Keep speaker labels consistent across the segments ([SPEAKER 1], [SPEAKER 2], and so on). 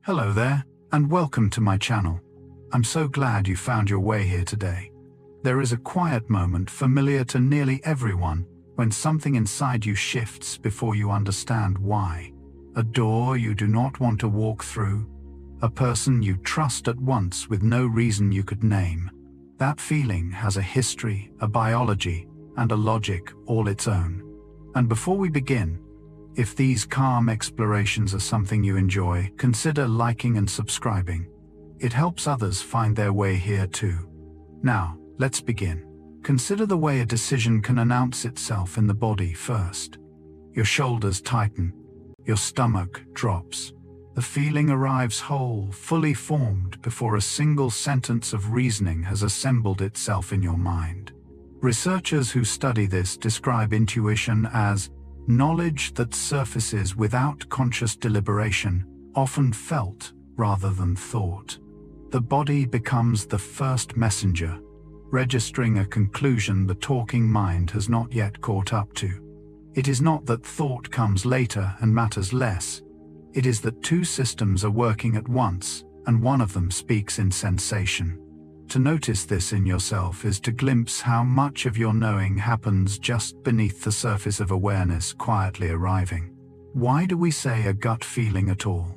[SPEAKER 1] Hello there, and welcome to my channel. I'm so glad you found your way here today. There is a quiet moment familiar to nearly everyone when something inside you shifts before you understand why. A door you do not want to walk through, a person you trust at once with no reason you could name. That feeling has a history, a biology, and a logic all its own. And before we begin, if these calm explorations are something you enjoy, consider liking and subscribing. It helps others find their way here too. Now, let's begin. Consider the way a decision can announce itself in the body first. Your shoulders tighten, your stomach drops. The feeling arrives whole, fully formed before a single sentence of reasoning has assembled itself in your mind. Researchers who study this describe intuition as knowledge that surfaces without conscious deliberation, often felt rather than thought. The body becomes the first messenger, registering a conclusion the talking mind has not yet caught up to. It is not that thought comes later and matters less. It is that two systems are working at once, and one of them speaks in sensation. To notice this in yourself is to glimpse how much of your knowing happens just beneath the surface of awareness quietly arriving. Why do we say a gut feeling at all?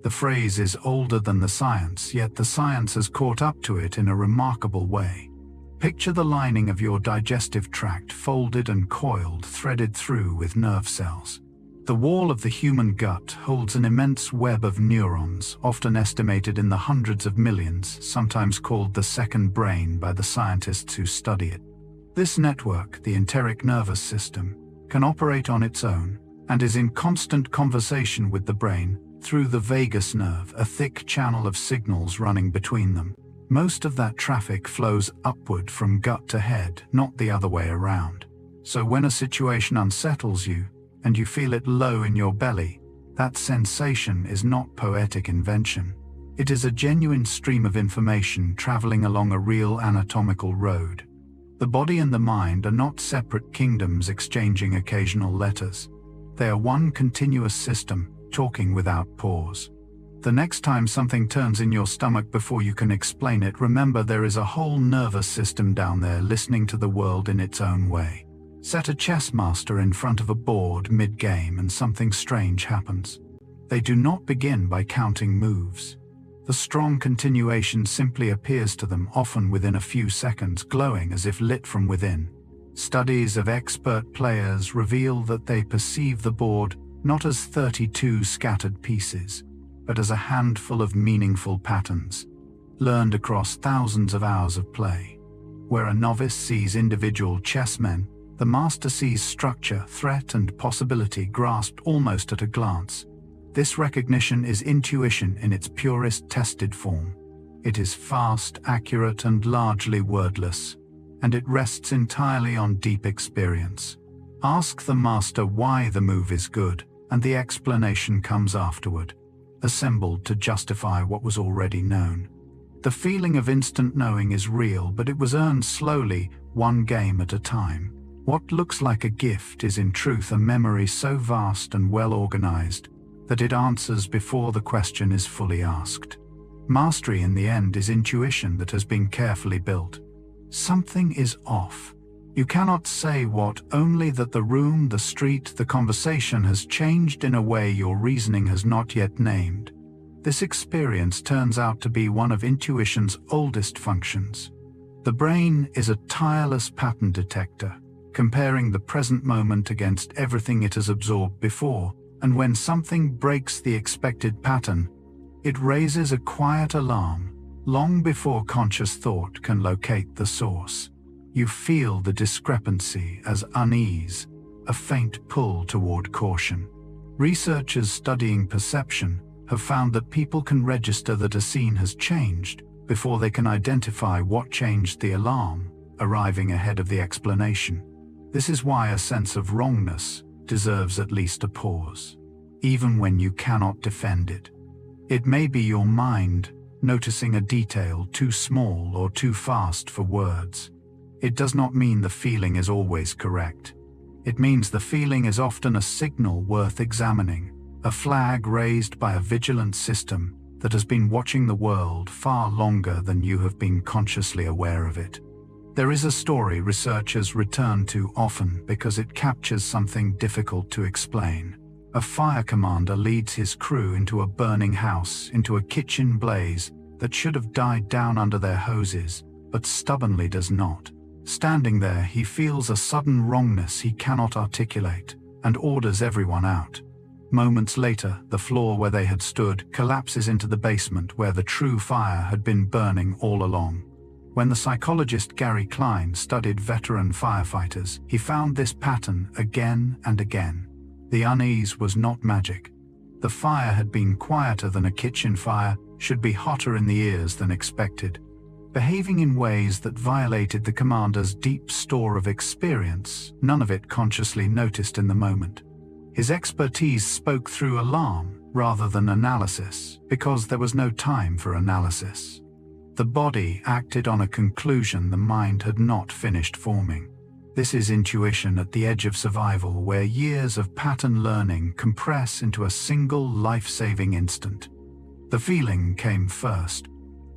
[SPEAKER 1] The phrase is older than the science, yet the science has caught up to it in a remarkable way. Picture the lining of your digestive tract folded and coiled, threaded through with nerve cells. The wall of the human gut holds an immense web of neurons, often estimated in the hundreds of millions, sometimes called the second brain by the scientists who study it. This network, the enteric nervous system, can operate on its own and is in constant conversation with the brain through the vagus nerve, a thick channel of signals running between them. Most of that traffic flows upward from gut to head, not the other way around. So when a situation unsettles you, and you feel it low in your belly, that sensation is not poetic invention. It is a genuine stream of information traveling along a real anatomical road. The body and the mind are not separate kingdoms exchanging occasional letters. They are one continuous system, talking without pause. The next time something turns in your stomach before you can explain it, remember there is a whole nervous system down there listening to the world in its own way. Set a chess master in front of a board mid-game and something strange happens. They do not begin by counting moves. The strong continuation simply appears to them, often within a few seconds, glowing as if lit from within. Studies of expert players reveal that they perceive the board not as 32 scattered pieces, but as a handful of meaningful patterns, learned across thousands of hours of play. Where a novice sees individual chessmen, the master sees structure, threat, and possibility grasped almost at a glance. This recognition is intuition in its purest tested form. It is fast, accurate, and largely wordless, and it rests entirely on deep experience. Ask the master why the move is good, and the explanation comes afterward, assembled to justify what was already known. The feeling of instant knowing is real, but it was earned slowly, one game at a time. What looks like a gift is in truth a memory so vast and well organized that it answers before the question is fully asked. Mastery in the end is intuition that has been carefully built. Something is off. You cannot say what, only that the room, the street, the conversation has changed in a way your reasoning has not yet named. This experience turns out to be one of intuition's oldest functions. The brain is a tireless pattern detector, comparing the present moment against everything it has absorbed before, and when something breaks the expected pattern, it raises a quiet alarm, long before conscious thought can locate the source. You feel the discrepancy as unease, a faint pull toward caution. Researchers studying perception have found that people can register that a scene has changed before they can identify what changed the alarm, arriving ahead of the explanation. This is why a sense of wrongness deserves at least a pause, even when you cannot defend it. It may be your mind noticing a detail too small or too fast for words. It does not mean the feeling is always correct. It means the feeling is often a signal worth examining, a flag raised by a vigilant system that has been watching the world far longer than you have been consciously aware of it. There is a story researchers return to often because it captures something difficult to explain. A fire commander leads his crew into a burning house, into a kitchen blaze that should have died down under their hoses, but stubbornly does not. Standing there, he feels a sudden wrongness he cannot articulate and orders everyone out. Moments later, the floor where they had stood collapses into the basement where the true fire had been burning all along. When the psychologist Gary Klein studied veteran firefighters, he found this pattern again and again. The unease was not magic. The fire had been quieter than a kitchen fire, should be hotter in the ears than expected, behaving in ways that violated the commander's deep store of experience, none of it consciously noticed in the moment. His expertise spoke through alarm rather than analysis, because there was no time for analysis. The body acted on a conclusion the mind had not finished forming. This is intuition at the edge of survival, where years of pattern learning compress into a single life-saving instant. The feeling came first.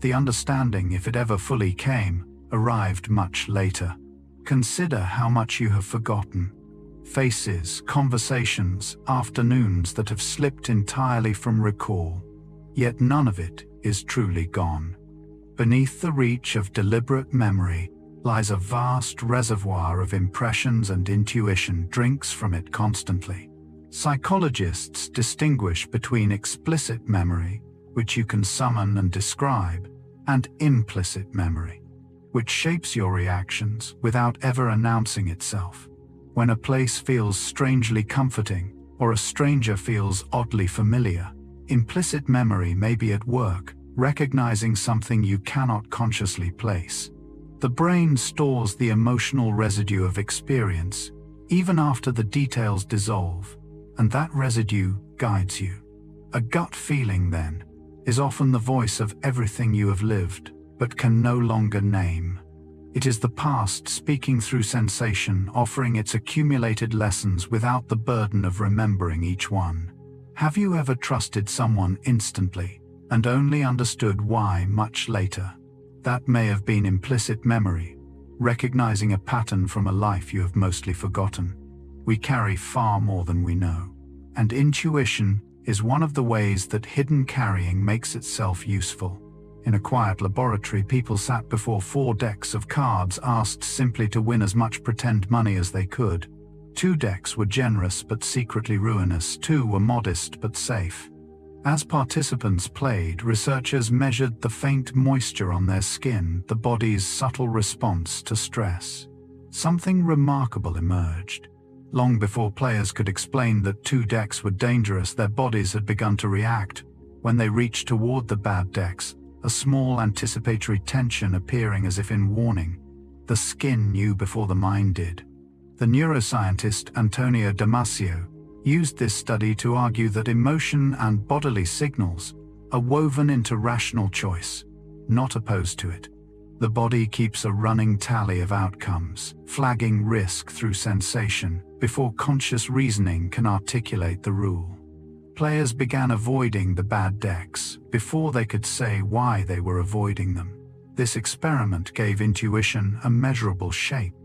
[SPEAKER 1] The understanding, if it ever fully came, arrived much later. Consider how much you have forgotten. Faces, conversations, afternoons that have slipped entirely from recall. Yet none of it is truly gone. Beneath the reach of deliberate memory lies a vast reservoir of impressions, and intuition drinks from it constantly. Psychologists distinguish between explicit memory, which you can summon and describe, and implicit memory, which shapes your reactions without ever announcing itself. When a place feels strangely comforting, or a stranger feels oddly familiar, implicit memory may be at work, recognizing something you cannot consciously place. The brain stores the emotional residue of experience, even after the details dissolve, and that residue guides you. A gut feeling, then, is often the voice of everything you have lived, but can no longer name. It is the past speaking through sensation, offering its accumulated lessons without the burden of remembering each one. Have you ever trusted someone instantly, and only understood why much later? That may have been implicit memory, recognizing a pattern from a life you have mostly forgotten. We carry far more than we know, and intuition is one of the ways that hidden carrying makes itself useful. In a quiet laboratory, people sat before 4 decks of cards, asked simply to win as much pretend money as they could. 2 decks were generous but secretly ruinous, 2 were modest but safe. As participants played, researchers measured the faint moisture on their skin, the body's subtle response to stress. Something remarkable emerged. Long before players could explain that 2 decks were dangerous, their bodies had begun to react. When they reached toward the bad decks, a small anticipatory tension appearing as if in warning. The skin knew before the mind did. The neuroscientist Antonio Damasio used this study to argue that emotion and bodily signals are woven into rational choice, not opposed to it. The body keeps a running tally of outcomes, flagging risk through sensation before conscious reasoning can articulate the rule. Players began avoiding the bad decks before they could say why they were avoiding them. This experiment gave intuition a measurable shape.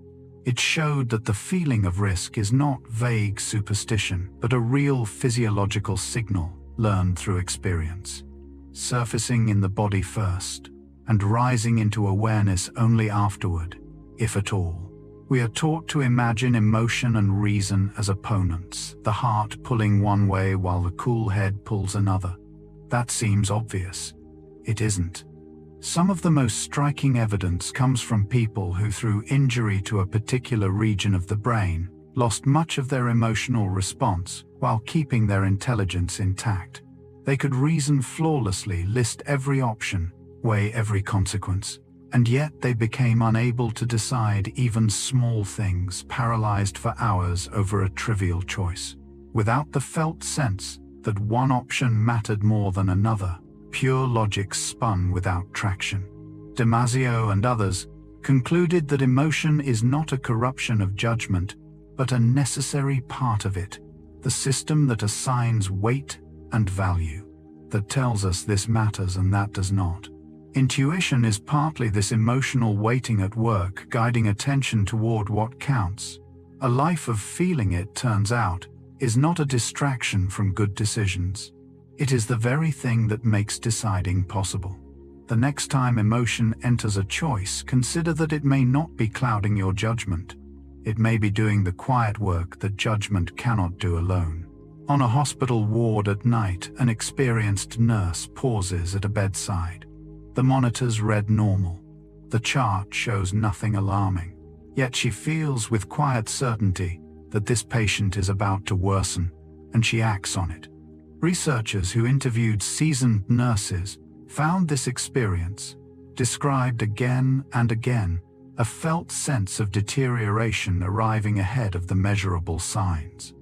[SPEAKER 1] It showed that the feeling of risk is not vague superstition, but a real physiological signal learned through experience, surfacing in the body first and rising into awareness only afterward, if at all. We are taught to imagine emotion and reason as opponents, the heart pulling one way while the cool head pulls another. That seems obvious. It isn't. Some of the most striking evidence comes from people who, through injury to a particular region of the brain, lost much of their emotional response while keeping their intelligence intact. They could reason flawlessly, list every option, weigh every consequence, and yet they became unable to decide even small things, paralyzed for hours over a trivial choice, without the felt sense that one option mattered more than another. Pure logic spun without traction. Damasio and others concluded that emotion is not a corruption of judgment, but a necessary part of it, the system that assigns weight and value. that tells us this matters and that does not. Intuition is partly this emotional weighting at work, guiding attention toward what counts. A life of feeling, it turns out, is not a distraction from good decisions. It is the very thing that makes deciding possible. The next time emotion enters a choice, consider that it may not be clouding your judgment. It may be doing the quiet work that judgment cannot do alone. On a hospital ward at night, an experienced nurse pauses at a bedside. The monitors read normal. The chart shows nothing alarming. Yet she feels with quiet certainty that this patient is about to worsen, and she acts on it. Researchers who interviewed seasoned nurses found this experience, described again and again, a felt sense of deterioration arriving ahead of the measurable signs.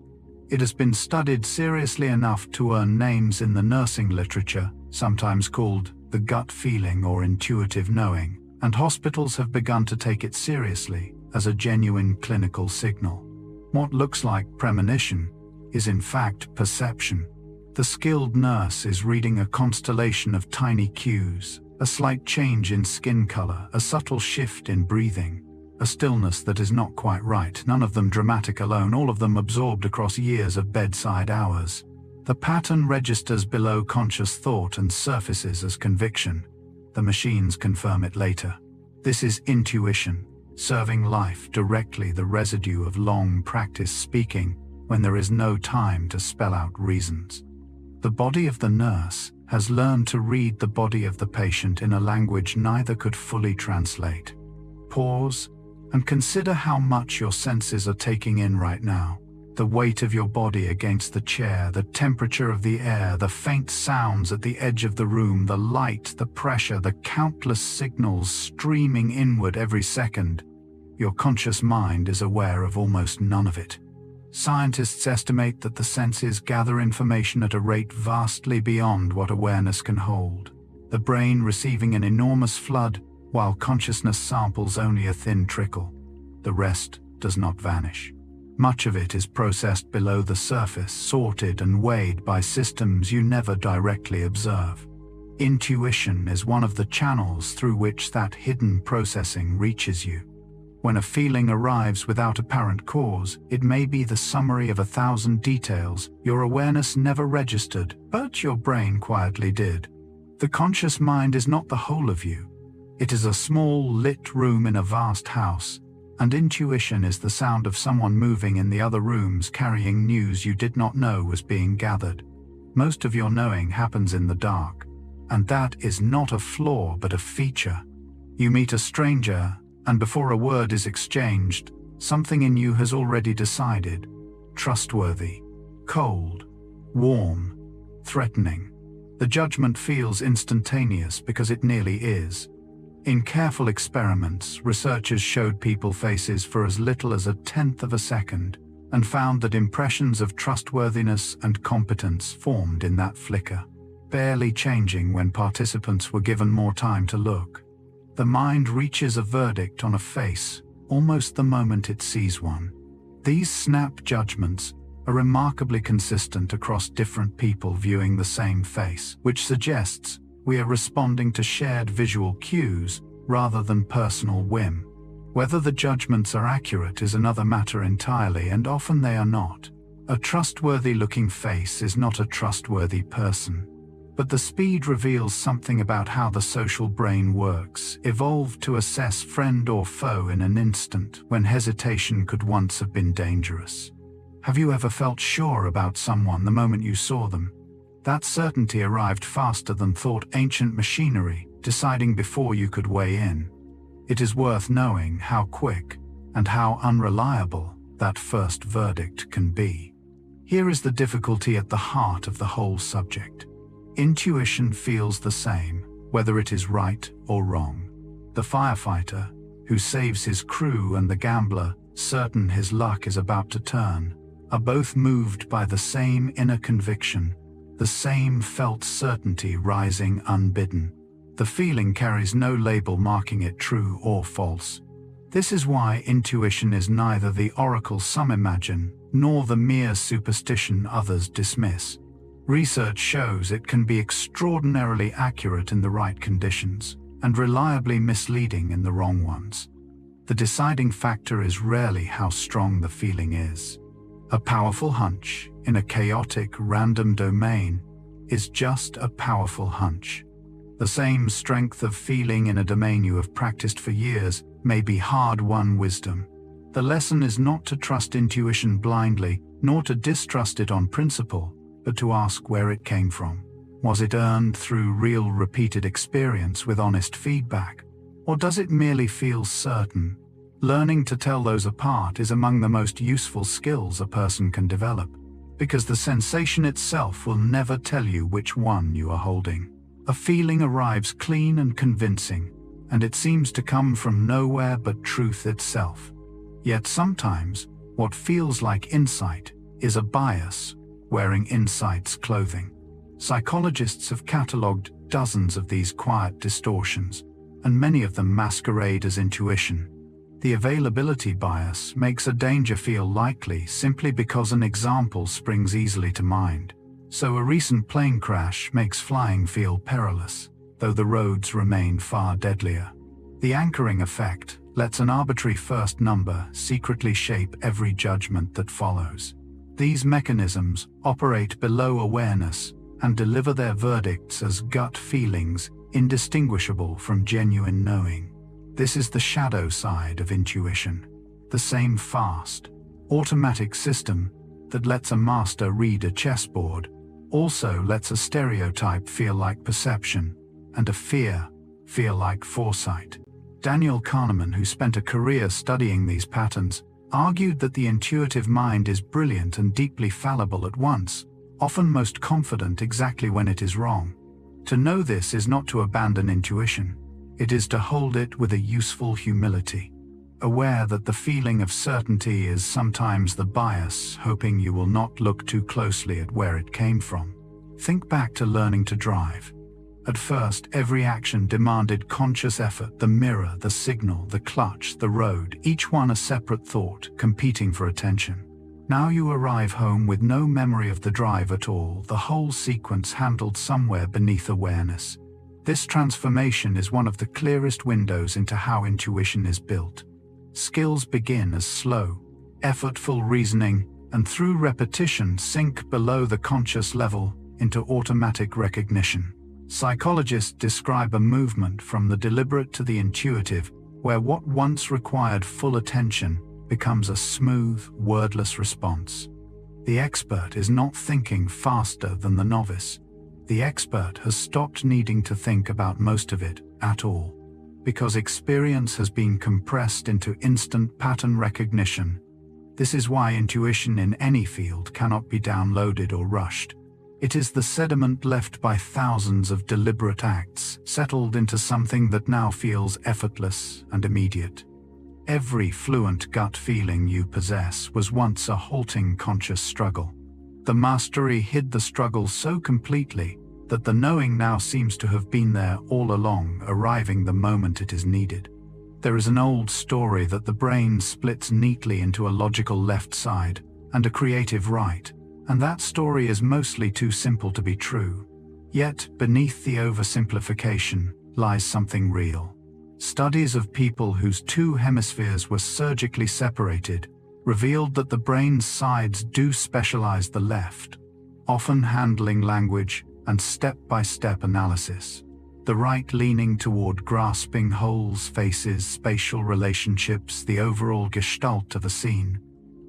[SPEAKER 1] It has been studied seriously enough to earn names in the nursing literature, sometimes called the gut feeling or intuitive knowing, and hospitals have begun to take it seriously as a genuine clinical signal. What looks like premonition is in fact perception. The skilled nurse is reading a constellation of tiny cues, a slight change in skin color, a subtle shift in breathing, a stillness that is not quite right, none of them dramatic alone, all of them absorbed across years of bedside hours. The pattern registers below conscious thought and surfaces as conviction. The machines confirm it later. This is intuition, serving life directly, the residue of long practice speaking when there is no time to spell out reasons. The body of the nurse has learned to read the body of the patient in a language neither could fully translate. Pause and consider how much your senses are taking in right now. The weight of your body against the chair, the temperature of the air, the faint sounds at the edge of the room, the light, the pressure, the countless signals streaming inward every second. Your conscious mind is aware of almost none of it. Scientists estimate that the senses gather information at a rate vastly beyond what awareness can hold, the brain receiving an enormous flood while consciousness samples only a thin trickle. The rest does not vanish. Much of it is processed below the surface, sorted and weighed by systems you never directly observe. Intuition is one of the channels through which that hidden processing reaches you. When a feeling arrives without apparent cause, it may be the summary of 1,000 details your awareness never registered, but your brain quietly did. The conscious mind is not the whole of you. It is a small, lit room in a vast house, and intuition is the sound of someone moving in the other rooms carrying news you did not know was being gathered. Most of your knowing happens in the dark, and that is not a flaw but a feature. You meet a stranger, and before a word is exchanged, something in you has already decided. Trustworthy, cold, warm, threatening. The judgment feels instantaneous because it nearly is. In careful experiments, researchers showed people faces for as little as 1/10 of a second and found that impressions of trustworthiness and competence formed in that flicker, barely changing when participants were given more time to look. The mind reaches a verdict on a face almost the moment it sees one. These snap judgments are remarkably consistent across different people viewing the same face, which suggests we are responding to shared visual cues rather than personal whim. Whether the judgments are accurate is another matter entirely, and often they are not. A trustworthy-looking face is not a trustworthy person. But the speed reveals something about how the social brain works, evolved to assess friend or foe in an instant when hesitation could once have been dangerous. Have you ever felt sure about someone the moment you saw them? That certainty arrived faster than thought, ancient machinery, deciding before you could weigh in. It is worth knowing how quick and how unreliable that first verdict can be. Here is the difficulty at the heart of the whole subject. Intuition feels the same, whether it is right or wrong. The firefighter, who saves his crew, and the gambler, certain his luck is about to turn, are both moved by the same inner conviction, the same felt certainty rising unbidden. The feeling carries no label marking it true or false. This is why intuition is neither the oracle some imagine, nor the mere superstition others dismiss. Research shows it can be extraordinarily accurate in the right conditions and reliably misleading in the wrong ones. The deciding factor is rarely how strong the feeling is. A powerful hunch in a chaotic, random domain is just a powerful hunch. The same strength of feeling in a domain you have practiced for years may be hard-won wisdom. The lesson is not to trust intuition blindly, nor to distrust it on principle, but to ask where it came from. Was it earned through real repeated experience with honest feedback? Or does it merely feel certain? Learning to tell those apart is among the most useful skills a person can develop, because the sensation itself will never tell you which one you are holding. A feeling arrives clean and convincing, and it seems to come from nowhere but truth itself. Yet sometimes, what feels like insight is a bias wearing insight's clothing. Psychologists have catalogued dozens of these quiet distortions, and many of them masquerade as intuition. The availability bias makes a danger feel likely simply because an example springs easily to mind. So a recent plane crash makes flying feel perilous, though the roads remain far deadlier. The anchoring effect lets an arbitrary first number secretly shape every judgment that follows. These mechanisms operate below awareness and deliver their verdicts as gut feelings indistinguishable from genuine knowing. This is the shadow side of intuition, the same fast, automatic system that lets a master read a chessboard also lets a stereotype feel like perception and a fear feel like foresight. Daniel Kahneman, who spent a career studying these patterns, argued that the intuitive mind is brilliant and deeply fallible at once, often most confident exactly when it is wrong. To know this is not to abandon intuition, it is to hold it with a useful humility, aware that the feeling of certainty is sometimes the bias, hoping you will not look too closely at where it came from. Think back to learning to drive. At first, every action demanded conscious effort: the mirror, the signal, the clutch, the road, each one a separate thought, competing for attention. Now you arrive home with no memory of the drive at all, the whole sequence handled somewhere beneath awareness. This transformation is one of the clearest windows into how intuition is built. Skills begin as slow, effortful reasoning, and through repetition sink below the conscious level into automatic recognition. Psychologists describe a movement from the deliberate to the intuitive, where what once required full attention becomes a smooth, wordless response. The expert is not thinking faster than the novice. The expert has stopped needing to think about most of it at all, because experience has been compressed into instant pattern recognition. This is why intuition in any field cannot be downloaded or rushed. It is the sediment left by thousands of deliberate acts, settled into something that now feels effortless and immediate. Every fluent gut feeling you possess was once a halting conscious struggle. The mastery hid the struggle so completely that the knowing now seems to have been there all along, arriving the moment it is needed. There is an old story that the brain splits neatly into a logical left side and a creative right, and that story is mostly too simple to be true. Yet, beneath the oversimplification lies something real. Studies of people whose two hemispheres were surgically separated revealed that the brain's sides do specialize the left, often handling language and step-by-step analysis. The right leaning toward grasping wholes, faces, spatial relationships, the overall gestalt of a scene.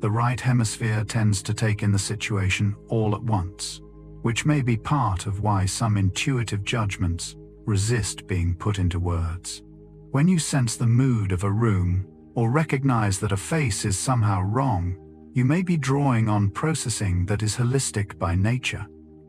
[SPEAKER 1] The right hemisphere tends to take in the situation all at once, which may be part of why some intuitive judgments resist being put into words. When you sense the mood of a room or recognize that a face is somehow wrong, you may be drawing on processing that is holistic by nature,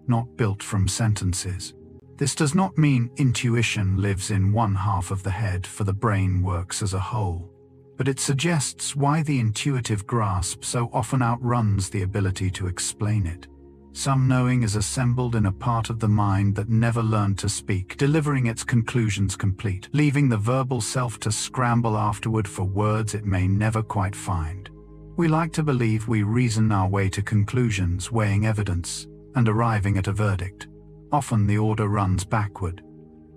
[SPEAKER 1] not built from sentences. This does not mean intuition lives in one half of the head, for the brain works as a whole. But it suggests why the intuitive grasp so often outruns the ability to explain it. Some knowing is assembled in a part of the mind that never learned to speak, delivering its conclusions complete, leaving the verbal self to scramble afterward for words it may never quite find. We like to believe we reason our way to conclusions, weighing evidence, and arriving at a verdict. Often the order runs backward.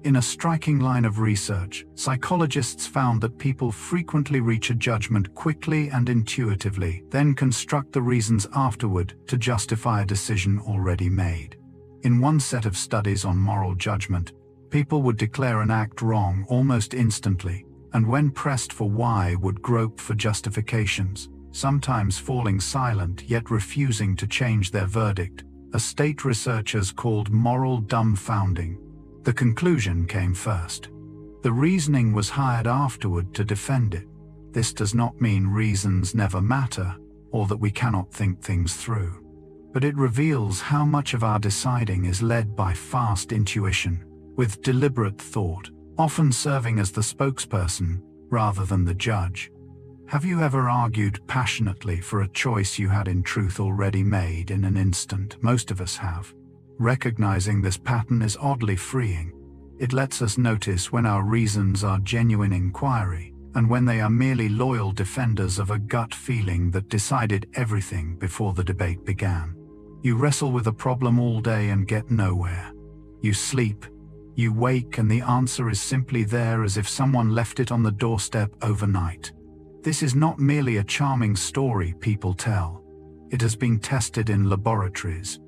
[SPEAKER 1] In a striking line of research, psychologists found that people frequently reach a judgment quickly and intuitively, then construct the reasons afterward to justify a decision already made. In one set of studies on moral judgment, people would declare an act wrong almost instantly, and when pressed for why would grope for justifications, sometimes falling silent yet refusing to change their verdict, a state researchers called moral dumbfounding. The conclusion came first. The reasoning was hired afterward to defend it. This does not mean reasons never matter, or that we cannot think things through. But it reveals how much of our deciding is led by fast intuition, with deliberate thought, often serving as the spokesperson rather than the judge. Have you ever argued passionately for a choice you had in truth already made in an instant? Most of us have. Recognizing this pattern is oddly freeing. It lets us notice when our reasons are genuine inquiry, and when they are merely loyal defenders of a gut feeling that decided everything before the debate began. You wrestle with a problem all day and get nowhere. You sleep, you wake, and the answer is simply there as if someone left it on the doorstep overnight. This is not merely a charming story people tell. It has been tested in laboratories.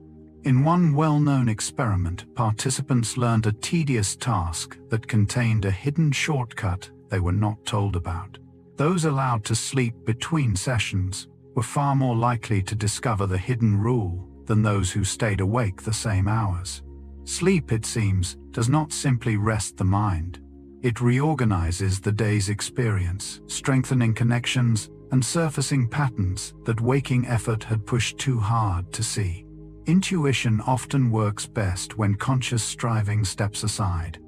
[SPEAKER 1] In one well-known experiment, participants learned a tedious task that contained a hidden shortcut they were not told about. Those allowed to sleep between sessions were far more likely to discover the hidden rule than those who stayed awake the same hours. Sleep, it seems, does not simply rest the mind. It reorganizes the day's experience, strengthening connections and surfacing patterns that waking effort had pushed too hard to see. Intuition often works best when conscious striving steps aside,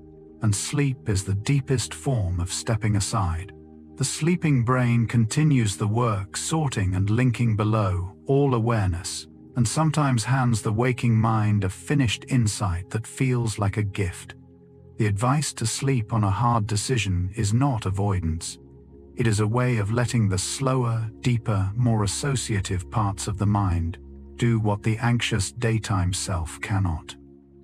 [SPEAKER 1] and sleep is the deepest form of stepping aside. The sleeping brain continues the work, sorting and linking below all awareness, and sometimes hands the waking mind a finished insight that feels like a gift. The advice to sleep on a hard decision is not avoidance. It is a way of letting the slower, deeper, more associative parts of the mind do what the anxious daytime self cannot.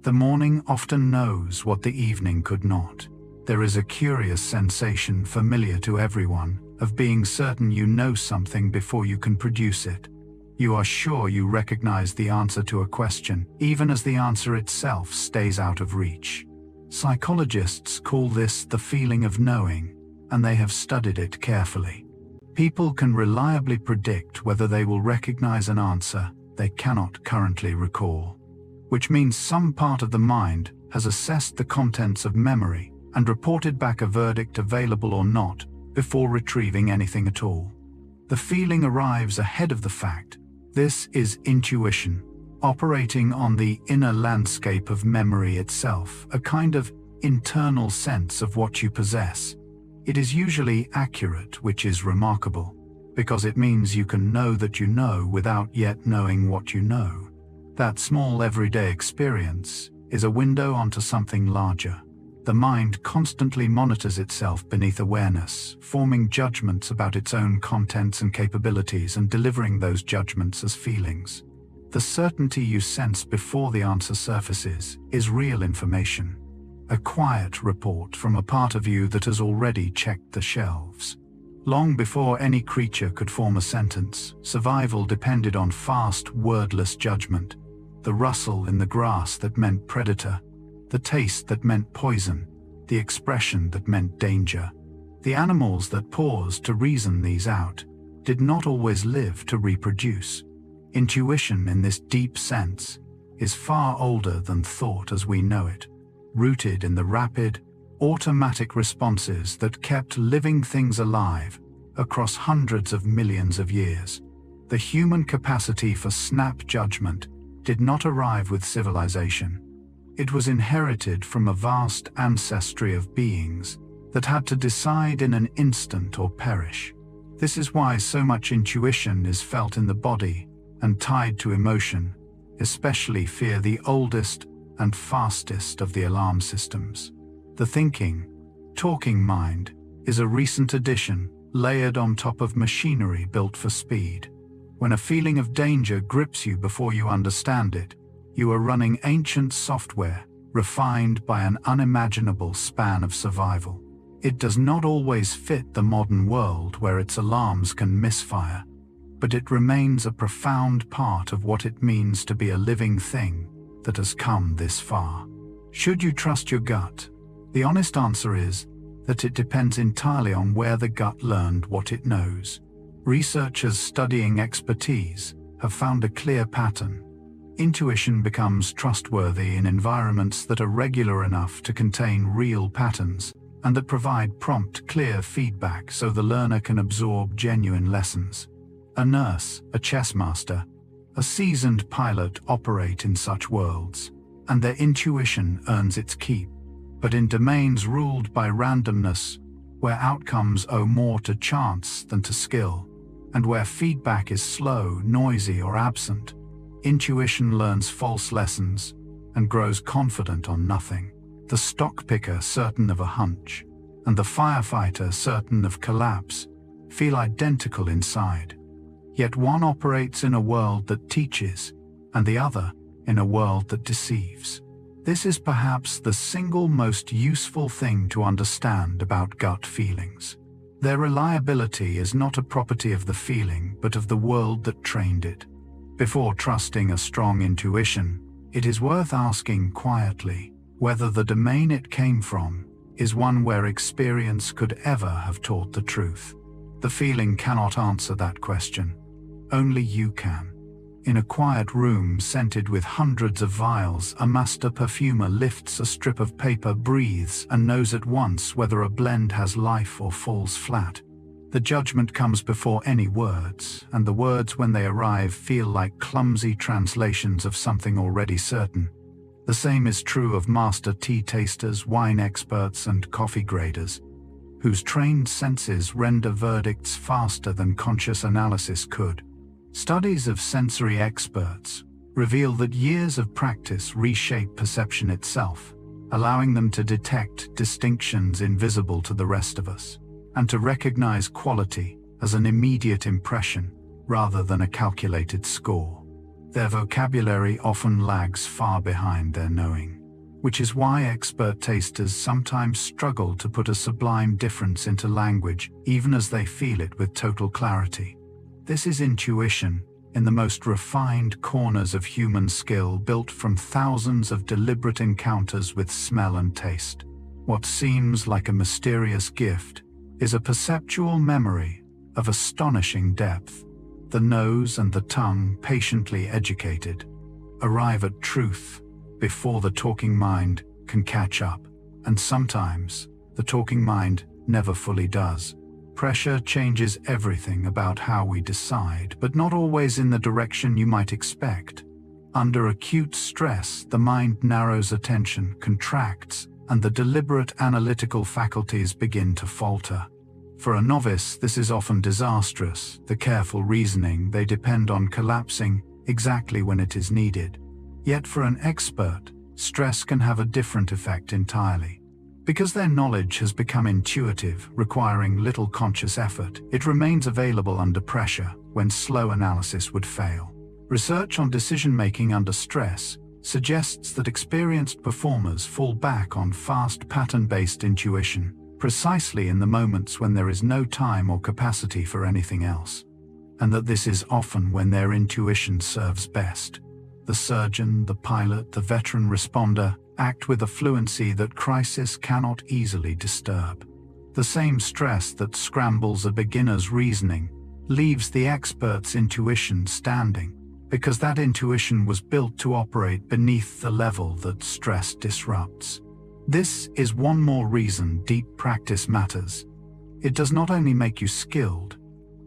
[SPEAKER 1] The morning often knows what the evening could not. There is a curious sensation familiar to everyone of being certain you know something before you can produce it. You are sure you recognize the answer to a question, even as the answer itself stays out of reach. Psychologists call this the feeling of knowing, and they have studied it carefully. People can reliably predict whether they will recognize an answer they cannot currently recall, which means some part of the mind has assessed the contents of memory and reported back a verdict available or not before retrieving anything at all. The feeling arrives ahead of the fact. This is intuition, operating on the inner landscape of memory itself, a kind of internal sense of what you possess. It is usually accurate, which is remarkable, because it means you can know that you know without yet knowing what you know. That small everyday experience is a window onto something larger. The mind constantly monitors itself beneath awareness, forming judgments about its own contents and capabilities and delivering those judgments as feelings. The certainty you sense before the answer surfaces is real information, a quiet report from a part of you that has already checked the shelves. Long before any creature could form a sentence, survival depended on fast, wordless judgment. The rustle in the grass that meant predator, the taste that meant poison, the expression that meant danger. The animals that paused to reason these out did not always live to reproduce. Intuition, in this deep sense, is far older than thought as we know it, rooted in the rapid, automatic responses that kept living things alive across hundreds of millions of years. The human capacity for snap judgment did not arrive with civilization. It was inherited from a vast ancestry of beings that had to decide in an instant or perish. This is why so much intuition is felt in the body and tied to emotion, especially fear, the oldest and fastest of the alarm systems. The thinking, talking mind is a recent addition layered on top of machinery built for speed. When a feeling of danger grips you before you understand it, You are running ancient software, refined by an unimaginable span of survival. It does not always fit the modern world where its alarms can misfire, but it remains a profound part of what it means to be a living thing that has come this far. Should you trust your gut? The honest answer is that it depends entirely on where the gut learned what it knows. Researchers studying expertise have found a clear pattern. Intuition becomes trustworthy in environments that are regular enough to contain real patterns and that provide prompt, clear feedback so the learner can absorb genuine lessons. A nurse, a chess master, a seasoned pilot operate in such worlds, and their intuition earns its keep. But in domains ruled by randomness, where outcomes owe more to chance than to skill, and where feedback is slow, noisy, or absent, intuition learns false lessons and grows confident on nothing. The stock picker certain of a hunch, and the firefighter certain of collapse, feel identical inside. Yet one operates in a world that teaches, and the other in a world that deceives. This is perhaps the single most useful thing to understand about gut feelings. Their reliability is not a property of the feeling, but of the world that trained it. Before trusting a strong intuition, it is worth asking quietly whether the domain it came from is one where experience could ever have taught the truth. The feeling cannot answer that question. Only you can. In a quiet room scented with hundreds of vials, a master perfumer lifts a strip of paper, breathes, and knows at once whether a blend has life or falls flat. The judgment comes before any words, and the words when they arrive feel like clumsy translations of something already certain. The same is true of master tea tasters, wine experts, and coffee graders, whose trained senses render verdicts faster than conscious analysis could. Studies of sensory experts reveal that years of practice reshape perception itself, allowing them to detect distinctions invisible to the rest of us, and to recognize quality as an immediate impression rather than a calculated score. Their vocabulary often lags far behind their knowing, which is why expert tasters sometimes struggle to put a sublime difference into language, even as they feel it with total clarity. This is intuition in the most refined corners of human skill, built from thousands of deliberate encounters with smell and taste. What seems like a mysterious gift is a perceptual memory of astonishing depth. The nose and the tongue, patiently educated, arrive at truth before the talking mind can catch up, and sometimes the talking mind never fully does. Pressure changes everything about how we decide, but not always in the direction you might expect. Under acute stress, the mind narrows attention, contracts, and the deliberate analytical faculties begin to falter. For a novice, this is often disastrous. The careful reasoning they depend on collapsing exactly when it is needed. Yet for an expert, stress can have a different effect entirely. Because their knowledge has become intuitive, requiring little conscious effort, it remains available under pressure when slow analysis would fail. Research on decision-making under stress suggests that experienced performers fall back on fast pattern-based intuition, precisely in the moments when there is no time or capacity for anything else, and that this is often when their intuition serves best. The surgeon, the pilot, the veteran responder act with a fluency that crisis cannot easily disturb. The same stress that scrambles a beginner's reasoning leaves the expert's intuition standing, because that intuition was built to operate beneath the level that stress disrupts. This is one more reason deep practice matters. It does not only make you skilled,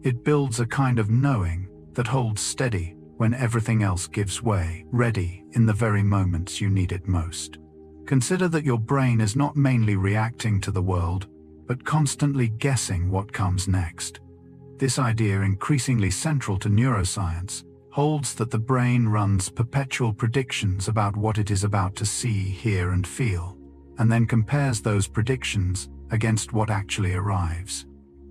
[SPEAKER 1] it builds a kind of knowing that holds steady when everything else gives way, ready in the very moments you need it most. Consider that your brain is not mainly reacting to the world, but constantly guessing what comes next. This idea, increasingly central to neuroscience, holds that the brain runs perpetual predictions about what it is about to see, hear, and feel, and then compares those predictions against what actually arrives.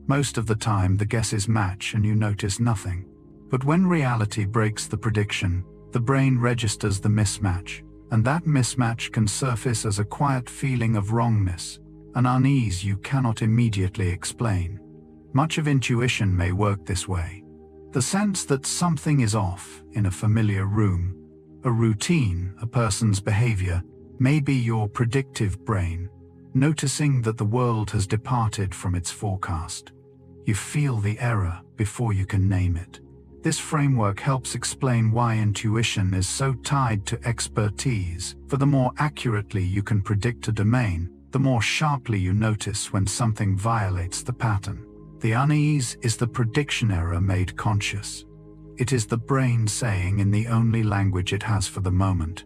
[SPEAKER 1] Most of the time, the guesses match and you notice nothing. But when reality breaks the prediction, The brain registers the mismatch, and that mismatch can surface as a quiet feeling of wrongness, an unease you cannot immediately explain. Much of intuition may work this way. The sense that something is off in a familiar room, a routine, a person's behavior, may be your predictive brain, noticing that the world has departed from its forecast. You feel the error before you can name it. This framework helps explain why intuition is so tied to expertise, for the more accurately you can predict a domain, the more sharply you notice when something violates the pattern. The unease is the prediction error made conscious. It is the brain saying in the only language it has for the moment,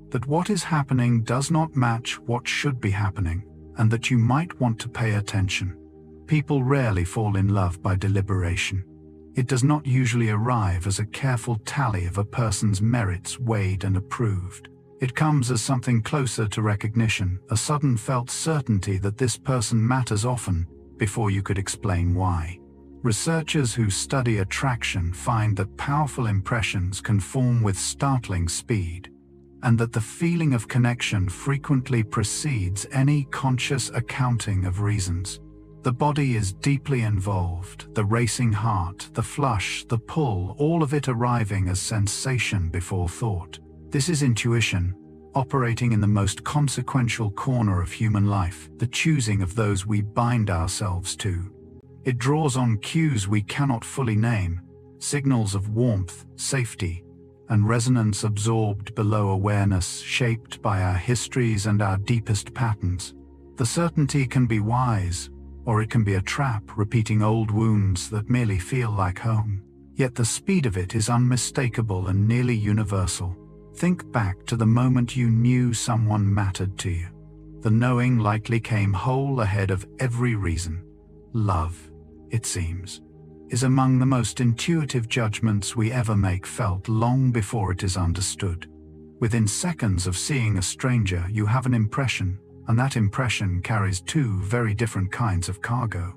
[SPEAKER 1] that what is happening does not match what should be happening, and that you might want to pay attention. People rarely fall in love by deliberation. It does not usually arrive as a careful tally of a person's merits weighed and approved. It comes as something closer to recognition, a sudden felt certainty that this person matters often, before you could explain why. Researchers who study attraction find that powerful impressions can form with startling speed, and that the feeling of connection frequently precedes any conscious accounting of reasons. The body is deeply involved, the racing heart, the flush, the pull, all of it arriving as sensation before thought. This is intuition, operating in the most consequential corner of human life, the choosing of those we bind ourselves to. It draws on cues we cannot fully name, signals of warmth, safety, and resonance absorbed below awareness, shaped by our histories and our deepest patterns. The certainty can be wise, or it can be a trap, repeating old wounds that merely feel like home. Yet the speed of it is unmistakable and nearly universal. Think back to the moment you knew someone mattered to you. The knowing likely came whole ahead of every reason. Love, it seems, is among the most intuitive judgments we ever make, felt long before it is understood. Within seconds of seeing a stranger, you have an impression, and that impression carries two very different kinds of cargo.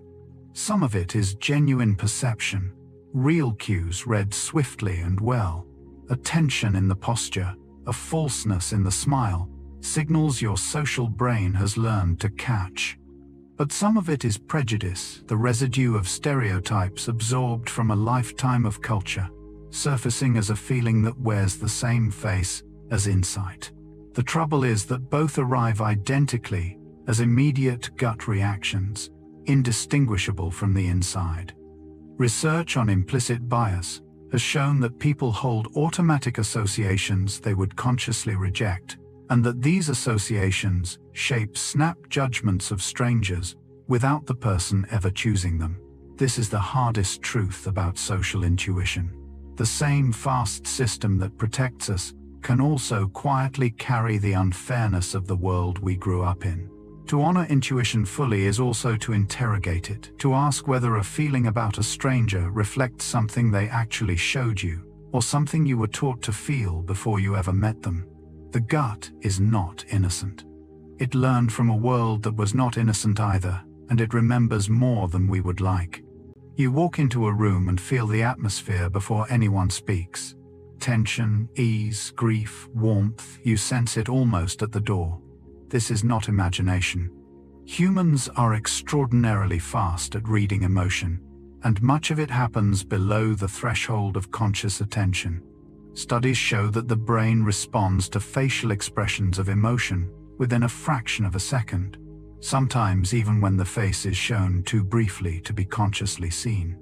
[SPEAKER 1] Some of it is genuine perception, real cues read swiftly and well, a tension in the posture, a falseness in the smile, signals your social brain has learned to catch. But some of it is prejudice, the residue of stereotypes absorbed from a lifetime of culture, surfacing as a feeling that wears the same face as insight. The trouble is that both arrive identically as immediate gut reactions, indistinguishable from the inside. Research on implicit bias has shown that people hold automatic associations they would consciously reject, and that these associations shape snap judgments of strangers without the person ever choosing them. This is the hardest truth about social intuition. The same fast system that protects us can also quietly carry the unfairness of the world we grew up in. To honor intuition fully is also to interrogate it, to ask whether a feeling about a stranger reflects something they actually showed you, or something you were taught to feel before you ever met them. The gut is not innocent. It learned from a world that was not innocent either, and it remembers more than we would like. You walk into a room and feel the atmosphere before anyone speaks. Tension, ease, grief, warmth, you sense it almost at the door. This is not imagination. Humans are extraordinarily fast at reading emotion, and much of it happens below the threshold of conscious attention. Studies show that the brain responds to facial expressions of emotion within a fraction of a second, sometimes even when the face is shown too briefly to be consciously seen.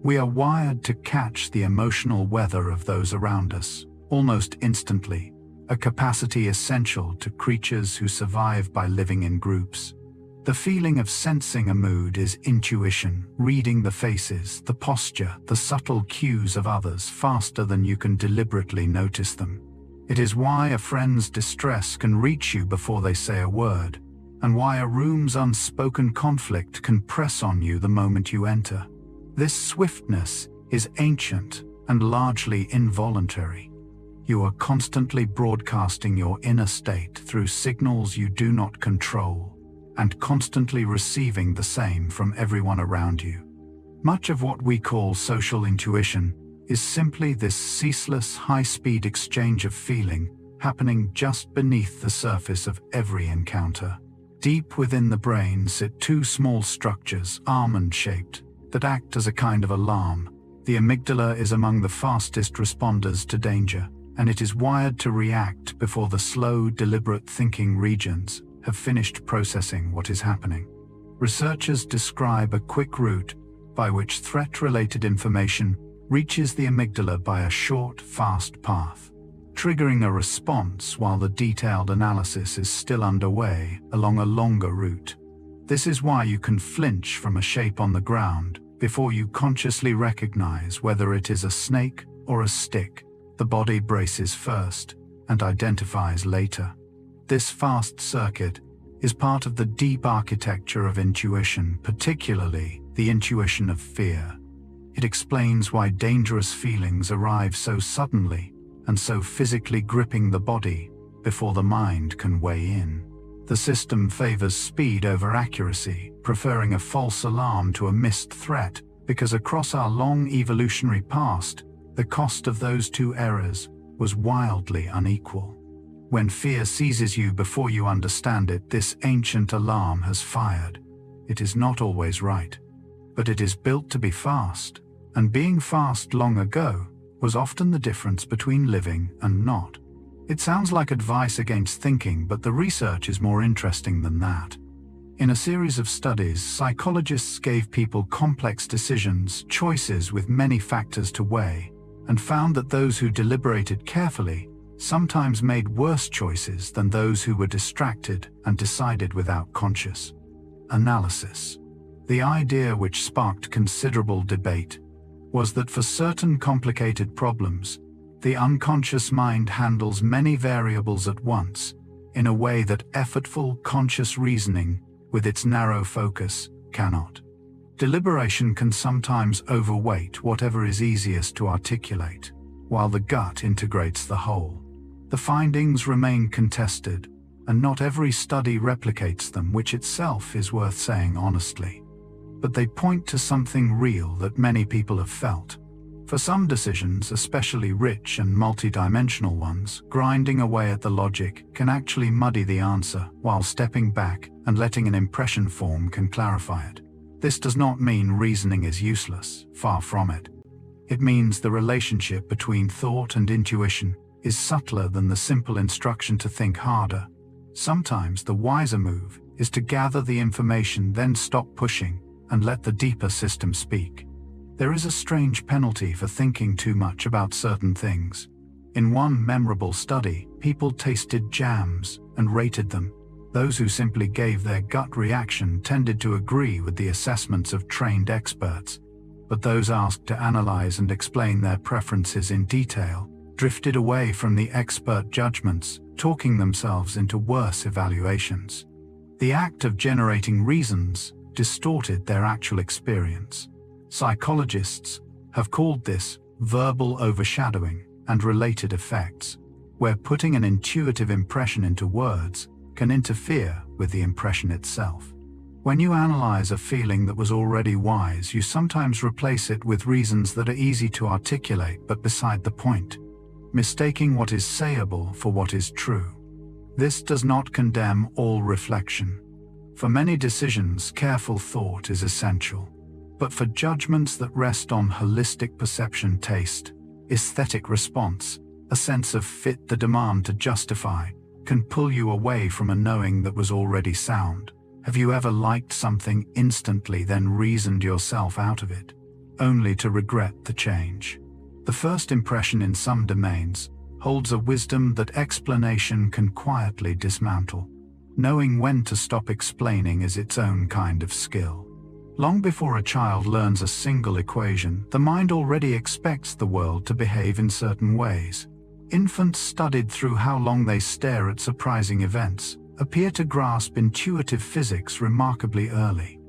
[SPEAKER 1] We are wired to catch the emotional weather of those around us, almost instantly, a capacity essential to creatures who survive by living in groups. The feeling of sensing a mood is intuition, reading the faces, the posture, the subtle cues of others faster than you can deliberately notice them. It is why a friend's distress can reach you before they say a word, and why a room's unspoken conflict can press on you the moment you enter. This swiftness is ancient and largely involuntary. You are constantly broadcasting your inner state through signals you do not control, and constantly receiving the same from everyone around you. Much of what we call social intuition is simply this ceaseless high-speed exchange of feeling happening just beneath the surface of every encounter. Deep within the brain sit two small structures, almond-shaped, that act as a kind of alarm. The amygdala is among the fastest responders to danger, and it is wired to react before the slow, deliberate thinking regions have finished processing what is happening. Researchers describe a quick route by which threat-related information reaches the amygdala by a short, fast path, triggering a response while the detailed analysis is still underway along a longer route. This is why you can flinch from a shape on the ground before you consciously recognize whether it is a snake or a stick. The body braces first and identifies later. This fast circuit is part of the deep architecture of intuition, particularly the intuition of fear. It explains why dangerous feelings arrive so suddenly and so physically gripping the body before the mind can weigh in. The system favors speed over accuracy, preferring a false alarm to a missed threat, because across our long evolutionary past, the cost of those two errors was wildly unequal. When fear seizes you before you understand it, this ancient alarm has fired. It is not always right, but it is built to be fast, and being fast long ago was often the difference between living and not. It sounds like advice against thinking, but the research is more interesting than that. In a series of studies, psychologists gave people complex choices with many factors to weigh, and found that those who deliberated carefully sometimes made worse choices than those who were distracted and decided without conscious analysis. The idea, which sparked considerable debate, was that for certain complicated problems, the unconscious mind handles many variables at once in a way that effortful, conscious reasoning, with its narrow focus, cannot. Deliberation can sometimes overweight whatever is easiest to articulate, while the gut integrates the whole. The findings remain contested, and not every study replicates them, which itself is worth saying honestly. But they point to something real that many people have felt. For some decisions, especially rich and multidimensional ones, grinding away at the logic can actually muddy the answer, while stepping back and letting an impression form can clarify it. This does not mean reasoning is useless, far from it. It means the relationship between thought and intuition is subtler than the simple instruction to think harder. Sometimes the wiser move is to gather the information, then stop pushing and let the deeper system speak. There is a strange penalty for thinking too much about certain things. In one memorable study, people tasted jams and rated them. Those who simply gave their gut reaction tended to agree with the assessments of trained experts, but those asked to analyze and explain their preferences in detail drifted away from the expert judgments, talking themselves into worse evaluations. The act of generating reasons distorted their actual experience. Psychologists have called this verbal overshadowing and related effects, where putting an intuitive impression into words can interfere with the impression itself. When you analyze a feeling that was already wise, you sometimes replace it with reasons that are easy to articulate but beside the point, mistaking what is sayable for what is true. This does not condemn all reflection. For many decisions, careful thought is essential. But for judgments that rest on holistic perception, taste, aesthetic response, a sense of fit, the demand to justify, can pull you away from a knowing that was already sound. Have you ever liked something instantly, then reasoned yourself out of it, only to regret the change? The first impression in some domains holds a wisdom that explanation can quietly dismantle. Knowing when to stop explaining is its own kind of skill. Long before a child learns a single equation, the mind already expects the world to behave in certain ways. Infants, studied through how long they stare at surprising events, appear to grasp intuitive physics remarkably early.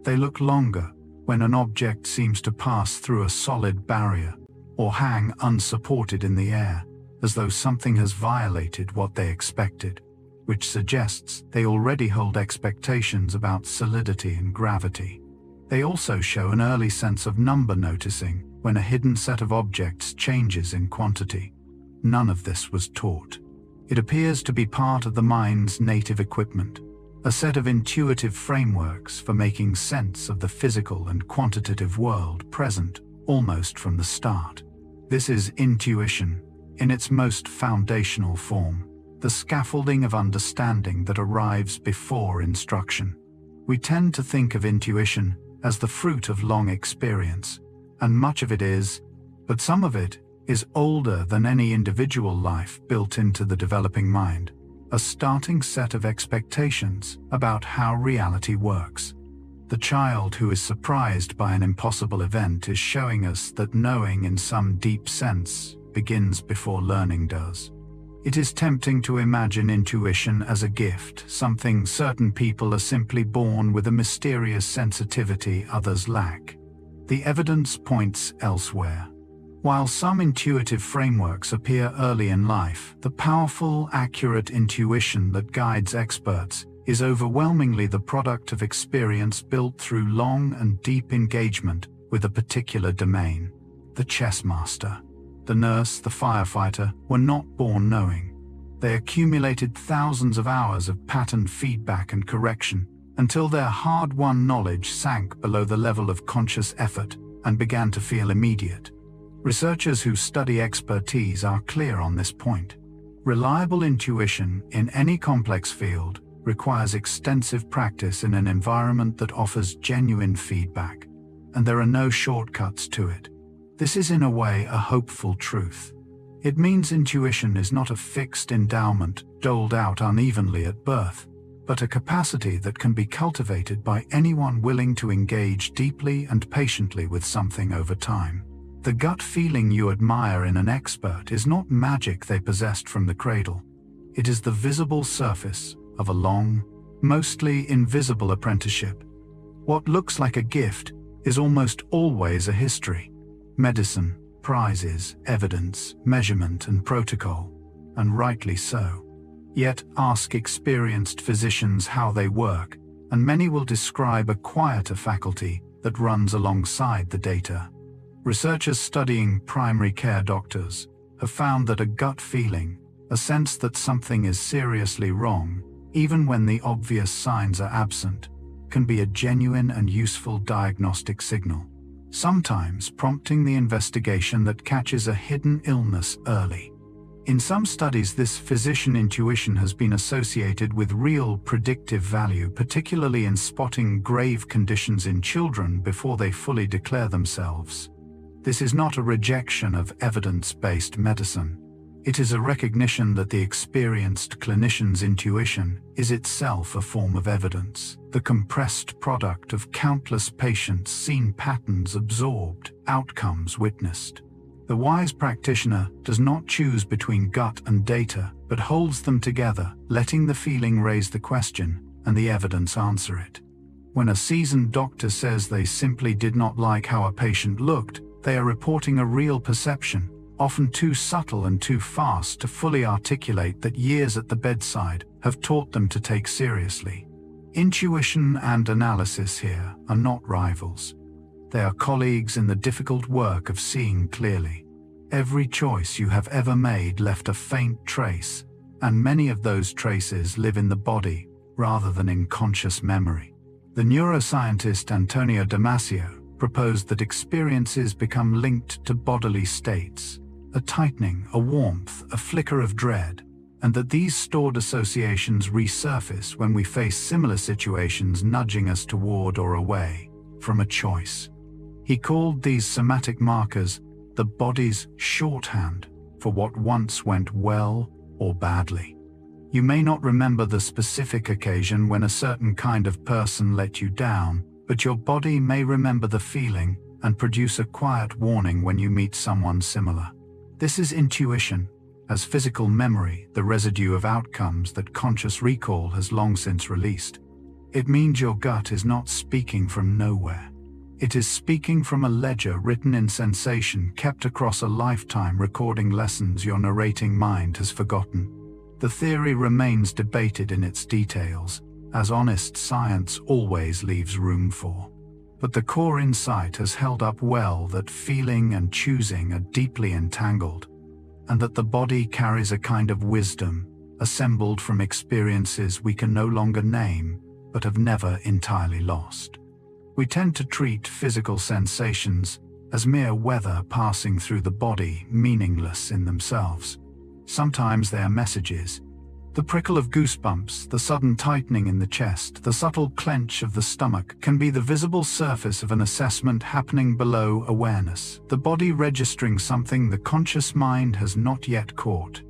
[SPEAKER 1] They look longer when an object seems to pass through a solid barrier or hang unsupported in the air, as though something has violated what they expected, which suggests they already hold expectations about solidity and gravity. They also show an early sense of number noticing when a hidden set of objects changes in quantity. None of this was taught. It appears to be part of the mind's native equipment, a set of intuitive frameworks for making sense of the physical and quantitative world present almost from the start. This is intuition in its most foundational form, the scaffolding of understanding that arrives before instruction. We tend to think of intuition as the fruit of long experience, and much of it is, but some of it is older than any individual life built into the developing mind, a starting set of expectations about how reality works. The child who is surprised by an impossible event is showing us that knowing in some deep sense begins before learning does. It is tempting to imagine intuition as a gift, something certain people are simply born with, a mysterious sensitivity others lack. The evidence points elsewhere. While some intuitive frameworks appear early in life, the powerful, accurate intuition that guides experts is overwhelmingly the product of experience built through long and deep engagement with a particular domain. The chess master, the nurse, the firefighter were not born knowing. They accumulated thousands of hours of patterned feedback and correction until their hard-won knowledge sank below the level of conscious effort and began to feel immediate. Researchers who study expertise are clear on this point. Reliable intuition in any complex field requires extensive practice in an environment that offers genuine feedback, and there are no shortcuts to it. This is in a way a hopeful truth. It means intuition is not a fixed endowment doled out unevenly at birth, but a capacity that can be cultivated by anyone willing to engage deeply and patiently with something over time. The gut feeling you admire in an expert is not magic they possessed from the cradle. It is the visible surface of a long, mostly invisible apprenticeship. What looks like a gift is almost always a history. Medicine, prizes, evidence, measurement, and protocol, and rightly so. Yet ask experienced physicians how they work, and many will describe a quieter faculty that runs alongside the data. Researchers studying primary care doctors have found that a gut feeling, a sense that something is seriously wrong, even when the obvious signs are absent, can be a genuine and useful diagnostic signal, sometimes prompting the investigation that catches a hidden illness early. In some studies, this physician intuition has been associated with real predictive value, particularly in spotting grave conditions in children before they fully declare themselves. This is not a rejection of evidence-based medicine. It is a recognition that the experienced clinician's intuition is itself a form of evidence, the compressed product of countless patients' seen patterns absorbed, outcomes witnessed. The wise practitioner does not choose between gut and data, but holds them together, letting the feeling raise the question and the evidence answer it. When a seasoned doctor says they simply did not like how a patient looked, they are reporting a real perception, often too subtle and too fast to fully articulate that years at the bedside have taught them to take seriously. Intuition and analysis here are not rivals. They are colleagues in the difficult work of seeing clearly. Every choice you have ever made left a faint trace, and many of those traces live in the body rather than in conscious memory. The neuroscientist Antonio Damasio proposed that experiences become linked to bodily states, a tightening, a warmth, a flicker of dread, and that these stored associations resurface when we face similar situations nudging us toward or away from a choice. He called these somatic markers the body's shorthand for what once went well or badly. You may not remember the specific occasion when a certain kind of person let you down, but your body may remember the feeling and produce a quiet warning when you meet someone similar. This is intuition, as physical memory, the residue of outcomes that conscious recall has long since released. It means your gut is not speaking from nowhere. It is speaking from a ledger written in sensation, kept across a lifetime, recording lessons your narrating mind has forgotten. The theory remains debated in its details, as honest science always leaves room for. But the core insight has held up well that feeling and choosing are deeply entangled, and that the body carries a kind of wisdom assembled from experiences we can no longer name but have never entirely lost. We tend to treat physical sensations as mere weather passing through the body, meaningless in themselves. Sometimes they are messages. The prickle of goosebumps, the sudden tightening in the chest, the subtle clench of the stomach can be the visible surface of an assessment happening below awareness, the body registering something the conscious mind has not yet caught.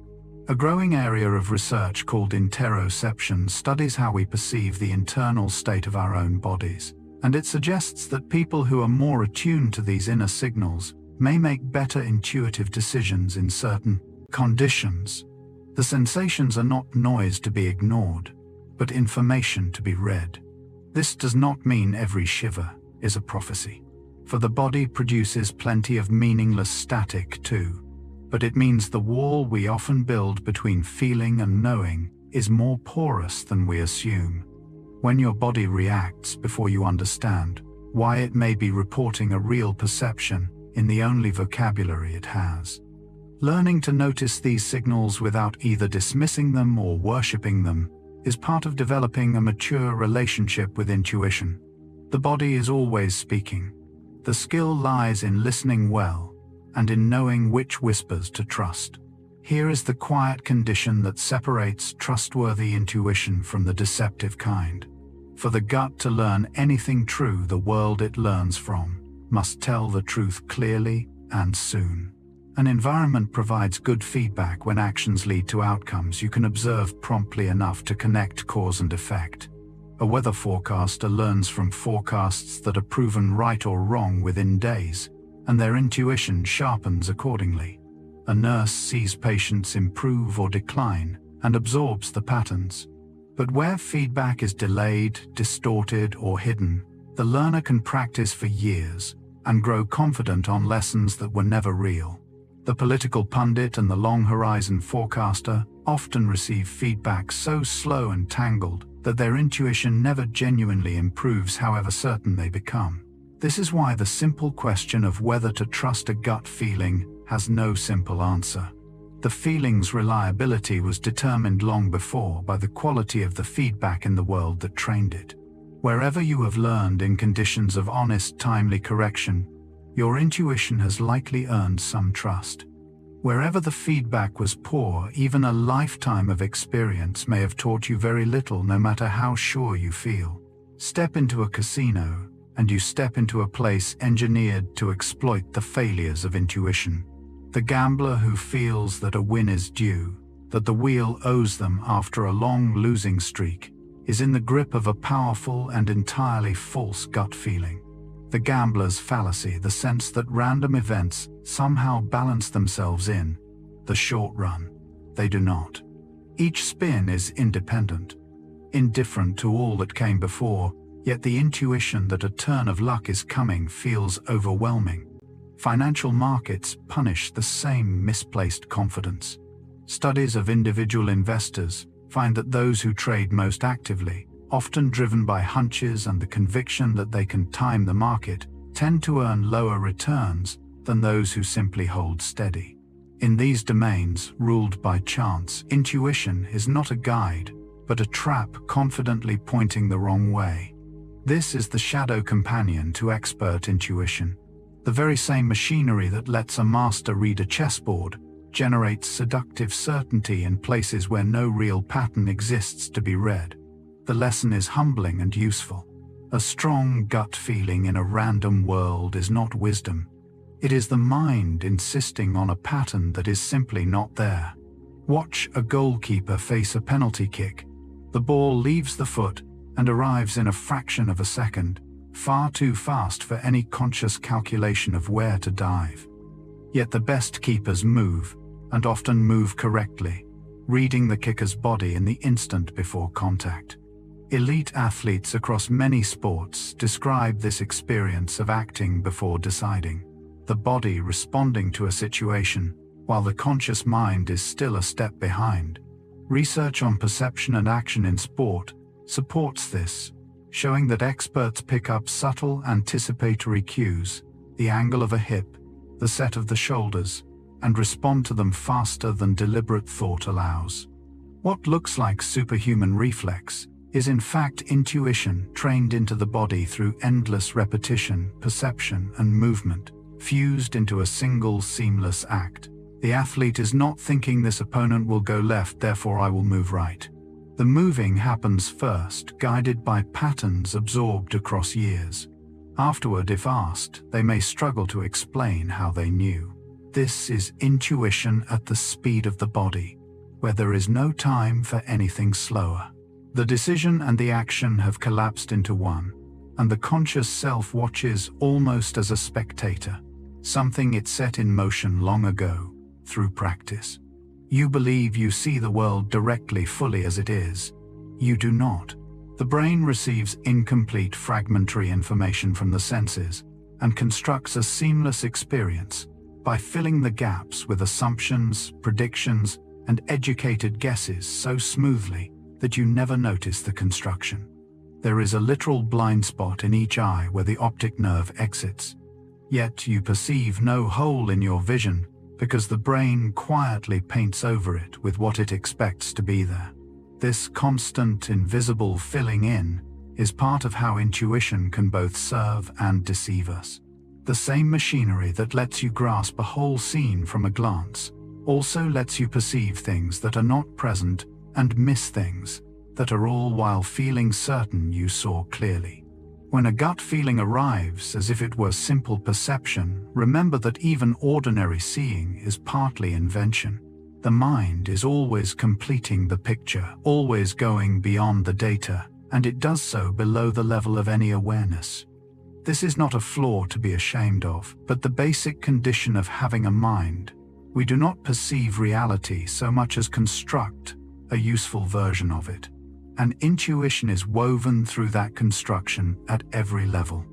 [SPEAKER 1] A growing area of research called interoception studies how we perceive the internal state of our own bodies, and it suggests that people who are more attuned to these inner signals may make better intuitive decisions in certain conditions. The sensations are not noise to be ignored, but information to be read. This does not mean every shiver is a prophecy, for the body produces plenty of meaningless static too, but it means the wall we often build between feeling and knowing is more porous than we assume. When your body reacts before you understand why it may be reporting a real perception in the only vocabulary it has. Learning to notice these signals without either dismissing them or worshipping them is part of developing a mature relationship with intuition. The body is always speaking. The skill lies in listening well and in knowing which whispers to trust. Here is the quiet condition that separates trustworthy intuition from the deceptive kind. For the gut to learn anything true, the world it learns from must tell the truth clearly and soon. An environment provides good feedback when actions lead to outcomes you can observe promptly enough to connect cause and effect. A weather forecaster learns from forecasts that are proven right or wrong within days, and their intuition sharpens accordingly. A nurse sees patients improve or decline and absorbs the patterns. But where feedback is delayed, distorted, or hidden, the learner can practice for years and grow confident on lessons that were never real. The political pundit and the long-horizon forecaster often receive feedback so slow and tangled that their intuition never genuinely improves, however certain they become. This is why the simple question of whether to trust a gut feeling has no simple answer. The feeling's reliability was determined long before by the quality of the feedback in the world that trained it. Wherever you have learned in conditions of honest, timely correction, your intuition has likely earned some trust. Wherever the feedback was poor, even a lifetime of experience may have taught you very little, no matter how sure you feel. Step into a casino, and you step into a place engineered to exploit the failures of intuition. The gambler who feels that a win is due, that the wheel owes them after a long losing streak, is in the grip of a powerful and entirely false gut feeling. The gambler's fallacy, the sense that random events somehow balance themselves in the short run. They do not. Each spin is independent, indifferent to all that came before, yet the intuition that a turn of luck is coming feels overwhelming. Financial markets punish the same misplaced confidence. Studies of individual investors find that those who trade most actively, often driven by hunches and the conviction that they can time the market, tend to earn lower returns than those who simply hold steady. In these domains, ruled by chance, intuition is not a guide, but a trap confidently pointing the wrong way. This is the shadow companion to expert intuition. The very same machinery that lets a master read a chessboard generates seductive certainty in places where no real pattern exists to be read. The lesson is humbling and useful. A strong gut feeling in a random world is not wisdom. It is the mind insisting on a pattern that is simply not there. Watch a goalkeeper face a penalty kick. The ball leaves the foot and arrives in a fraction of a second, far too fast for any conscious calculation of where to dive. Yet the best keepers move, and often move correctly, reading the kicker's body in the instant before contact. Elite athletes across many sports describe this experience of acting before deciding, the body responding to a situation, while the conscious mind is still a step behind. Research on perception and action in sport supports this. showing that experts pick up subtle anticipatory cues, the angle of a hip, the set of the shoulders, and respond to them faster than deliberate thought allows. What looks like superhuman reflex is in fact intuition trained into the body through endless repetition, perception, and movement, fused into a single seamless act. The athlete is not thinking this opponent will go left, therefore I will move right. The moving happens first, guided by patterns absorbed across years. Afterward, if asked, they may struggle to explain how they knew. This is intuition at the speed of the body, where there is no time for anything slower. The decision and the action have collapsed into one, and the conscious self watches almost as a spectator, something it set in motion long ago, through practice. You believe you see the world directly, fully as it is. You do not. The brain receives incomplete, fragmentary information from the senses and constructs a seamless experience by filling the gaps with assumptions, predictions, and educated guesses so smoothly that you never notice the construction. There is a literal blind spot in each eye where the optic nerve exits. Yet you perceive no hole in your vision because the brain quietly paints over it with what it expects to be there. This constant, invisible filling in is part of how intuition can both serve and deceive us. The same machinery that lets you grasp a whole scene from a glance also lets you perceive things that are not present and miss things that are, all while feeling certain you saw clearly. When a gut feeling arrives as if it were simple perception, remember that even ordinary seeing is partly invention. The mind is always completing the picture, always going beyond the data, and it does so below the level of any awareness. This is not a flaw to be ashamed of, but the basic condition of having a mind. We do not perceive reality so much as construct a useful version of it. And intuition is woven through that construction at every level.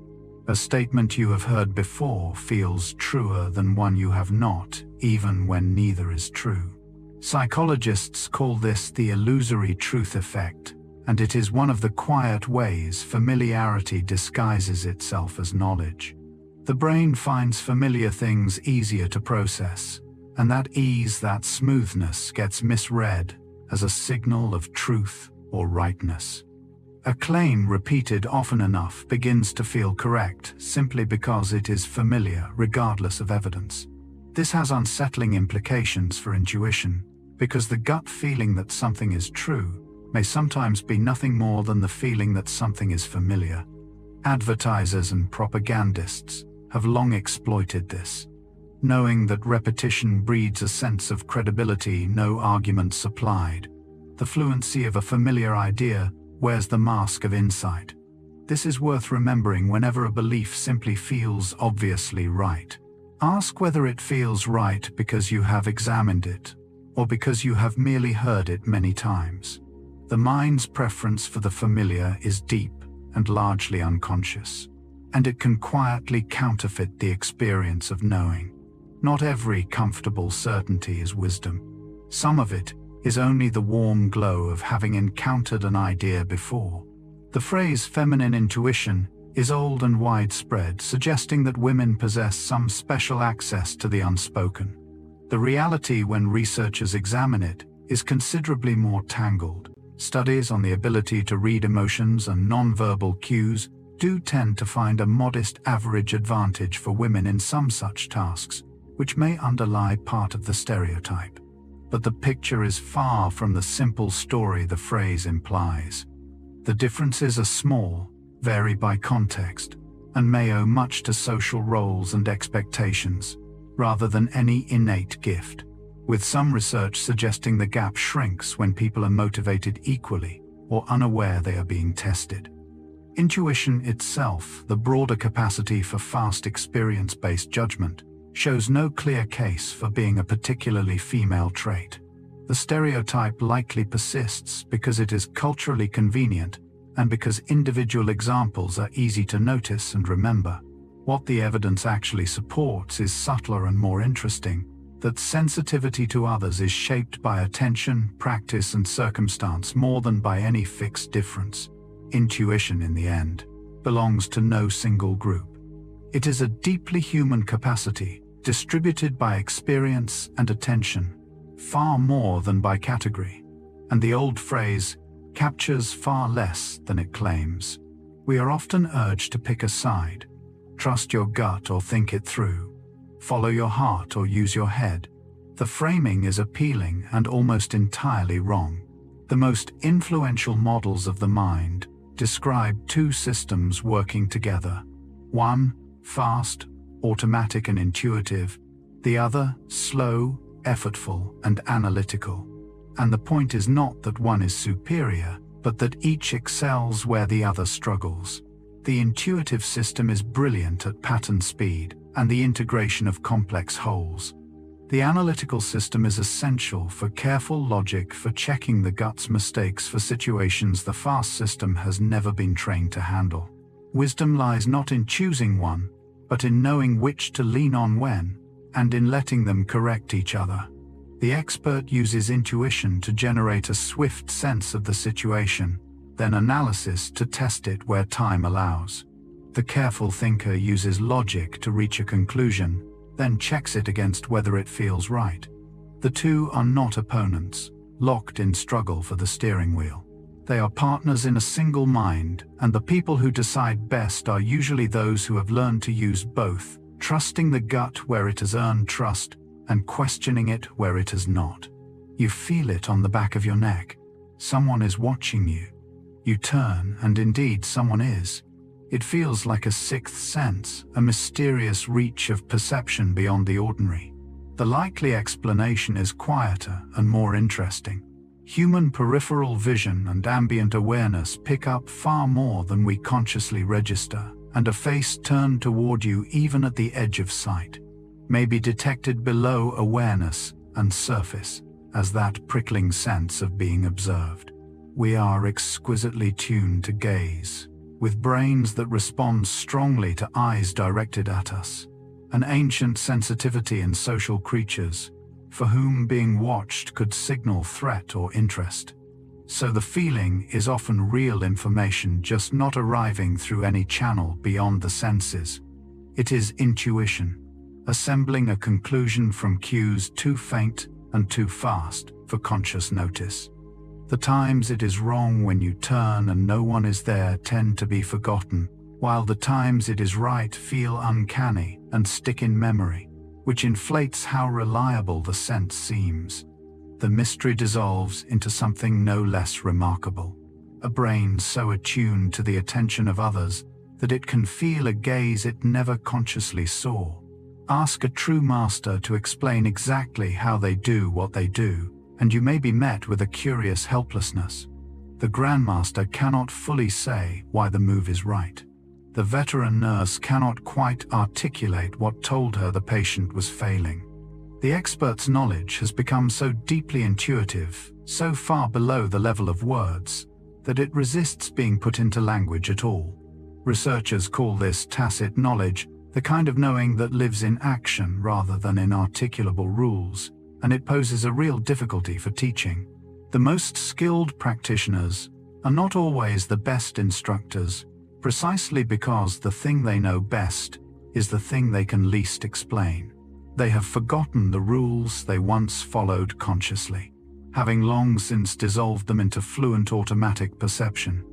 [SPEAKER 1] A statement you have heard before feels truer than one you have not, even when neither is true. Psychologists call this the illusory truth effect, and it is one of the quiet ways familiarity disguises itself as knowledge. The brain finds familiar things easier to process, and that ease, that smoothness, gets misread as a signal of truth or rightness. A claim repeated often enough begins to feel correct simply because it is familiar, regardless of evidence. This has unsettling implications for intuition, because the gut feeling that something is true may sometimes be nothing more than the feeling that something is familiar. Advertisers and propagandists have long exploited this. Knowing that repetition breeds a sense of credibility no argument supplied, the fluency of a familiar idea wears the mask of insight. This is worth remembering whenever a belief simply feels obviously right. Ask whether it feels right because you have examined it, or because you have merely heard it many times. The mind's preference for the familiar is deep and largely unconscious, and it can quietly counterfeit the experience of knowing. Not every comfortable certainty is wisdom. Some of it is only the warm glow of having encountered an idea before. The phrase feminine intuition is old and widespread, suggesting that women possess some special access to the unspoken. The reality, when researchers examine it, is considerably more tangled. Studies on the ability to read emotions and nonverbal cues do tend to find a modest average advantage for women in some such tasks, which may underlie part of the stereotype. But the picture is far from the simple story the phrase implies. The differences are small, vary by context, and may owe much to social roles and expectations, rather than any innate gift, with some research suggesting the gap shrinks when people are motivated equally or unaware they are being tested. Intuition itself, the broader capacity for fast experience-based judgment, shows no clear case for being a particularly female trait. The stereotype likely persists because it is culturally convenient and because individual examples are easy to notice and remember. What the evidence actually supports is subtler and more interesting, that sensitivity to others is shaped by attention, practice, and circumstance more than by any fixed difference. intuition in the end, belongs to no single group. It is a deeply human capacity, distributed by experience and attention, far more than by category. And the old phrase captures far less than it claims. We are often urged to pick a side. Trust your gut or think it through. Follow your heart or use your head. The framing is appealing and almost entirely wrong. The most influential models of the mind describe two systems working together. One, fast, automatic and intuitive. The other, slow, effortful and analytical. And the point is not that one is superior, but that each excels where the other struggles. The intuitive system is brilliant at pattern speed and the integration of complex wholes. The analytical system is essential for careful logic, for checking the gut's mistakes, for situations the fast system has never been trained to handle. Wisdom lies not in choosing one, but in knowing which to lean on when, and in letting them correct each other. The expert uses intuition to generate a swift sense of the situation, then analysis to test it where time allows. The careful thinker uses logic to reach a conclusion, then checks it against whether it feels right. The two are not opponents, locked in struggle for the steering wheel. They are partners in a single mind, and the people who decide best are usually those who have learned to use both, trusting the gut where it has earned trust, and questioning it where it has not. You feel it on the back of your neck. Someone is watching you. You turn, and indeed someone is. It feels like a sixth sense, a mysterious reach of perception beyond the ordinary. The likely explanation is quieter and more interesting. Human peripheral vision and ambient awareness pick up far more than we consciously register, and a face turned toward you even at the edge of sight may be detected below awareness and surface as that prickling sense of being observed. We are exquisitely tuned to gaze, with brains that respond strongly to eyes directed at us, an ancient sensitivity in social creatures, for whom being watched could signal threat or interest. So the feeling is often real information, just not arriving through any channel beyond the senses. It is intuition, assembling a conclusion from cues too faint and too fast for conscious notice. The times it is wrong when you turn and no one is there tend to be forgotten, while the times it is right feel uncanny and stick in memory, which inflates how reliable the sense seems. The mystery dissolves into something no less remarkable, a brain so attuned to the attention of others that it can feel a gaze it never consciously saw. Ask a true master to explain exactly how they do what they do, and you may be met with a curious helplessness. The grandmaster cannot fully say why the move is right. The veteran nurse cannot quite articulate what told her the patient was failing. The expert's knowledge has become so deeply intuitive, so far below the level of words, that it resists being put into language at all. Researchers call this tacit knowledge, the kind of knowing that lives in action rather than in articulable rules, and it poses a real difficulty for teaching. The most skilled practitioners are not always the best instructors, precisely because the thing they know best is the thing they can least explain. They have forgotten the rules they once followed consciously, having long since dissolved them into fluent automatic perception.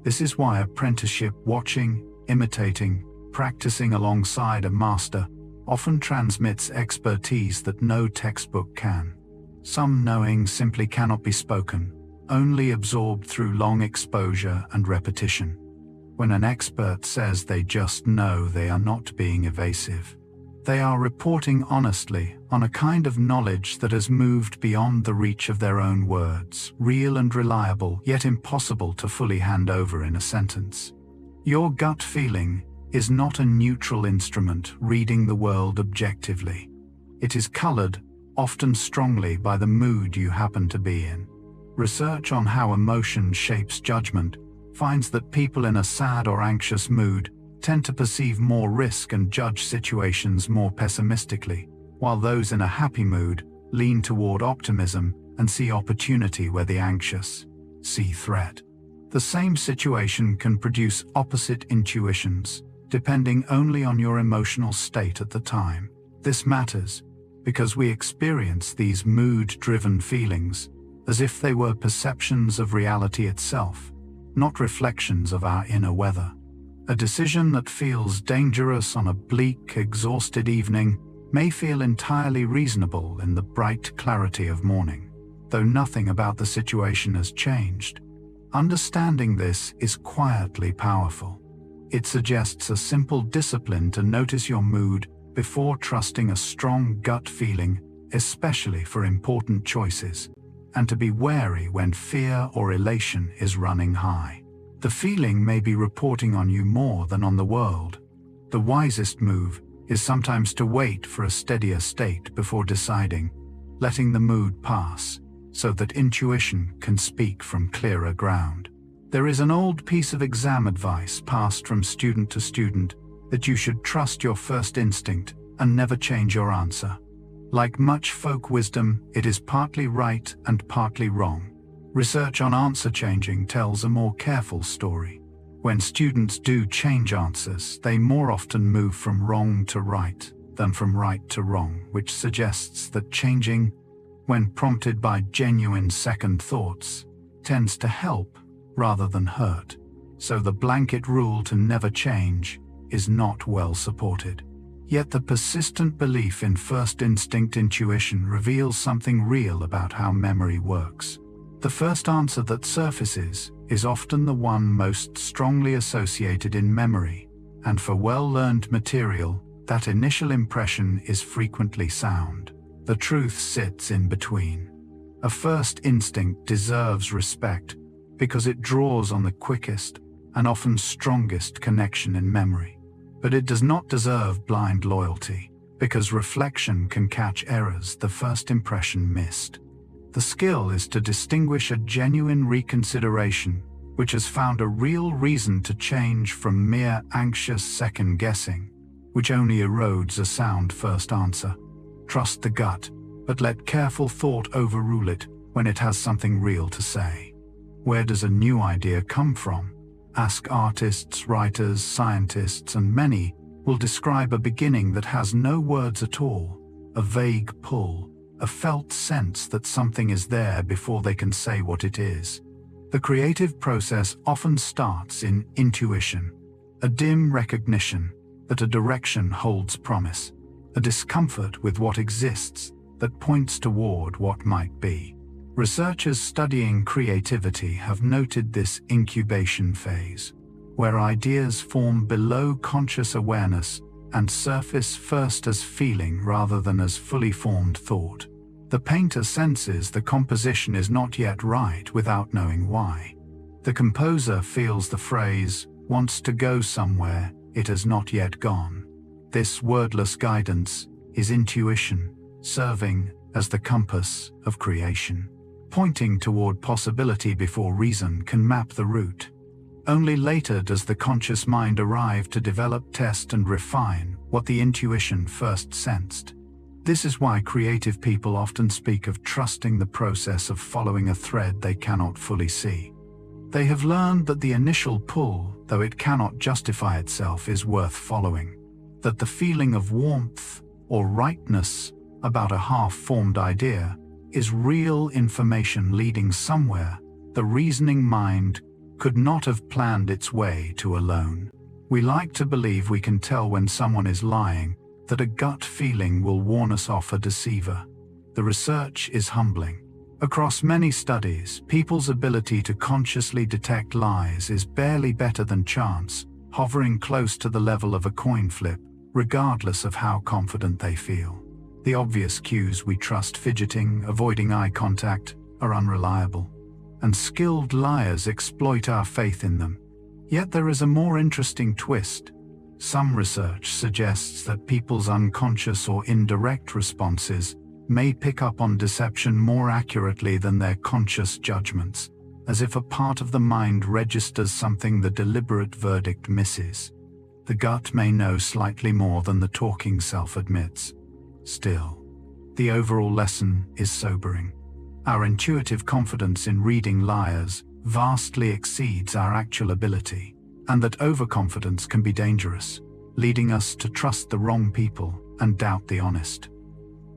[SPEAKER 1] This is why apprenticeship, watching, imitating, practicing alongside a master, often transmits expertise that no textbook can. Some knowing simply cannot be spoken, only absorbed through long exposure and repetition. When an expert says they just know, they are not being evasive. They are reporting honestly on a kind of knowledge that has moved beyond the reach of their own words, real and reliable, yet impossible to fully hand over in a sentence. Your gut feeling is not a neutral instrument reading the world objectively. It is colored, often strongly, by the mood you happen to be in. Research on how emotion shapes judgment finds that people in a sad or anxious mood tend to perceive more risk and judge situations more pessimistically, while those in a happy mood lean toward optimism and see opportunity where the anxious see threat. The same situation can produce opposite intuitions, depending only on your emotional state at the time. This matters because we experience these mood-driven feelings as if they were perceptions of reality itself, not reflections of our inner weather. A decision that feels dangerous on a bleak, exhausted evening may feel entirely reasonable in the bright clarity of morning, though nothing about the situation has changed. Understanding this is quietly powerful. It suggests a simple discipline to notice your mood before trusting a strong gut feeling, especially for important choices, and to be wary when fear or elation is running high. The feeling may be reporting on you more than on the world. The wisest move is sometimes to wait for a steadier state before deciding, letting the mood pass, so that intuition can speak from clearer ground. There is an old piece of exam advice passed from student to student that you should trust your first instinct and never change your answer. Like much folk wisdom, it is partly right and partly wrong. Research on answer changing tells a more careful story. When students do change answers, they more often move from wrong to right than from right to wrong, which suggests that changing, when prompted by genuine second thoughts, tends to help rather than hurt. So the blanket rule to never change is not well supported. Yet the persistent belief in first instinct intuition reveals something real about how memory works. The first answer that surfaces is often the one most strongly associated in memory, and for well-learned material, that initial impression is frequently sound. The truth sits in between. A first instinct deserves respect because it draws on the quickest and often strongest connection in memory. But it does not deserve blind loyalty, because reflection can catch errors the first impression missed. The skill is to distinguish a genuine reconsideration, which has found a real reason to change, from mere anxious second-guessing, which only erodes a sound first answer. Trust the gut, but let careful thought overrule it when it has something real to say. Where does a new idea come from? Ask artists, writers, scientists, and many will describe a beginning that has no words at all, a vague pull, a felt sense that something is there before they can say what it is. The creative process often starts in intuition, a dim recognition that a direction holds promise, a discomfort with what exists that points toward what might be. Researchers studying creativity have noted this incubation phase, where ideas form below conscious awareness and surface first as feeling rather than as fully formed thought. The painter senses the composition is not yet right without knowing why. The composer feels the phrase wants to go somewhere it has not yet gone. This wordless guidance is intuition, serving as the compass of creation, pointing toward possibility before reason can map the route. Only later does the conscious mind arrive to develop, test, and refine what the intuition first sensed. This is why creative people often speak of trusting the process of following a thread they cannot fully see. They have learned that the initial pull, though it cannot justify itself, is worth following. That the feeling of warmth or rightness about a half-formed idea is real information leading somewhere the reasoning mind could not have planned its way to alone. We like to believe we can tell when someone is lying, that a gut feeling will warn us off a deceiver. The research is humbling. Across many studies, people's ability to consciously detect lies is barely better than chance, hovering close to the level of a coin flip, regardless of how confident they feel. The obvious cues we trust, fidgeting, avoiding eye contact, are unreliable, and skilled liars exploit our faith in them. Yet there is a more interesting twist. Some research suggests that people's unconscious or indirect responses may pick up on deception more accurately than their conscious judgments, as if a part of the mind registers something the deliberate verdict misses. The gut may know slightly more than the talking self admits. Still, the overall lesson is sobering. Our intuitive confidence in reading liars vastly exceeds our actual ability, and that overconfidence can be dangerous, leading us to trust the wrong people and doubt the honest.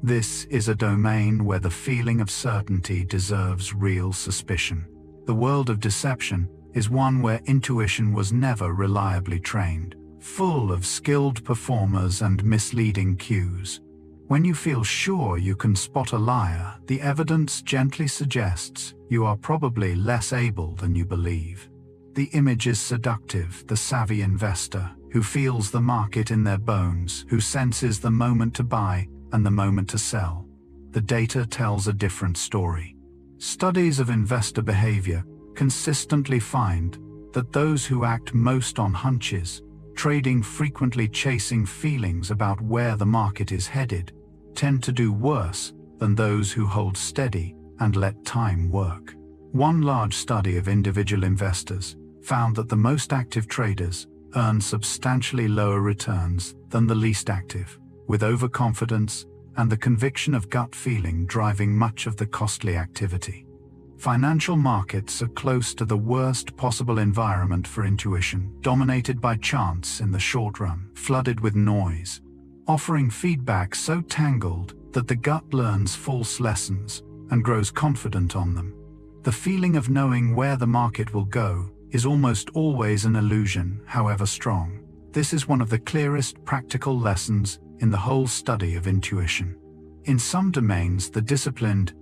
[SPEAKER 1] This is a domain where the feeling of certainty deserves real suspicion. The world of deception is one where intuition was never reliably trained, full of skilled performers and misleading cues. When you feel sure you can spot a liar, the evidence gently suggests you are probably less able than you believe. The image is seductive: the savvy investor who feels the market in their bones, who senses the moment to buy and the moment to sell. The data tells a different story. Studies of investor behavior consistently find that those who act most on hunches, trading frequently chasing feelings about where the market is headed, tend to do worse than those who hold steady and let time work. One large study of individual investors found that the most active traders earn substantially lower returns than the least active, with overconfidence and the conviction of gut feeling driving much of the costly activity. Financial markets are close to the worst possible environment for intuition, dominated by chance in the short run, flooded with noise, offering feedback so tangled that the gut learns false lessons and grows confident on them. The feeling of knowing where the market will go is almost always an illusion, however strong. This is one of the clearest practical lessons in the whole study of intuition. In some domains, the disciplined,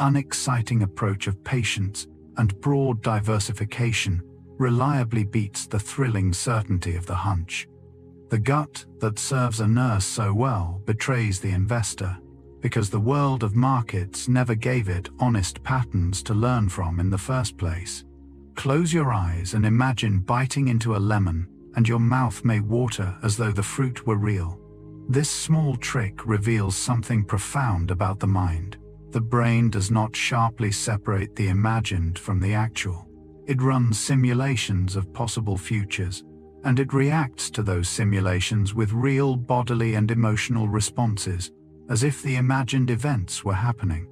[SPEAKER 1] unexciting approach of patience and broad diversification reliably beats the thrilling certainty of the hunch. The gut that serves a nurse so well betrays the investor, because the world of markets never gave it honest patterns to learn from in the first place. Close your eyes and imagine biting into a lemon, and your mouth may water as though the fruit were real. This small trick reveals something profound about the mind. The brain does not sharply separate the imagined from the actual. It runs simulations of possible futures, and it reacts to those simulations with real bodily and emotional responses, as if the imagined events were happening.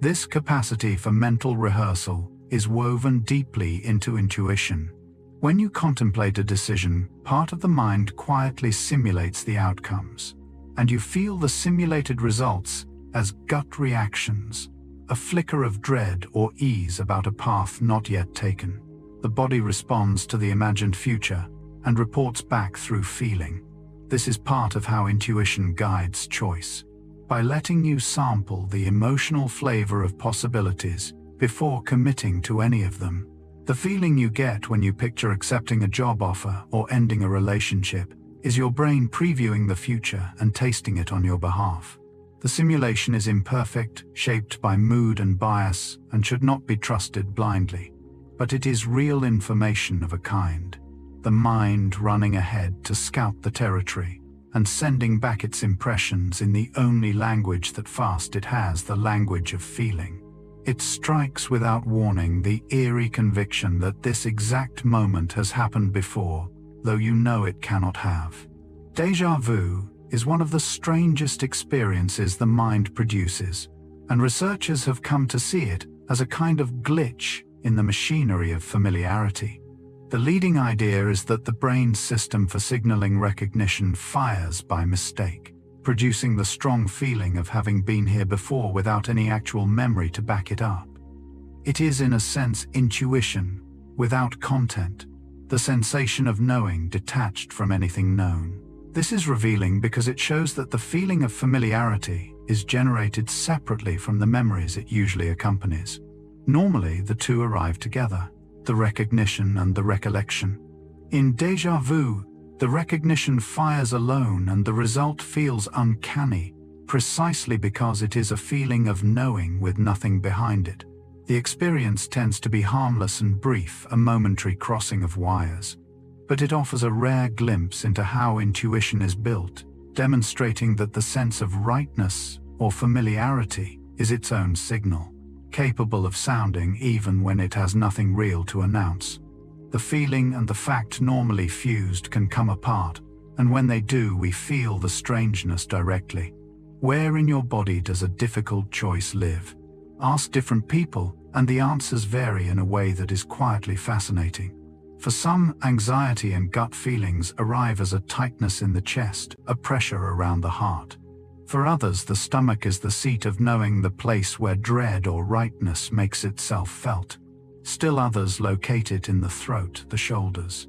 [SPEAKER 1] This capacity for mental rehearsal is woven deeply into intuition. When you contemplate a decision, part of the mind quietly simulates the outcomes, and you feel the simulated results as gut reactions, a flicker of dread or ease about a path not yet taken. The body responds to the imagined future and reports back through feeling. This is part of how intuition guides choice. By letting you sample the emotional flavor of possibilities before committing to any of them, the feeling you get when you picture accepting a job offer or ending a relationship is your brain previewing the future and tasting it on your behalf. The simulation is imperfect, shaped by mood and bias, and should not be trusted blindly. But it is real information of a kind. The mind running ahead to scout the territory and sending back its impressions in the only language that fast it has, the language of feeling. It strikes without warning the eerie conviction that this exact moment has happened before, though you know it cannot have. Déjà vu is one of the strangest experiences the mind produces, and researchers have come to see it as a kind of glitch in the machinery of familiarity. The leading idea is that the brain's system for signaling recognition fires by mistake, producing the strong feeling of having been here before without any actual memory to back it up. It is, in a sense, intuition without content, the sensation of knowing detached from anything known. This is revealing because it shows that the feeling of familiarity is generated separately from the memories it usually accompanies. Normally, the two arrive together, the recognition and the recollection. In déjà vu, the recognition fires alone and the result feels uncanny, precisely because it is a feeling of knowing with nothing behind it. The experience tends to be harmless and brief, a momentary crossing of wires. But it offers a rare glimpse into how intuition is built, demonstrating that the sense of rightness or familiarity is its own signal, capable of sounding even when it has nothing real to announce. The feeling and the fact normally fused can come apart, and when they do, we feel the strangeness directly. Where in your body does a difficult choice live? Ask different people, And the answers vary in a way that is quietly fascinating. For some, anxiety and gut feelings arrive as a tightness in the chest, a pressure around the heart. For others, the stomach is the seat of knowing, the place where dread or rightness makes itself felt. Still others locate it in the throat, the shoulders.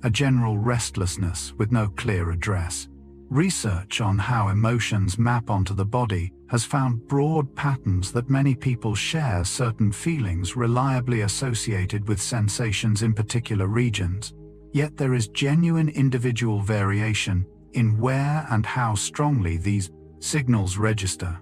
[SPEAKER 1] A general restlessness with no clear address. Research on how emotions map onto the body has found broad patterns that many people share certain feelings reliably associated with sensations in particular regions. Yet there is genuine individual variation in where and how strongly these signals register.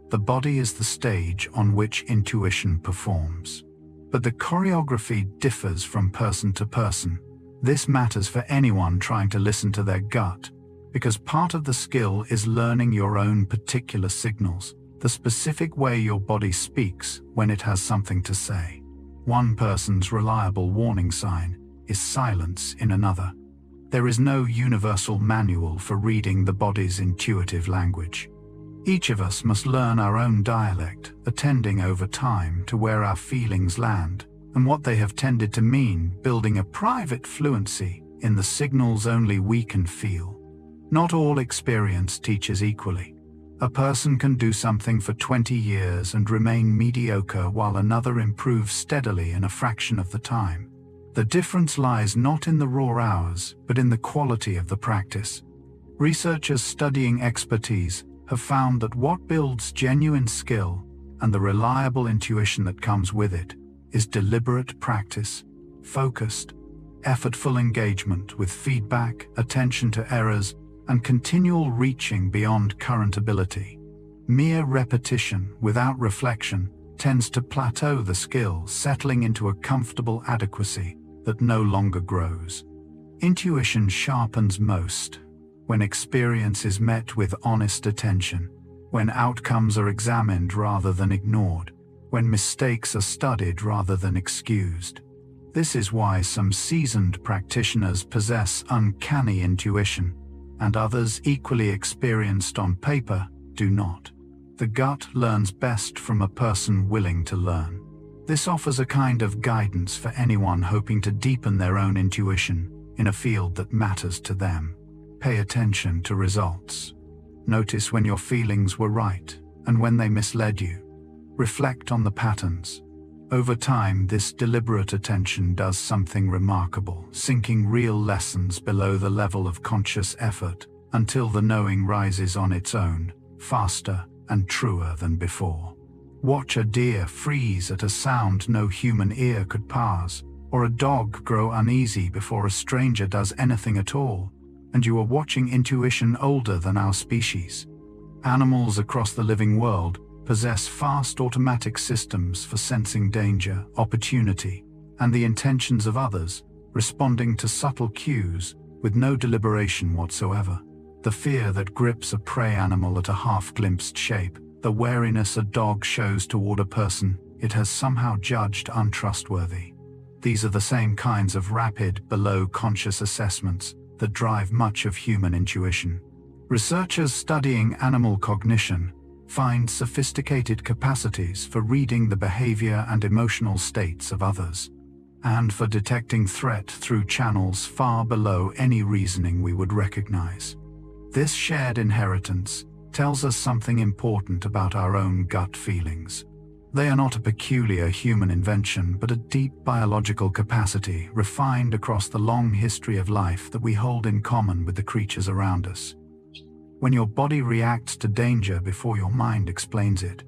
[SPEAKER 1] The body is the stage on which intuition performs. But the choreography differs from person to person. This matters for anyone trying to listen to their gut, because part of the skill is learning your own particular signals, the specific way your body speaks when it has something to say. One person's reliable warning sign is silence in another. There is no universal manual for reading the body's intuitive language. Each of us must learn our own dialect, attending over time to where our feelings land and what they have tended to mean, building a private fluency in the signals only we can feel. Not all experience teaches equally. A person can do something for 20 years and remain mediocre while another improves steadily in a fraction of the time. The difference lies not in the raw hours, but in the quality of the practice. Researchers studying expertise have found that what builds genuine skill and the reliable intuition that comes with it is deliberate practice, focused, effortful engagement with feedback, attention to errors, and continual reaching beyond current ability. Mere repetition without reflection tends to plateau the skill, settling into a comfortable adequacy that no longer grows. Intuition sharpens most when experience is met with honest attention, when outcomes are examined rather than ignored, when mistakes are studied rather than excused. This is why some seasoned practitioners possess uncanny intuition, and others equally experienced on paper do not. The gut learns best from a person willing to learn. This offers a kind of guidance for anyone hoping to deepen their own intuition in a field that matters to them. Pay attention to results. Notice when your feelings were right and when they misled you. Reflect on the patterns. Over time, this deliberate attention does something remarkable, sinking real lessons below the level of conscious effort until the knowing rises on its own, faster and truer than before. Watch a deer freeze at a sound no human ear could pass, or a dog grow uneasy before a stranger does anything at all, and you are watching intuition older than our species. Animals across the living world possess fast automatic systems for sensing danger, opportunity, and the intentions of others, responding to subtle cues with no deliberation whatsoever. The fear that grips a prey animal at a half-glimpsed shape, the wariness a dog shows toward a person it has somehow judged untrustworthy. These are the same kinds of rapid, below-conscious assessments that drive much of human intuition. Researchers studying animal cognition find sophisticated capacities for reading the behavior and emotional states of others, and for detecting threat through channels far below any reasoning we would recognize. This shared inheritance tells us something important about our own gut feelings. They are not a peculiar human invention, but a deep biological capacity refined across the long history of life that we hold in common with the creatures around us. When your body reacts to danger before your mind explains it,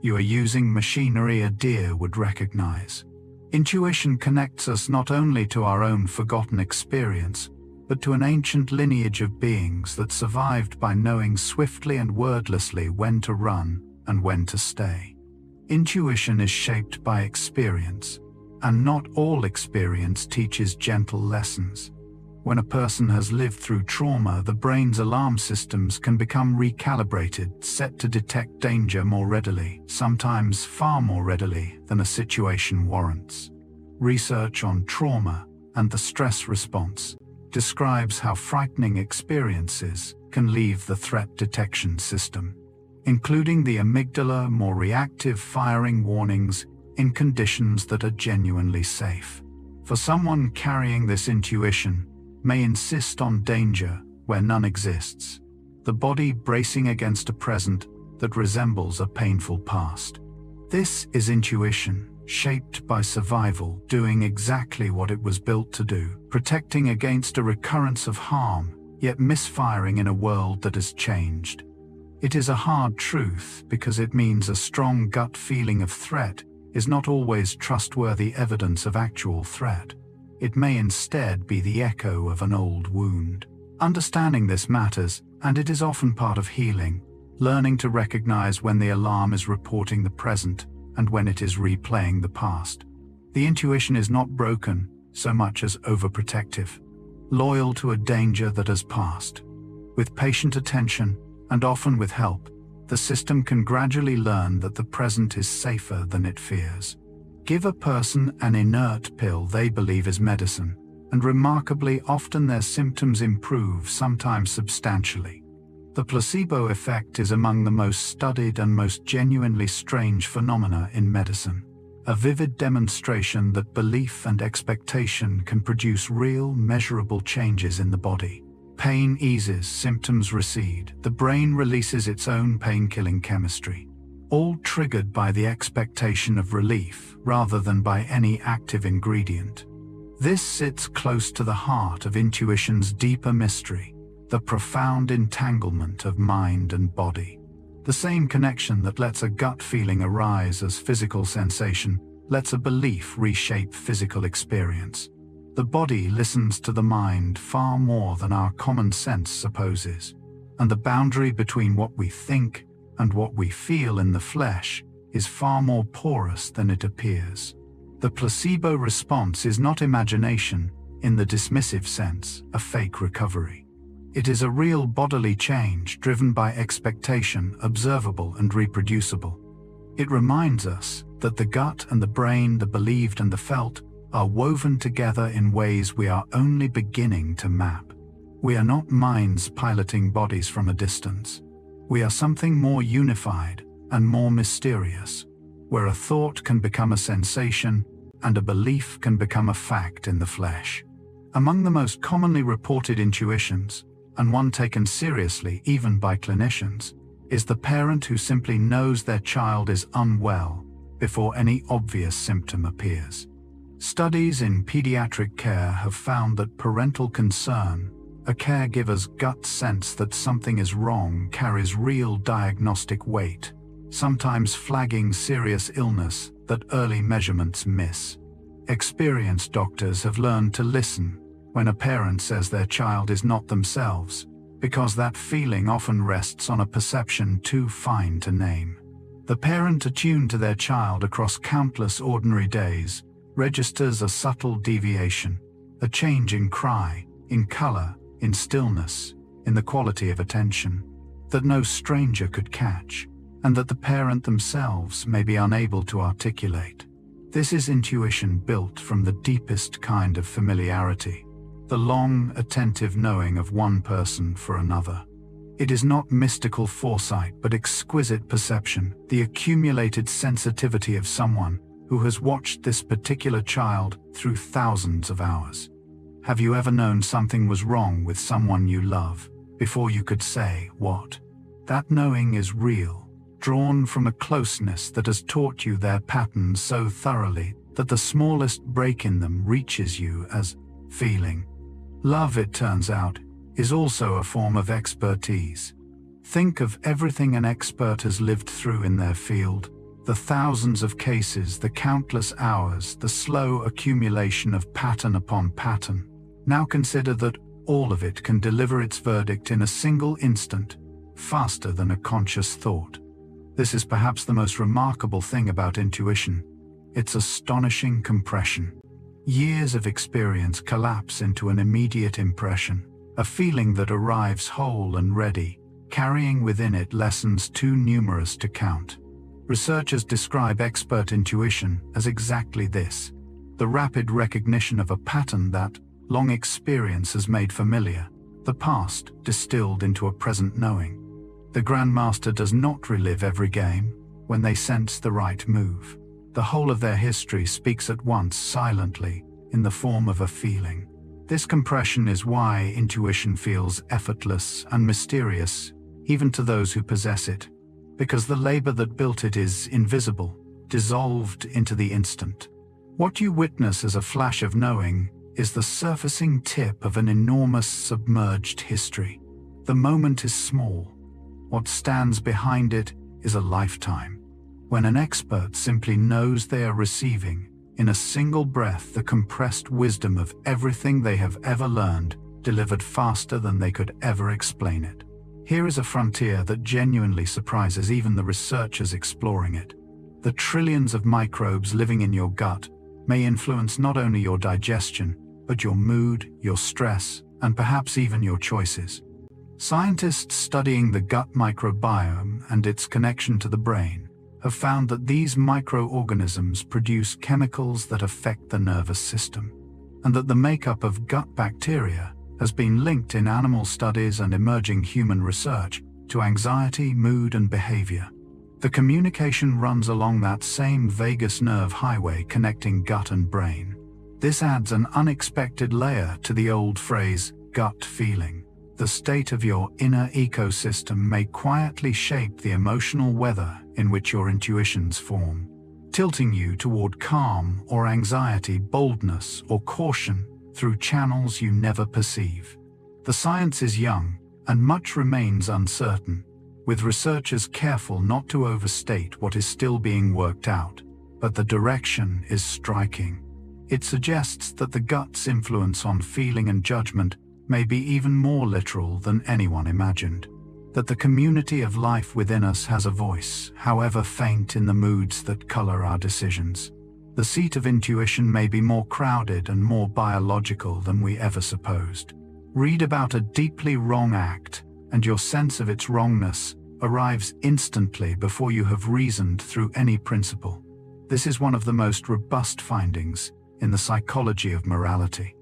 [SPEAKER 1] you are using machinery a deer would recognize. Intuition connects us not only to our own forgotten experience, but to an ancient lineage of beings that survived by knowing swiftly and wordlessly when to run and when to stay. Intuition is shaped by experience, and not all experience teaches gentle lessons. When a person has lived through trauma, the brain's alarm systems can become recalibrated, set to detect danger more readily, sometimes far more readily than a situation warrants. Research on trauma and the stress response describes how frightening experiences can leave the threat detection system, including the amygdala, more reactive firing warnings, in conditions that are genuinely safe. For someone carrying this intuition may insist on danger where none exists, the body bracing against a present that resembles a painful past. This is intuition, shaped by survival, doing exactly what it was built to do, protecting against a recurrence of harm, yet misfiring in a world that has changed. It is a hard truth because it means a strong gut feeling of threat is not always trustworthy evidence of actual threat. It may instead be the echo of an old wound. Understanding this matters, and it is often part of healing, learning to recognize when the alarm is reporting the present and when it is replaying the past. The intuition is not broken so much as overprotective, loyal to a danger that has passed. With patient attention, and often with help, the system can gradually learn that the present is safer than it fears. Give a person an inert pill they believe is medicine, and remarkably often their symptoms improve, sometimes substantially. The placebo effect is among the most studied and most genuinely strange phenomena in medicine, a vivid demonstration that belief and expectation can produce real, measurable changes in the body. Pain eases, symptoms recede, the brain releases its own pain-killing chemistry, all triggered by the expectation of relief rather than by any active ingredient. This sits close to the heart of intuition's deeper mystery, the profound entanglement of mind and body. The same connection that lets a gut feeling arise as physical sensation lets a belief reshape physical experience. The body listens to the mind far more than our common sense supposes, and the boundary between what we think and what we feel in the flesh is far more porous than it appears. The placebo response is not imagination, in the dismissive sense, a fake recovery. It is a real bodily change driven by expectation, observable and reproducible. It reminds us that the gut and the brain, the believed and the felt, are woven together in ways we are only beginning to map. We are not minds piloting bodies from a distance. We are something more unified and more mysterious, where a thought can become a sensation and a belief can become a fact in the flesh. Among the most commonly reported intuitions, and one taken seriously even by clinicians, is the parent who simply knows their child is unwell before any obvious symptom appears. Studies in pediatric care have found that parental concern, a caregiver's gut sense that something is wrong, carries real diagnostic weight, sometimes flagging serious illness that early measurements miss. Experienced doctors have learned to listen when a parent says their child is not themselves, because that feeling often rests on a perception too fine to name. The parent attuned to their child across countless ordinary days registers a subtle deviation, a change in cry, in color, in stillness, in the quality of attention, that no stranger could catch, and that the parent themselves may be unable to articulate. This is intuition built from the deepest kind of familiarity, the long, attentive knowing of one person for another. It is not mystical foresight but exquisite perception, the accumulated sensitivity of someone who has watched this particular child through thousands of hours. Have you ever known something was wrong with someone you love before you could say what? That knowing is real, drawn from a closeness that has taught you their patterns so thoroughly that the smallest break in them reaches you as feeling. Love, it turns out, is also a form of expertise. Think of everything an expert has lived through in their field, the thousands of cases, the countless hours, the slow accumulation of pattern upon pattern. Now consider that all of it can deliver its verdict in a single instant, faster than a conscious thought. This is perhaps the most remarkable thing about intuition, its astonishing compression. Years of experience collapse into an immediate impression, a feeling that arrives whole and ready, carrying within it lessons too numerous to count. Researchers describe expert intuition as exactly this: the rapid recognition of a pattern that long experience has made familiar, the past distilled into a present knowing. The grandmaster does not relive every game when they sense the right move. The whole of their history speaks at once silently, in the form of a feeling. This compression is why intuition feels effortless and mysterious, even to those who possess it, because the labor that built it is invisible, dissolved into the instant. What you witness as a flash of knowing is the surfacing tip of an enormous submerged history. The moment is small. What stands behind it is a lifetime. When an expert simply knows they are receiving, in a single breath, the compressed wisdom of everything they have ever learned, delivered faster than they could ever explain it. Here is a frontier that genuinely surprises even the researchers exploring it. The trillions of microbes living in your gut may influence not only your digestion, but your mood, your stress, and perhaps even your choices. Scientists studying the gut microbiome and its connection to the brain have found that these microorganisms produce chemicals that affect the nervous system, and that the makeup of gut bacteria has been linked in animal studies and emerging human research to anxiety, mood, and behavior. The communication runs along that same vagus nerve highway connecting gut and brain. This adds an unexpected layer to the old phrase, gut feeling. The state of your inner ecosystem may quietly shape the emotional weather in which your intuitions form, tilting you toward calm or anxiety, boldness or caution through channels you never perceive. The science is young, and much remains uncertain, with researchers careful not to overstate what is still being worked out, but the direction is striking. It suggests that the gut's influence on feeling and judgment may be even more literal than anyone imagined, that the community of life within us has a voice, however faint, in the moods that color our decisions. The seat of intuition may be more crowded and more biological than we ever supposed. Read about a deeply wrong act, and your sense of its wrongness arrives instantly before you have reasoned through any principle. This is one of the most robust findings in the psychology of morality.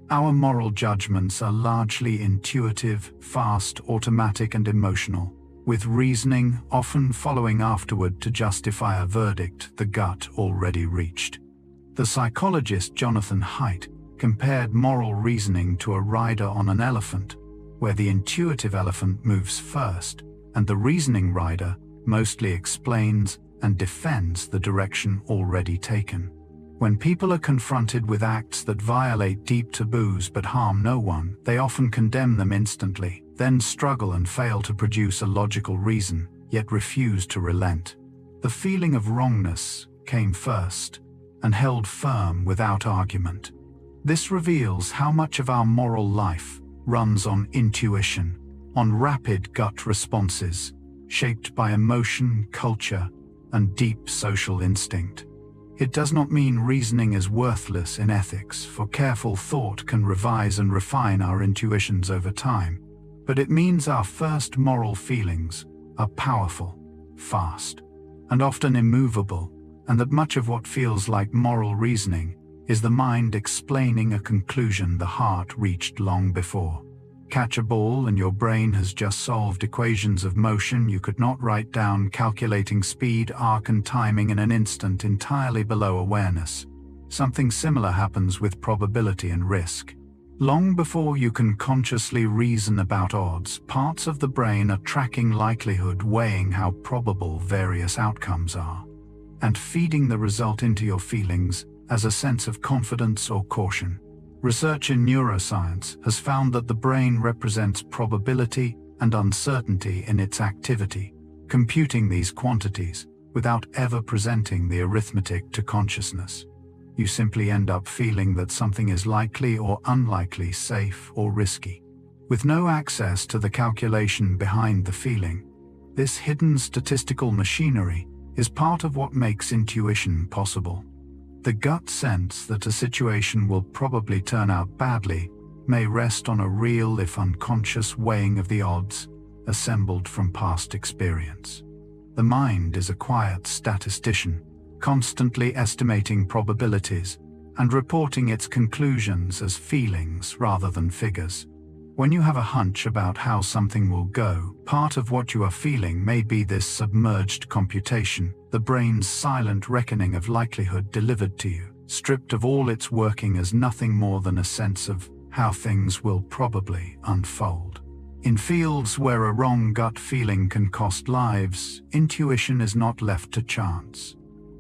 [SPEAKER 1] Our moral judgments are largely intuitive, fast, automatic, and emotional, with reasoning often following afterward to justify a verdict the gut already reached. The psychologist Jonathan Haidt compared moral reasoning to a rider on an elephant, where the intuitive elephant moves first, and the reasoning rider mostly explains and defends the direction already taken. When people are confronted with acts that violate deep taboos but harm no one, they often condemn them instantly, then struggle and fail to produce a logical reason, yet refuse to relent. The feeling of wrongness came first, and held firm without argument. This reveals how much of our moral life runs on intuition, on rapid gut responses, shaped by emotion, culture, and deep social instinct. It does not mean reasoning is worthless in ethics, for careful thought can revise and refine our intuitions over time. But it means our first moral feelings are powerful, fast, and often immovable, and that much of what feels like moral reasoning is the mind explaining a conclusion the heart reached long before. Catch a ball and your brain has just solved equations of motion you could not write down, calculating speed, arc, and timing in an instant entirely below awareness. Something similar happens with probability and risk. Long before you can consciously reason about odds, parts of the brain are tracking likelihood, weighing how probable various outcomes are, and feeding the result into your feelings as a sense of confidence or caution. Research in neuroscience has found that the brain represents probability and uncertainty in its activity, computing these quantities without ever presenting the arithmetic to consciousness. You simply end up feeling that something is likely or unlikely, safe or risky, with no access to the calculation behind the feeling. This hidden statistical machinery is part of what makes intuition possible. The gut sense that a situation will probably turn out badly may rest on a real, if unconscious, weighing of the odds assembled from past experience. The mind is a quiet statistician, constantly estimating probabilities and reporting its conclusions as feelings rather than figures. When you have a hunch about how something will go, part of what you are feeling may be this submerged computation, the brain's silent reckoning of likelihood delivered to you, stripped of all its working as nothing more than a sense of how things will probably unfold. In fields where a wrong gut feeling can cost lives, intuition is not left to chance.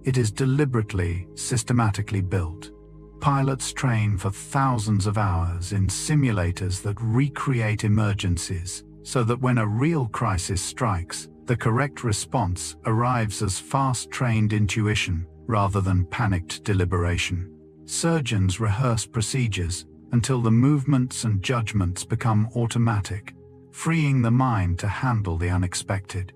[SPEAKER 1] It is deliberately, systematically built. Pilots train for thousands of hours in simulators that recreate emergencies, so that when a real crisis strikes, the correct response arrives as fast-trained intuition rather than panicked deliberation. Surgeons rehearse procedures until the movements and judgments become automatic, freeing the mind to handle the unexpected.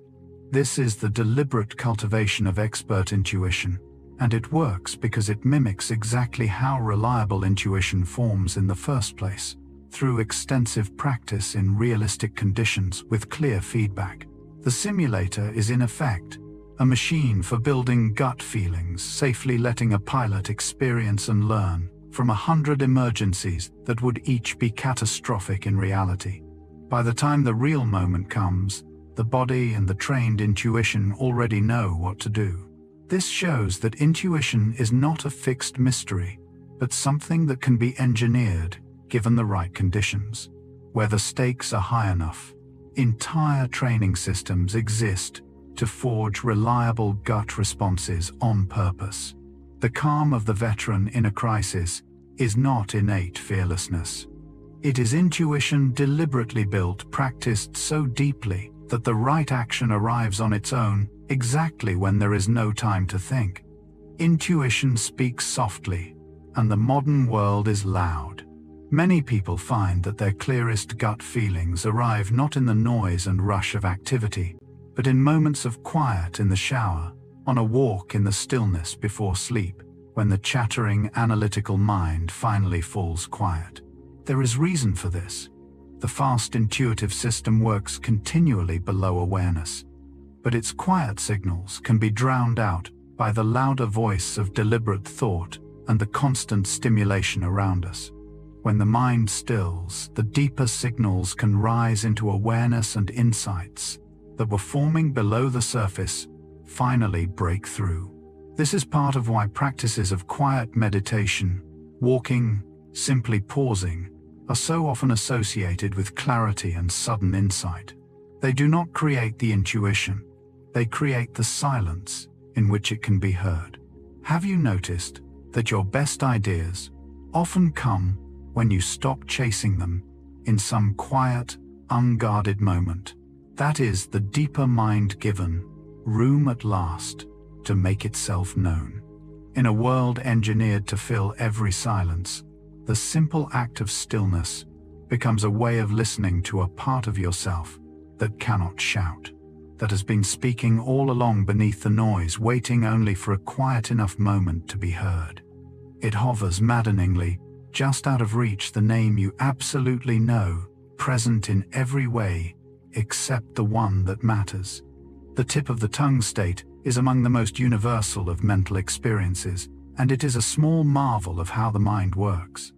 [SPEAKER 1] This is the deliberate cultivation of expert intuition, and it works because it mimics exactly how reliable intuition forms in the first place, through extensive practice in realistic conditions with clear feedback. The simulator is in effect a machine for building gut feelings, safely letting a pilot experience and learn from 100 emergencies that would each be catastrophic in reality. By the time the real moment comes, the body and the trained intuition already know what to do. This shows that intuition is not a fixed mystery, but something that can be engineered given the right conditions. Where the stakes are high enough, entire training systems exist to forge reliable gut responses on purpose. The calm of the veteran in a crisis is not innate fearlessness. It is intuition deliberately built, practiced so deeply that the right action arrives on its own exactly when there is no time to think. Intuition speaks softly, and the modern world is loud. Many people find that their clearest gut feelings arrive not in the noise and rush of activity, but in moments of quiet in the shower, on a walk in the stillness before sleep, when the chattering, analytical mind finally falls quiet. There is reason for this. The fast intuitive system works continually below awareness, but its quiet signals can be drowned out by the louder voice of deliberate thought and the constant stimulation around us. When the mind stills, the deeper signals can rise into awareness, and insights that were forming below the surface finally break through. This is part of why practices of quiet meditation, walking, simply pausing, are so often associated with clarity and sudden insight. They do not create the intuition, they create the silence in which it can be heard. Have you noticed that your best ideas often come when you stop chasing them in some quiet, unguarded moment? That is the deeper mind given room at last to make itself known. In a world engineered to fill every silence, the simple act of stillness becomes a way of listening to a part of yourself that cannot shout, that has been speaking all along beneath the noise, waiting only for a quiet enough moment to be heard. It hovers maddeningly, just out of reach, the name you absolutely know, present in every way except the one that matters. The tip of the tongue state is among the most universal of mental experiences, and it is a small marvel of how the mind works.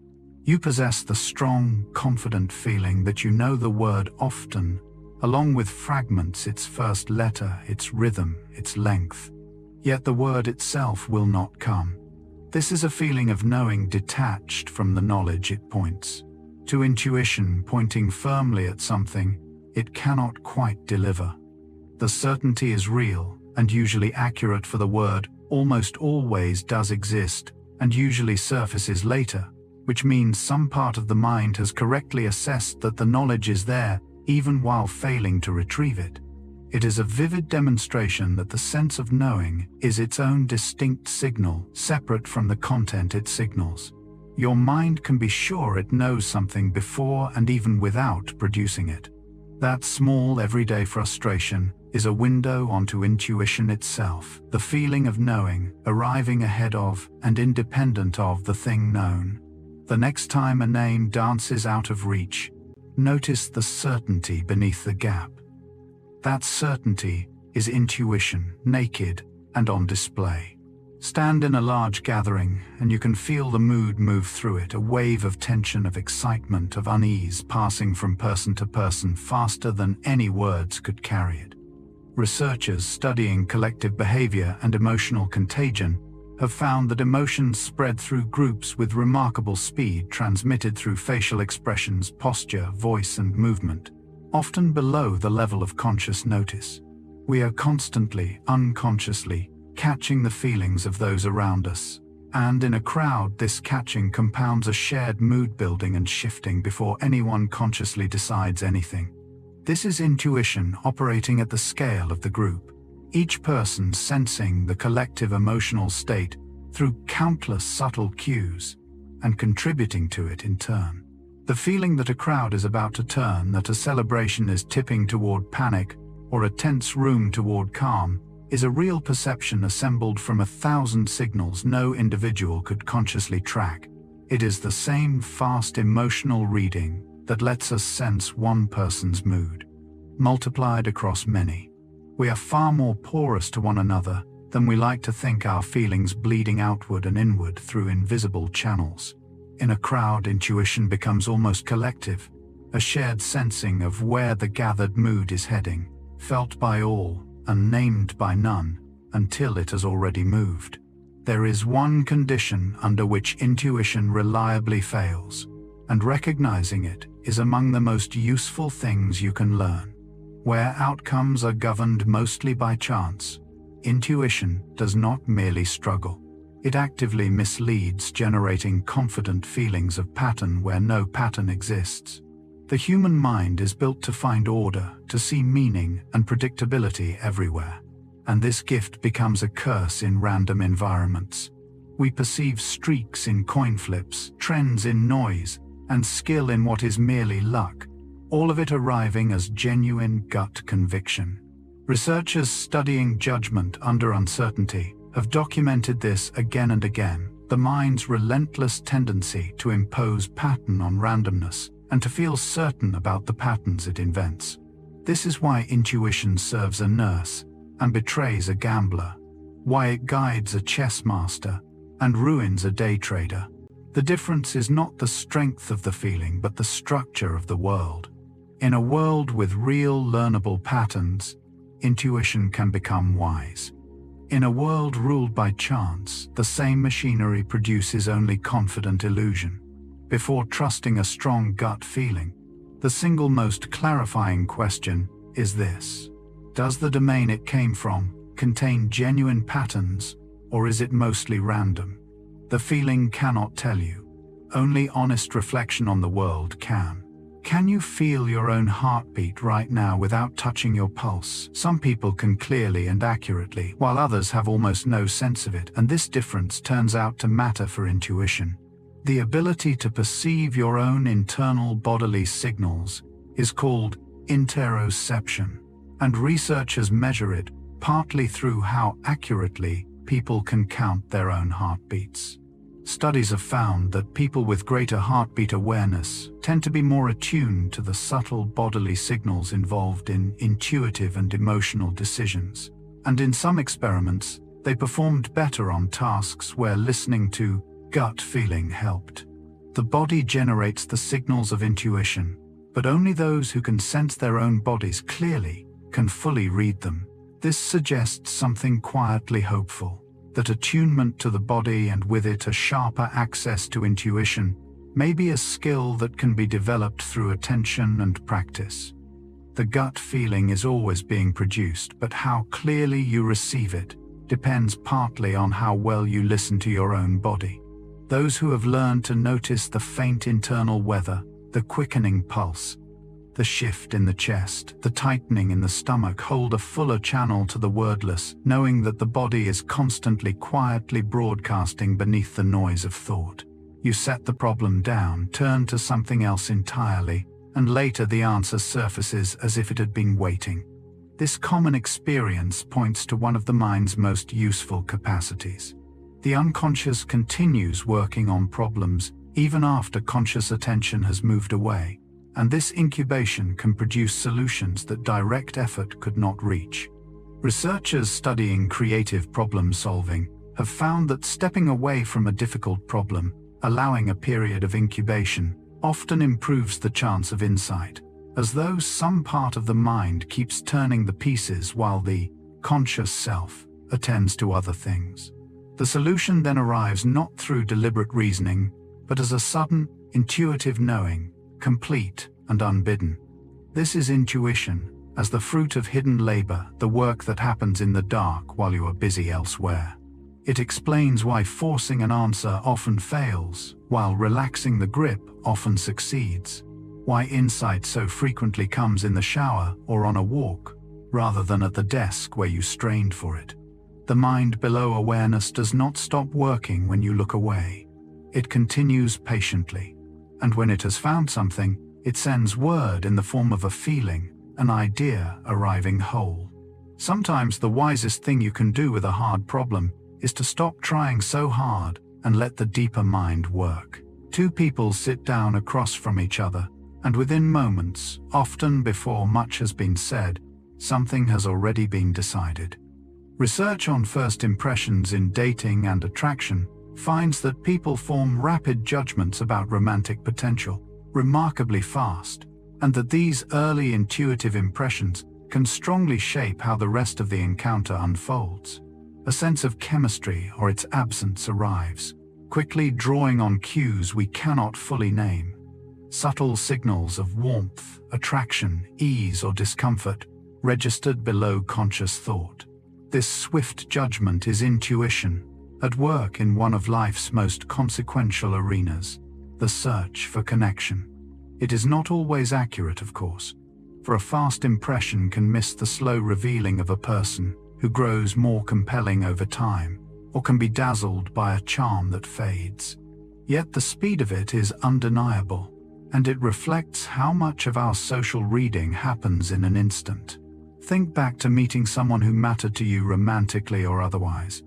[SPEAKER 1] You possess the strong, confident feeling that you know the word often, along with fragments, its first letter, its rhythm, its length. Yet the word itself will not come. This is a feeling of knowing detached from the knowledge it points. To intuition pointing firmly at something it cannot quite deliver. The certainty is real and usually accurate, for the word almost always does exist and usually surfaces later, which means some part of the mind has correctly assessed that the knowledge is there, even while failing to retrieve it. It is a vivid demonstration that the sense of knowing is its own distinct signal, separate from the content it signals. Your mind can be sure it knows something before and even without producing it. That small everyday frustration is a window onto intuition itself, the feeling of knowing, arriving ahead of and independent of the thing known. The next time a name dances out of reach, notice the certainty beneath the gap. That certainty is intuition, naked and on display. Stand in a large gathering, and you can feel the mood move through it, a wave of tension, of excitement, of unease, passing from person to person faster than any words could carry it. Researchers studying collective behavior and emotional contagion have found that emotions spread through groups with remarkable speed, transmitted through facial expressions, posture, voice, and movement, often below the level of conscious notice. We are constantly, unconsciously, catching the feelings of those around us, and in a crowd this catching compounds a shared mood building and shifting before anyone consciously decides anything. This is intuition operating at the scale of the group, each person sensing the collective emotional state through countless subtle cues and contributing to it in turn. The feeling that a crowd is about to turn, that a celebration is tipping toward panic, or a tense room toward calm, is a real perception assembled from 1,000 signals no individual could consciously track. It is the same fast emotional reading that lets us sense one person's mood, multiplied across many. We are far more porous to one another than we like to think, our feelings bleeding outward and inward through invisible channels. In a crowd, intuition becomes almost collective, a shared sensing of where the gathered mood is heading, felt by all and named by none until it has already moved. There is one condition under which intuition reliably fails, and recognizing it is among the most useful things you can learn. Where outcomes are governed mostly by chance, intuition does not merely struggle. It actively misleads, generating confident feelings of pattern where no pattern exists. The human mind is built to find order, to see meaning and predictability everywhere, and this gift becomes a curse in random environments. We perceive streaks in coin flips, trends in noise, and skill in what is merely luck, all of it arriving as genuine gut conviction. Researchers studying judgment under uncertainty have documented this again and again, the mind's relentless tendency to impose pattern on randomness and to feel certain about the patterns it invents. This is why intuition serves a nurse and betrays a gambler, why it guides a chess master and ruins a day trader. The difference is not the strength of the feeling, but the structure of the world. In a world with real learnable patterns, intuition can become wise. In a world ruled by chance, the same machinery produces only confident illusion. Before trusting a strong gut feeling, the single most clarifying question is this: does the domain it came from contain genuine patterns, or is it mostly random? The feeling cannot tell you. Only honest reflection on the world can. Can you feel your own heartbeat right now without touching your pulse? Some people can clearly and accurately, while others have almost no sense of it, and this difference turns out to matter for intuition. The ability to perceive your own internal bodily signals is called interoception, and researchers measure it partly through how accurately people can count their own heartbeats. Studies have found that people with greater heartbeat awareness tend to be more attuned to the subtle bodily signals involved in intuitive and emotional decisions, and in some experiments, they performed better on tasks where listening to gut feeling helped. The body generates the signals of intuition, but only those who can sense their own bodies clearly can fully read them. This suggests something quietly hopeful, that attunement to the body and with it a sharper access to intuition may be a skill that can be developed through attention and practice. The gut feeling is always being produced, but how clearly you receive it depends partly on how well you listen to your own body. Those who have learned to notice the faint internal weather, the quickening pulse, the shift in the chest, the tightening in the stomach hold a fuller channel to the wordless, knowing that the body is constantly quietly broadcasting beneath the noise of thought. You set the problem down, turn to something else entirely, and later the answer surfaces as if it had been waiting. This common experience points to one of the mind's most useful capacities. The unconscious continues working on problems even after conscious attention has moved away, and this incubation can produce solutions that direct effort could not reach. Researchers studying creative problem solving have found that stepping away from a difficult problem, allowing a period of incubation, often improves the chance of insight, as though some part of the mind keeps turning the pieces while the conscious self attends to other things. The solution then arrives not through deliberate reasoning, but as a sudden, intuitive knowing, complete and unbidden. This is intuition, as the fruit of hidden labor, the work that happens in the dark while you are busy elsewhere. It explains why forcing an answer often fails, while relaxing the grip often succeeds. Why insight so frequently comes in the shower or on a walk, rather than at the desk where you strained for it. The mind below awareness does not stop working when you look away. It continues patiently, and when it has found something, it sends word in the form of a feeling, an idea arriving whole. Sometimes the wisest thing you can do with a hard problem is to stop trying so hard and let the deeper mind work. Two people sit down across from each other, and within moments, often before much has been said, something has already been decided. Research on first impressions in dating and attraction finds that people form rapid judgments about romantic potential, remarkably fast, and that these early intuitive impressions can strongly shape how the rest of the encounter unfolds. A sense of chemistry or its absence arrives, quickly drawing on cues we cannot fully name. Subtle signals of warmth, attraction, ease, or discomfort, registered below conscious thought. This swift judgment is intuition, at work in one of life's most consequential arenas, the search for connection. It is not always accurate, of course, for a fast impression can miss the slow revealing of a person who grows more compelling over time, or can be dazzled by a charm that fades. Yet the speed of it is undeniable, and it reflects how much of our social reading happens in an instant. Think back to meeting someone who mattered to you romantically or otherwise.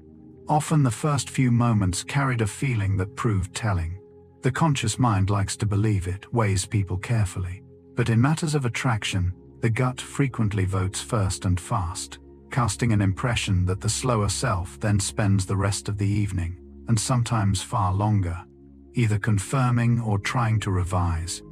[SPEAKER 1] Often the first few moments carried a feeling that proved telling. The conscious mind likes to believe it, weighs people carefully. But in matters of attraction, the gut frequently votes first and fast, casting an impression that the slower self then spends the rest of the evening, and sometimes far longer, either confirming or trying to revise.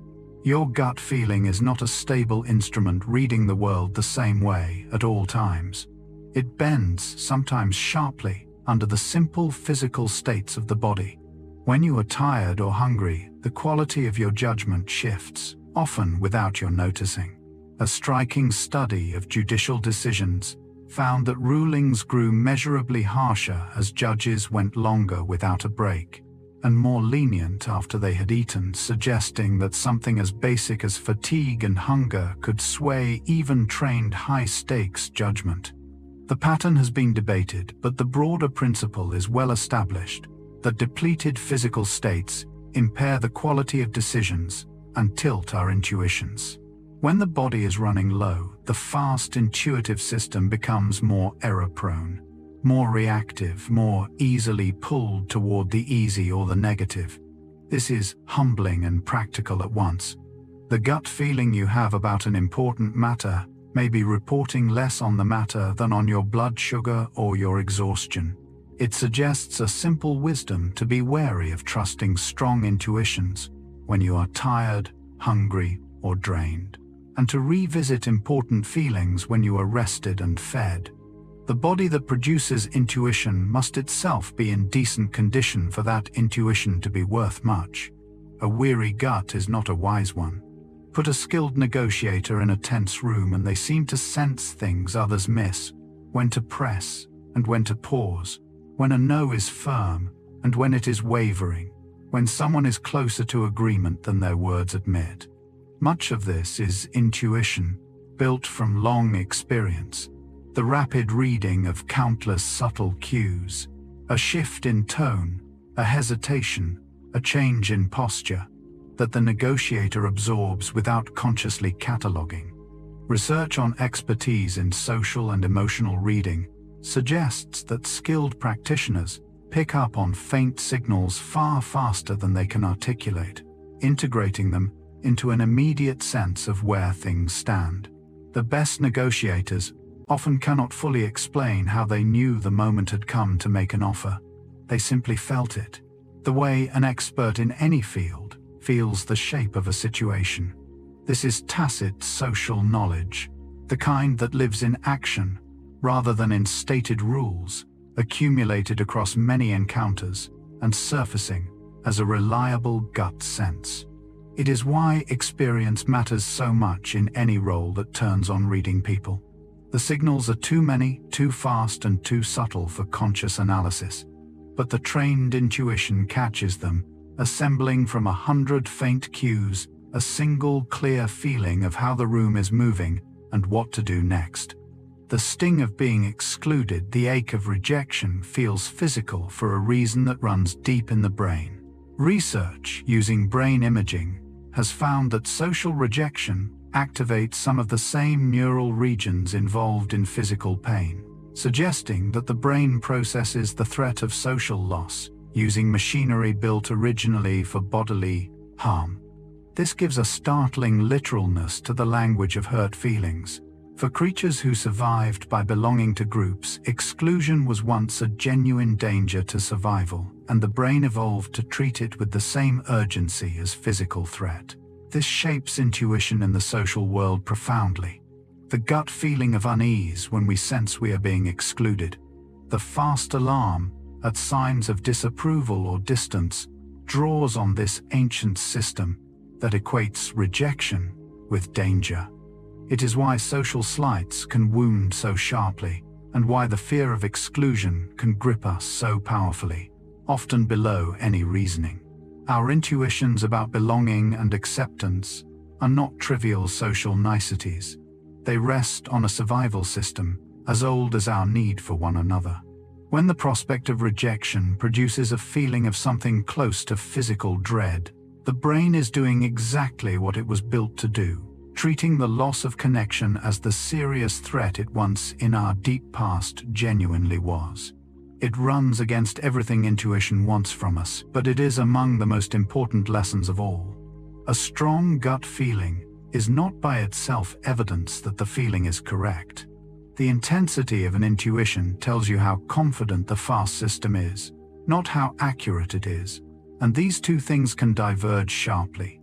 [SPEAKER 1] Your gut feeling is not a stable instrument reading the world the same way at all times. It bends, sometimes sharply, under the simple physical states of the body. When you are tired or hungry, the quality of your judgment shifts, often without your noticing. A striking study of judicial decisions found that rulings grew measurably harsher as judges went longer without a break, and more lenient after they had eaten, suggesting that something as basic as fatigue and hunger could sway even trained high-stakes judgment. The pattern has been debated, but the broader principle is well established, that depleted physical states impair the quality of decisions and tilt our intuitions. When the body is running low, the fast intuitive system becomes more error-prone, more reactive, more easily pulled toward the easy or the negative. This is humbling and practical at once. The gut feeling you have about an important matter may be reporting less on the matter than on your blood sugar or your exhaustion. It suggests a simple wisdom to be wary of trusting strong intuitions when you are tired, hungry, or drained, and to revisit important feelings when you are rested and fed. The body that produces intuition must itself be in decent condition for that intuition to be worth much. A weary gut is not a wise one. Put a skilled negotiator in a tense room and they seem to sense things others miss, when to press and when to pause, when a no is firm and when it is wavering, when someone is closer to agreement than their words admit. Much of this is intuition, built from long experience. The rapid reading of countless subtle cues, a shift in tone, a hesitation, a change in posture, that the negotiator absorbs without consciously cataloging. Research on expertise in social and emotional reading suggests that skilled practitioners pick up on faint signals far faster than they can articulate, integrating them into an immediate sense of where things stand. The best negotiators often cannot fully explain how they knew the moment had come to make an offer. they simply felt it. The way an expert in any field feels the shape of a situation. This is tacit social knowledge, the kind that lives in action rather than in stated rules, accumulated across many encounters and surfacing as a reliable gut sense. It is why experience matters so much in any role that turns on reading people. The signals are too many, too fast, and too subtle for conscious analysis, but the trained intuition catches them, assembling from 100 faint cues a single clear feeling of how the room is moving and what to do next. The sting of being excluded, the ache of rejection, feels physical for a reason that runs deep in the brain. Research using brain imaging has found that social rejection activates some of the same neural regions involved in physical pain, suggesting that the brain processes the threat of social loss using machinery built originally for bodily harm. This gives a startling literalness to the language of hurt feelings. For creatures who survived by belonging to groups, exclusion was once a genuine danger to survival, and the brain evolved to treat it with the same urgency as physical threat. This shapes intuition in the social world profoundly. The gut feeling of unease when we sense we are being excluded. The fast alarm at signs of disapproval or distance draws on this ancient system that equates rejection with danger. It is why social slights can wound so sharply, and why the fear of exclusion can grip us so powerfully, often below any reasoning. Our intuitions about belonging and acceptance are not trivial social niceties. They rest on a survival system as old as our need for one another. When the prospect of rejection produces a feeling of something close to physical dread, the brain is doing exactly what it was built to do, treating the loss of connection as the serious threat it once in our deep past genuinely was. It runs against everything intuition wants from us, but it is among the most important lessons of all. A strong gut feeling is not by itself evidence that the feeling is correct. The intensity of an intuition tells you how confident the fast system is, not how accurate it is, and these two things can diverge sharply.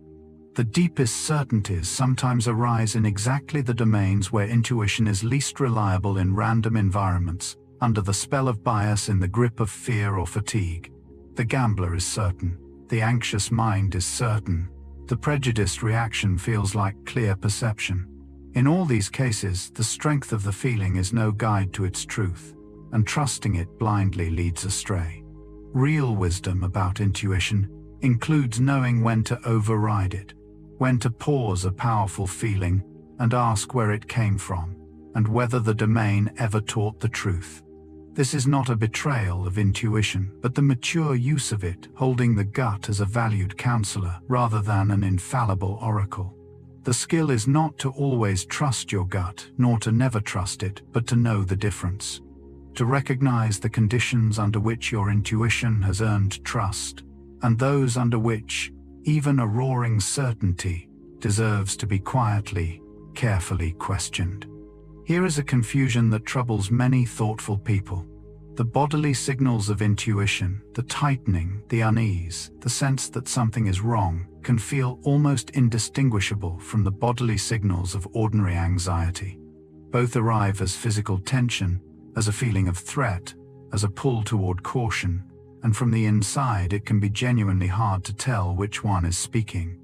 [SPEAKER 1] The deepest certainties sometimes arise in exactly the domains where intuition is least reliable in random environments, under the spell of bias, in the grip of fear or fatigue. The gambler is certain. The anxious mind is certain. The prejudiced reaction feels like clear perception. In all these cases, the strength of the feeling is no guide to its truth, and trusting it blindly leads astray. Real wisdom about intuition includes knowing when to override it, when to pause a powerful feeling and ask where it came from, and whether the domain ever taught the truth. This is not a betrayal of intuition, but the mature use of it, holding the gut as a valued counselor rather than an infallible oracle. The skill is not to always trust your gut, nor to never trust it, but to know the difference. To recognize the conditions under which your intuition has earned trust, and those under which even a roaring certainty deserves to be quietly, carefully questioned. Here is a confusion that troubles many thoughtful people. The bodily signals of intuition, the tightening, the unease, the sense that something is wrong, can feel almost indistinguishable from the bodily signals of ordinary anxiety. Both arrive as physical tension, as a feeling of threat, as a pull toward caution, and from the inside it can be genuinely hard to tell which one is speaking.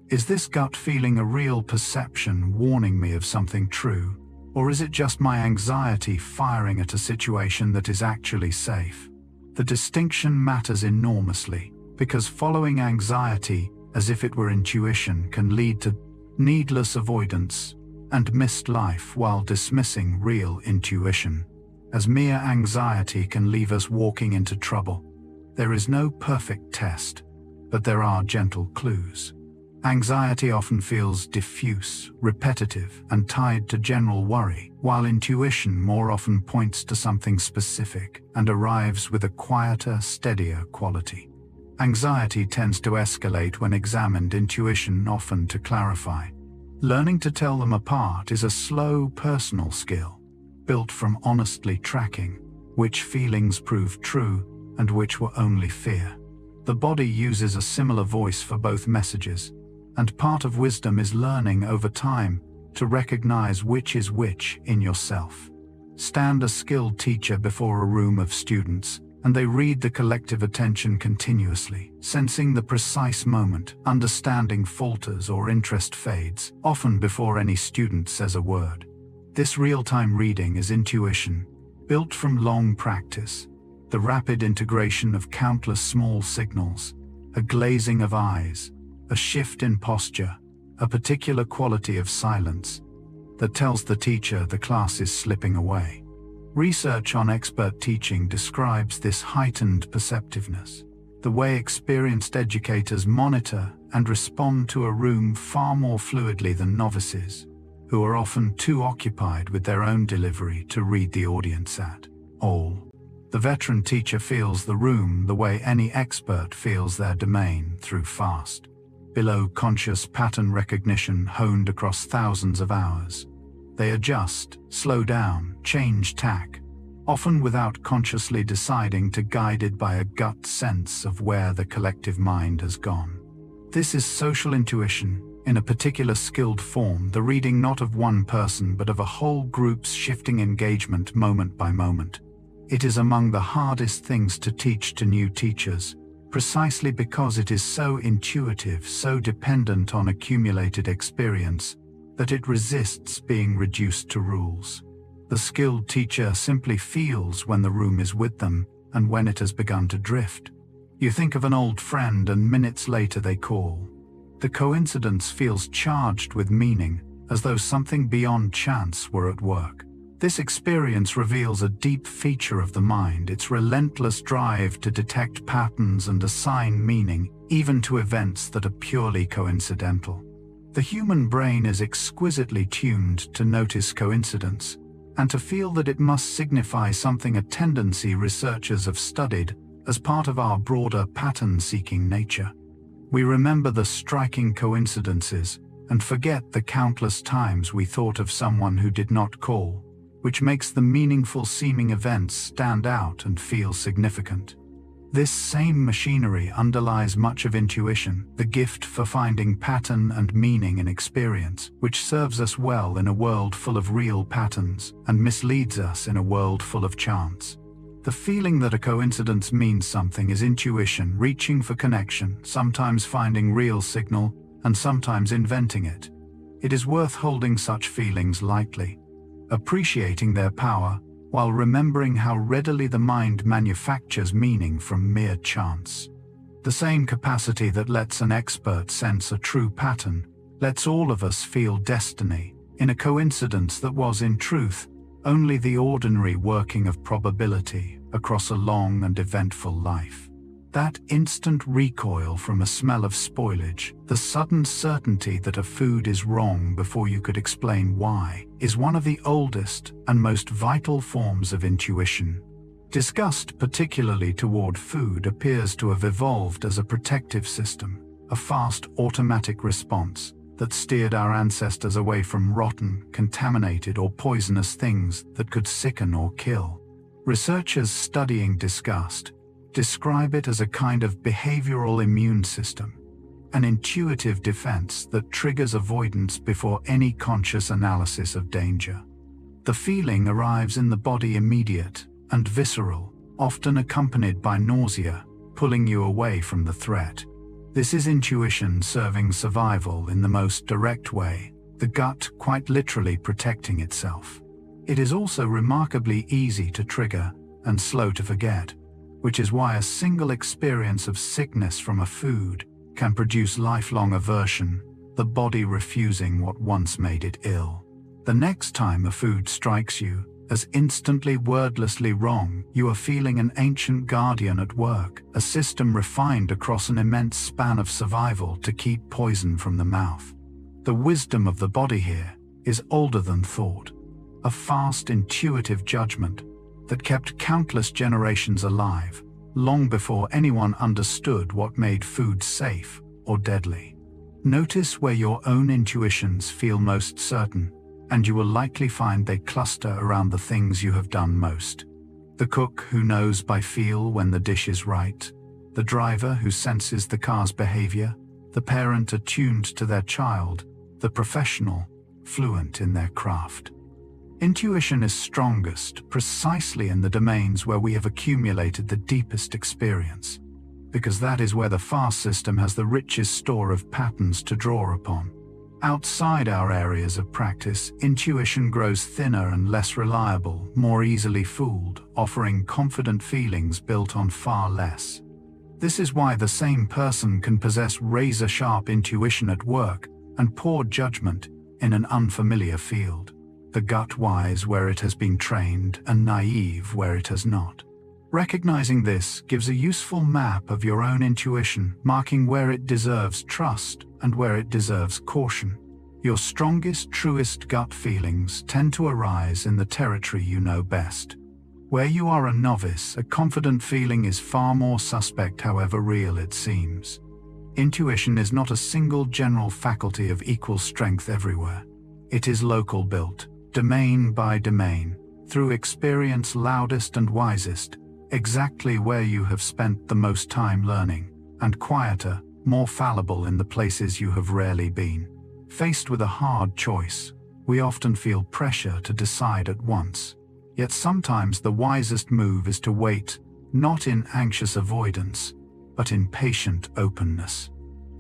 [SPEAKER 1] Is this gut feeling a real perception warning me of something true? Or is it just my anxiety firing at a situation that is actually safe? The distinction matters enormously, because following anxiety as if it were intuition can lead to needless avoidance and missed life, while dismissing real intuition as mere anxiety can leave us walking into trouble. There is no perfect test, but there are gentle clues. Anxiety often feels diffuse, repetitive, and tied to general worry, while intuition more often points to something specific and arrives with a quieter, steadier quality. Anxiety tends to escalate when examined, intuition often to clarify. Learning to tell them apart is a slow, personal skill, built from honestly tracking which feelings prove true and which were only fear. The body uses a similar voice for both messages, and part of wisdom is learning over time to recognize which is which in yourself. Stand a skilled teacher before a room of students, and they read the collective attention continuously, sensing the precise moment. Understanding falters or interest fades, often before any student says a word. This real-time reading is intuition, built from long practice. The rapid integration of countless small signals, a glazing of eyes, a shift in posture, a particular quality of silence, that tells the teacher the class is slipping away. Research on expert teaching describes this heightened perceptiveness, the way experienced educators monitor and respond to a room far more fluidly than novices, who are often too occupied with their own delivery to read the audience at all. The veteran teacher feels the room the way any expert feels their domain through fast, below-conscious pattern recognition honed across thousands of hours. They adjust, slow down, change tack, often without consciously deciding to, guided by a gut sense of where the collective mind has gone. This is social intuition, in a particular skilled form, the reading not of one person but of a whole group's shifting engagement moment by moment. It is among the hardest things to teach to new teachers, precisely because it is so intuitive, so dependent on accumulated experience, that it resists being reduced to rules. The skilled teacher simply feels when the room is with them and when it has begun to drift. You think of an old friend and minutes later they call. The coincidence feels charged with meaning, as though something beyond chance were at work. This experience reveals a deep feature of the mind, its relentless drive to detect patterns and assign meaning, even to events that are purely coincidental. The human brain is exquisitely tuned to notice coincidence, and to feel that it must signify something, a tendency researchers have studied as part of our broader pattern-seeking nature. We remember the striking coincidences and forget the countless times we thought of someone who did not call, which makes the meaningful seeming events stand out and feel significant. This same machinery underlies much of intuition, the gift for finding pattern and meaning in experience, which serves us well in a world full of real patterns and misleads us in a world full of chance. The feeling that a coincidence means something is intuition reaching for connection, sometimes finding real signal and sometimes inventing it. It is worth holding such feelings lightly, appreciating their power, while remembering how readily the mind manufactures meaning from mere chance. The same capacity that lets an expert sense a true pattern lets all of us feel destiny in a coincidence that was, in truth, only the ordinary working of probability across a long and eventful life. That instant recoil from a smell of spoilage, the sudden certainty that a food is wrong before you could explain why, is one of the oldest and most vital forms of intuition. Disgust, particularly toward food, appears to have evolved as a protective system, a fast automatic response that steered our ancestors away from rotten, contaminated, or poisonous things that could sicken or kill. Researchers studying disgust describe it as a kind of behavioral immune system, an intuitive defense that triggers avoidance before any conscious analysis of danger. The feeling arrives in the body immediate and visceral, often accompanied by nausea, pulling you away from the threat. This is intuition serving survival in the most direct way, the gut quite literally protecting itself. It is also remarkably easy to trigger and slow to forget, which is why a single experience of sickness from a food can produce lifelong aversion, the body refusing what once made it ill. The next time a food strikes you as instantly wordlessly wrong, you are feeling an ancient guardian at work, a system refined across an immense span of survival to keep poison from the mouth. The wisdom of the body here is older than thought, a fast intuitive judgment that kept countless generations alive, long before anyone understood what made food safe or deadly. Notice where your own intuitions feel most certain, and you will likely find they cluster around the things you have done most. The cook who knows by feel when the dish is right, the driver who senses the car's behavior, the parent attuned to their child, the professional, fluent in their craft. Intuition is strongest precisely in the domains where we have accumulated the deepest experience, because that is where the fast system has the richest store of patterns to draw upon. Outside our areas of practice, intuition grows thinner and less reliable, more easily fooled, offering confident feelings built on far less. This is why the same person can possess razor-sharp intuition at work and poor judgment in an unfamiliar field. The gut wise where it has been trained and naive where it has not. Recognizing this gives a useful map of your own intuition, marking where it deserves trust and where it deserves caution. Your strongest, truest gut feelings tend to arise in the territory you know best. Where you are a novice, a confident feeling is far more suspect, however real it seems. Intuition is not a single general faculty of equal strength everywhere. It is local built, domain by domain, through experience loudest and wisest, exactly where you have spent the most time learning, and quieter, more fallible in the places you have rarely been. Faced with a hard choice, we often feel pressure to decide at once. Yet sometimes the wisest move is to wait, not in anxious avoidance, but in patient openness.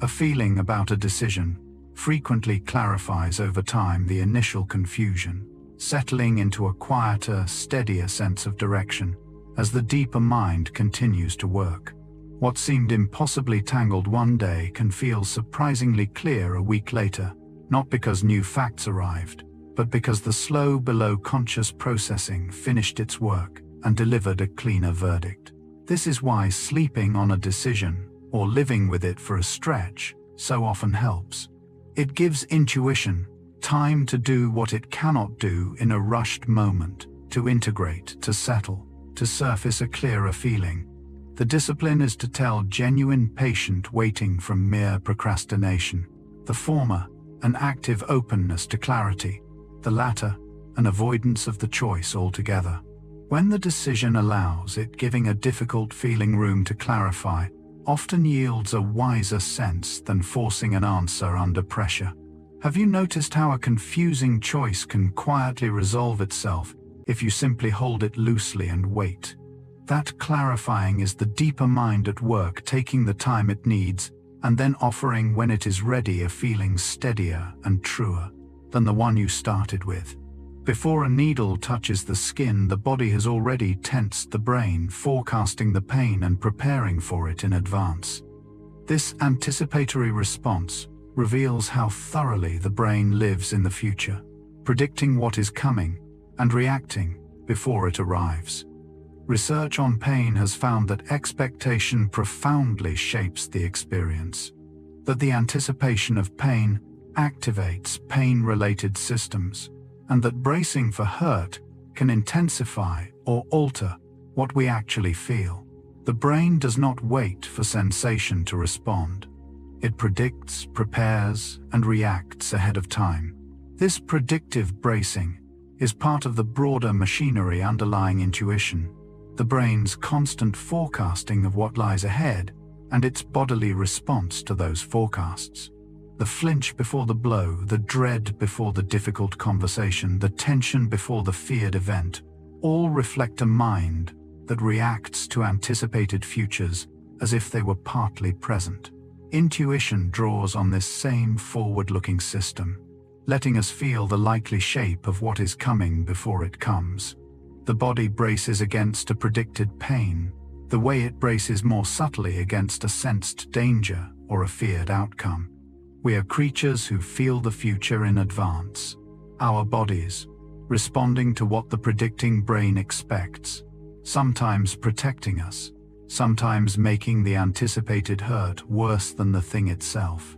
[SPEAKER 1] A feeling about a decision frequently clarifies over time the initial confusion, settling into a quieter, steadier sense of direction as the deeper mind continues to work. What seemed impossibly tangled one day can feel surprisingly clear a week later, not because new facts arrived, but because the slow below-conscious processing finished its work and delivered a cleaner verdict. This is why sleeping on a decision, or living with it for a stretch, so often helps. It gives intuition time to do what it cannot do in a rushed moment, to integrate, to settle, to surface a clearer feeling. The discipline is to tell genuine patient waiting from mere procrastination. The former, an active openness to clarity. The latter, an avoidance of the choice altogether. When the decision allows it, giving a difficult feeling room to clarify, often yields a wiser sense than forcing an answer under pressure. Have you noticed how a confusing choice can quietly resolve itself if you simply hold it loosely and wait? That clarifying is the deeper mind at work, taking the time it needs and then offering, when it is ready, a feeling steadier and truer than the one you started with. Before a needle touches the skin, the body has already tensed the brain, forecasting the pain and preparing for it in advance. This anticipatory response reveals how thoroughly the brain lives in the future, predicting what is coming and reacting before it arrives. Research on pain has found that expectation profoundly shapes the experience, that the anticipation of pain activates pain-related systems, and that bracing for hurt can intensify or alter what we actually feel. The brain does not wait for sensation to respond. It predicts, prepares, and reacts ahead of time. This predictive bracing is part of the broader machinery underlying intuition, the brain's constant forecasting of what lies ahead and its bodily response to those forecasts. The flinch before the blow, the dread before the difficult conversation, the tension before the feared event, all reflect a mind that reacts to anticipated futures as if they were partly present. Intuition draws on this same forward-looking system, letting us feel the likely shape of what is coming before it comes. The body braces against a predicted pain, the way it braces more subtly against a sensed danger or a feared outcome. We are creatures who feel the future in advance. Our bodies, responding to what the predicting brain expects, sometimes protecting us, sometimes making the anticipated hurt worse than the thing itself.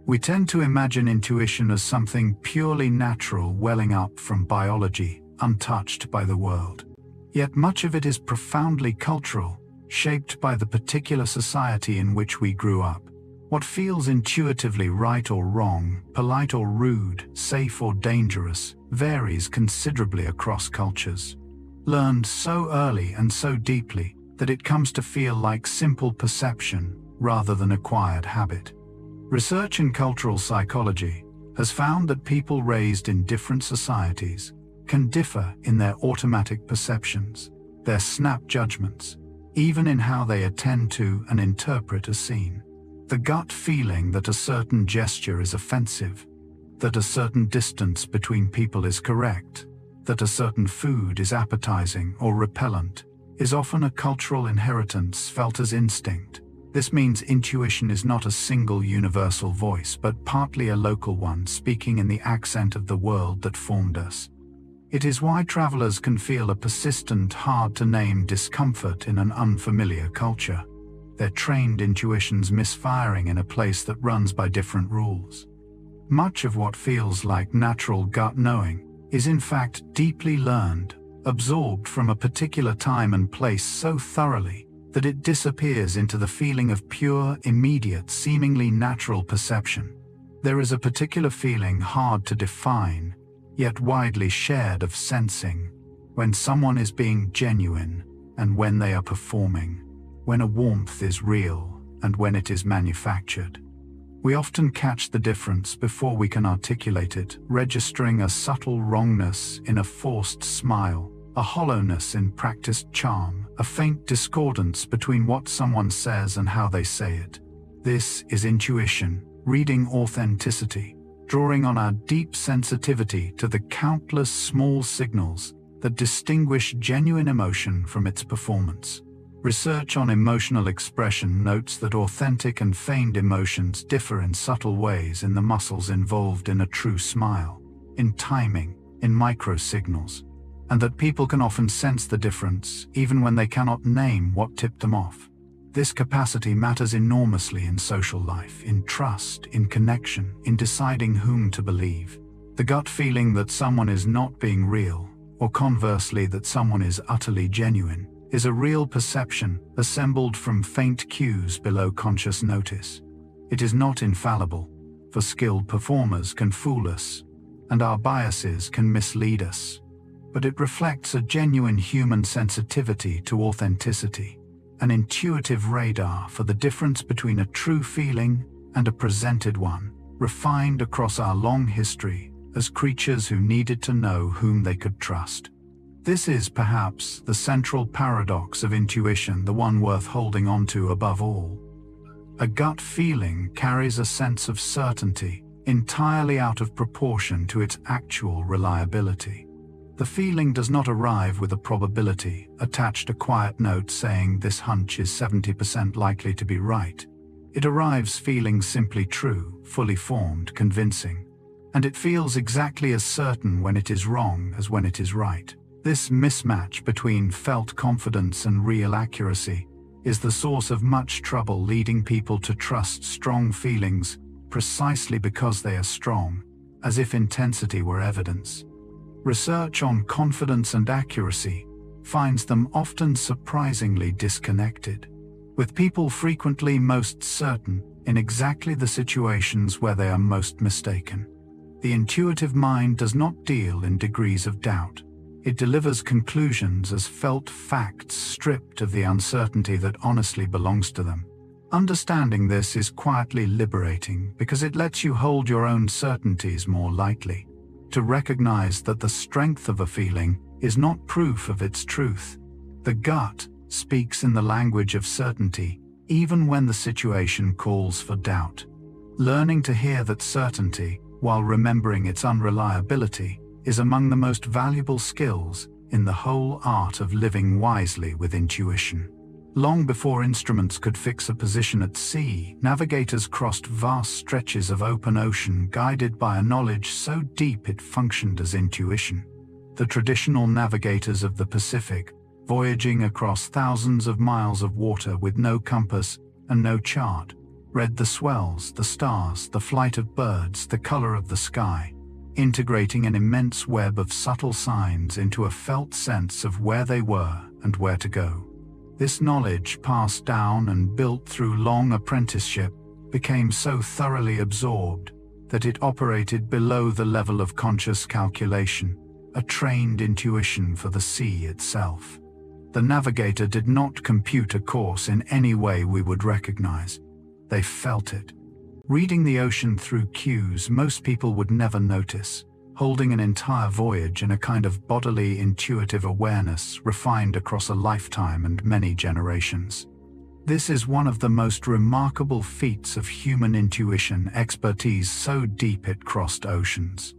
[SPEAKER 1] We tend to imagine intuition as something purely natural welling up from biology, untouched by the world. Yet much of it is profoundly cultural, shaped by the particular society in which we grew up. What feels intuitively right or wrong, polite or rude, safe or dangerous, varies considerably across cultures. learned so early and so deeply that it comes to feel like simple perception rather than acquired habit. Research in cultural psychology has found that people raised in different societies can differ in their automatic perceptions, their snap judgments, even in how they attend to and interpret a scene. The gut feeling that a certain gesture is offensive, that a certain distance between people is correct, that a certain food is appetizing or repellent, is often a cultural inheritance felt as instinct. This means intuition is not a single universal voice, but partly a local one speaking in the accent of the world that formed us. It is why travelers can feel a persistent, hard-to-name discomfort in an unfamiliar culture, their trained intuitions misfiring in a place that runs by different rules. Much of what feels like natural gut knowing is in fact deeply learned, absorbed from a particular time and place so thoroughly that it disappears into the feeling of pure, immediate, seemingly natural perception. There is a particular feeling hard to define, yet widely shared, of sensing when someone is being genuine and when they are performing, when a warmth is real and when it is manufactured. We often catch the difference before we can articulate it, registering a subtle wrongness in a forced smile, a hollowness in practiced charm, a faint discordance between what someone says and how they say it. This is intuition, reading authenticity, drawing on our deep sensitivity to the countless small signals that distinguish genuine emotion from its performance. Research on emotional expression notes that authentic and feigned emotions differ in subtle ways in the muscles involved in a true smile, in timing, in microsignals, and that people can often sense the difference even when they cannot name what tipped them off. This capacity matters enormously in social life, in trust, in connection, in deciding whom to believe. The gut feeling that someone is not being real, or conversely that someone is utterly genuine, is a real perception assembled from faint cues below conscious notice. It is not infallible, for skilled performers can fool us, and our biases can mislead us. But it reflects a genuine human sensitivity to authenticity, an intuitive radar for the difference between a true feeling and a presented one, refined across our long history as creatures who needed to know whom they could trust. This is perhaps the central paradox of intuition, the one worth holding on to above all. A gut feeling carries a sense of certainty, entirely out of proportion to its actual reliability. The feeling does not arrive with a probability, attached a quiet note saying this hunch is 70% likely to be right. It arrives feeling simply true, fully formed, convincing. And it feels exactly as certain when it is wrong as when it is right. This mismatch between felt confidence and real accuracy is the source of much trouble, leading people to trust strong feelings precisely because they are strong, as if intensity were evidence. Research on confidence and accuracy finds them often surprisingly disconnected, with people frequently most certain in exactly the situations where they are most mistaken. The intuitive mind does not deal in degrees of doubt. It delivers conclusions as felt facts stripped of the uncertainty that honestly belongs to them. Understanding this is quietly liberating because it lets you hold your own certainties more lightly, to recognize that the strength of a feeling is not proof of its truth. The gut speaks in the language of certainty, even when the situation calls for doubt. Learning to hear that certainty, while remembering its unreliability, is among the most valuable skills in the whole art of living wisely with intuition. Long before instruments could fix a position at sea, navigators crossed vast stretches of open ocean guided by a knowledge so deep it functioned as intuition. The traditional navigators of the Pacific, voyaging across thousands of miles of water with no compass and no chart, read the swells, the stars, the flight of birds, the color of the sky, integrating an immense web of subtle signs into a felt sense of where they were and where to go. This knowledge, passed down and built through long apprenticeship, became so thoroughly absorbed that it operated below the level of conscious calculation, a trained intuition for the sea itself. The navigator did not compute a course in any way we would recognize. They felt it. Reading the ocean through cues most people would never notice, holding an entire voyage in a kind of bodily intuitive awareness refined across a lifetime and many generations. This is one of the most remarkable feats of human intuition expertise so deep it crossed oceans.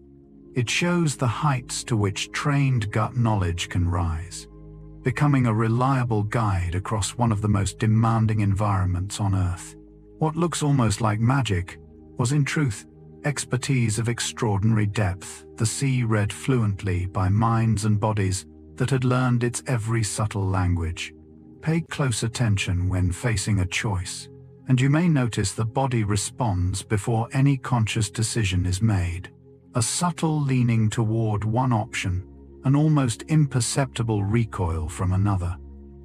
[SPEAKER 1] It shows the heights to which trained gut knowledge can rise, becoming a reliable guide across one of the most demanding environments on Earth. What looks almost like magic was in truth expertise of extraordinary depth. The sea read fluently by minds and bodies that had learned its every subtle language. Pay close attention when facing a choice, and you may notice the body responds before any conscious decision is made. A subtle leaning toward one option, an almost imperceptible recoil from another.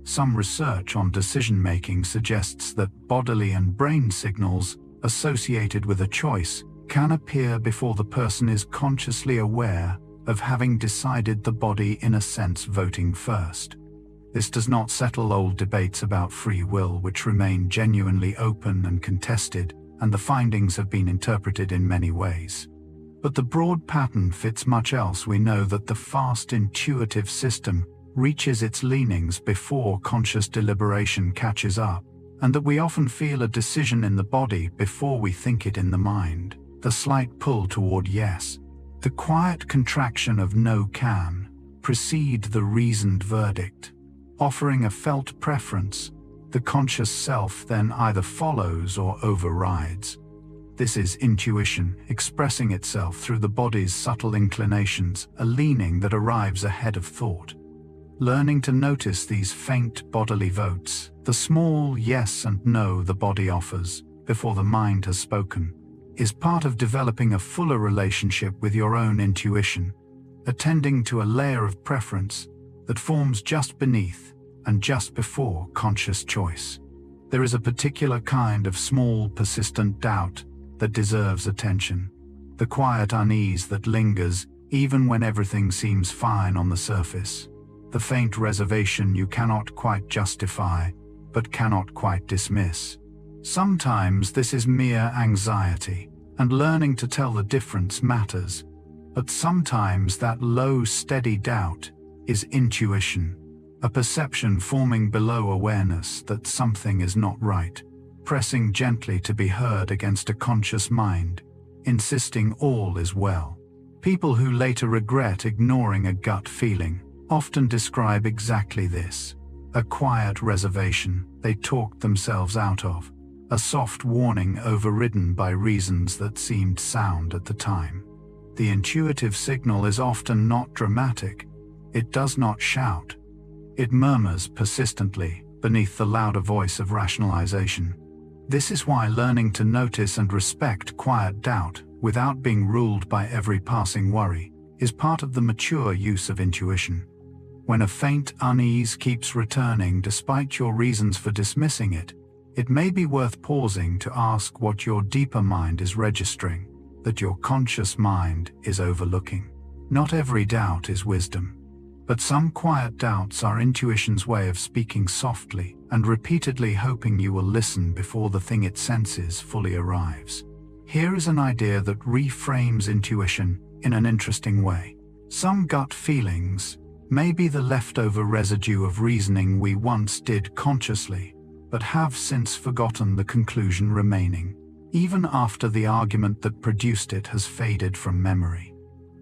[SPEAKER 1] Some research on decision-making suggests that bodily and brain signals associated with a choice can appear before the person is consciously aware of having decided, the body in a sense voting first. This does not settle old debates about free will, which remain genuinely open and contested, and the findings have been interpreted in many ways. But the broad pattern fits much else. We know that the fast intuitive system reaches its leanings before conscious deliberation catches up, and that we often feel a decision in the body before we think it in the mind. The slight pull toward yes, the quiet contraction of no can precede the reasoned verdict. Offering a felt preference, the conscious self then either follows or overrides. This is intuition expressing itself through the body's subtle inclinations, a leaning that arrives ahead of thought. Learning to notice these faint bodily votes, the small yes and no the body offers before the mind has spoken, is part of developing a fuller relationship with your own intuition, attending to a layer of preference that forms just beneath and just before conscious choice. There is a particular kind of small, persistent doubt that deserves attention, the quiet unease that lingers even when everything seems fine on the surface, the faint reservation you cannot quite justify but cannot quite dismiss. Sometimes this is mere anxiety, and learning to tell the difference matters, but sometimes that low, steady doubt is intuition, a perception forming below awareness that something is not right, pressing gently to be heard against a conscious mind, insisting all is well. People who later regret ignoring a gut feeling often describe exactly this, a quiet reservation they talked themselves out of, a soft warning overridden by reasons that seemed sound at the time. The intuitive signal is often not dramatic. It does not shout. It murmurs persistently beneath the louder voice of rationalization. This is why learning to notice and respect quiet doubt without being ruled by every passing worry is part of the mature use of intuition. When a faint unease keeps returning despite your reasons for dismissing it, it may be worth pausing to ask what your deeper mind is registering, that your conscious mind is overlooking. Not every doubt is wisdom, but some quiet doubts are intuition's way of speaking softly and repeatedly, hoping you will listen before the thing it senses fully arrives. Here is an idea that reframes intuition in an interesting way. Some gut feelings may be the leftover residue of reasoning we once did consciously, but have since forgotten the conclusion remaining, even after the argument that produced it has faded from memory.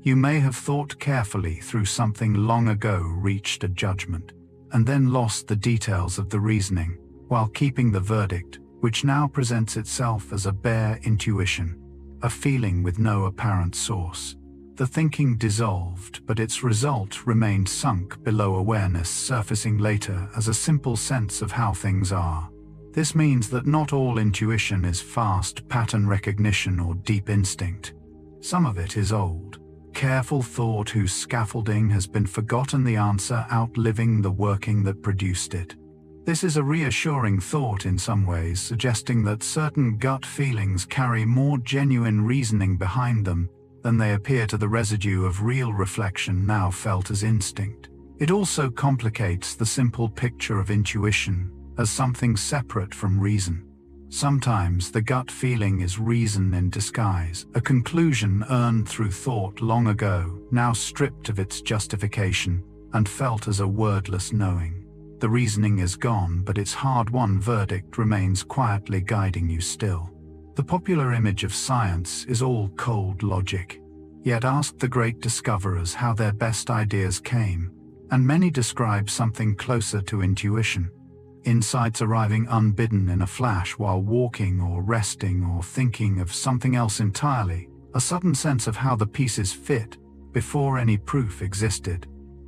[SPEAKER 1] You may have thought carefully through something long ago, reached a judgment, and then lost the details of the reasoning, while keeping the verdict, which now presents itself as a bare intuition, a feeling with no apparent source. The thinking dissolved, but its result remained sunk below awareness, surfacing later as a simple sense of how things are. This means that not all intuition is fast pattern recognition or deep instinct. Some of it is old, careful thought whose scaffolding has been forgotten, the answer outliving the working that produced it. This is a reassuring thought in some ways, suggesting that certain gut feelings carry more genuine reasoning behind them than they appear to the residue of real reflection now felt as instinct. It also complicates the simple picture of intuition as something separate from reason. Sometimes the gut feeling is reason in disguise, a conclusion earned through thought long ago, now stripped of its justification and felt as a wordless knowing. The reasoning is gone, but its hard-won verdict remains quietly guiding you still. The popular image of science is all cold logic. Yet ask the great discoverers how their best ideas came, and many describe something closer to intuition. Insights arriving unbidden in a flash while walking or resting or thinking of something else entirely, a sudden sense of how the pieces fit before any proof existed.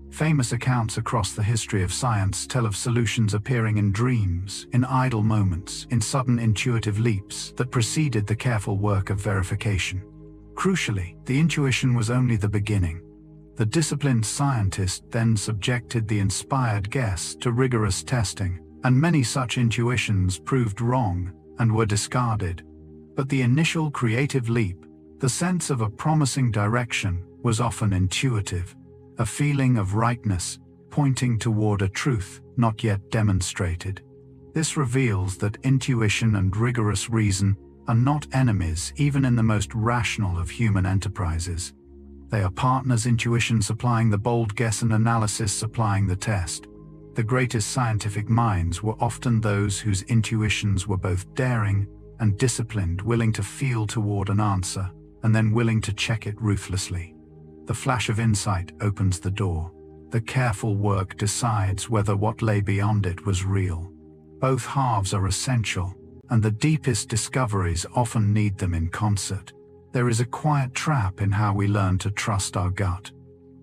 [SPEAKER 1] Famous accounts across the history of science tell of solutions appearing in dreams, in idle moments, in sudden intuitive leaps that preceded the careful work of verification. Crucially, the intuition was only the beginning. The disciplined scientist then subjected the inspired guess to rigorous testing, and many such intuitions proved wrong and were discarded. But the initial creative leap, the sense of a promising direction, was often intuitive, a feeling of rightness, pointing toward a truth not yet demonstrated. This reveals that intuition and rigorous reason are not enemies even in the most rational of human enterprises. They are partners, intuition supplying the bold guess and analysis supplying the test. The greatest scientific minds were often those whose intuitions were both daring and disciplined, willing to feel toward an answer and then willing to check it ruthlessly. The flash of insight opens the door. The careful work decides whether what lay beyond it was real. Both halves are essential, and the deepest discoveries often need them in concert. There is a quiet trap in how we learn to trust our gut.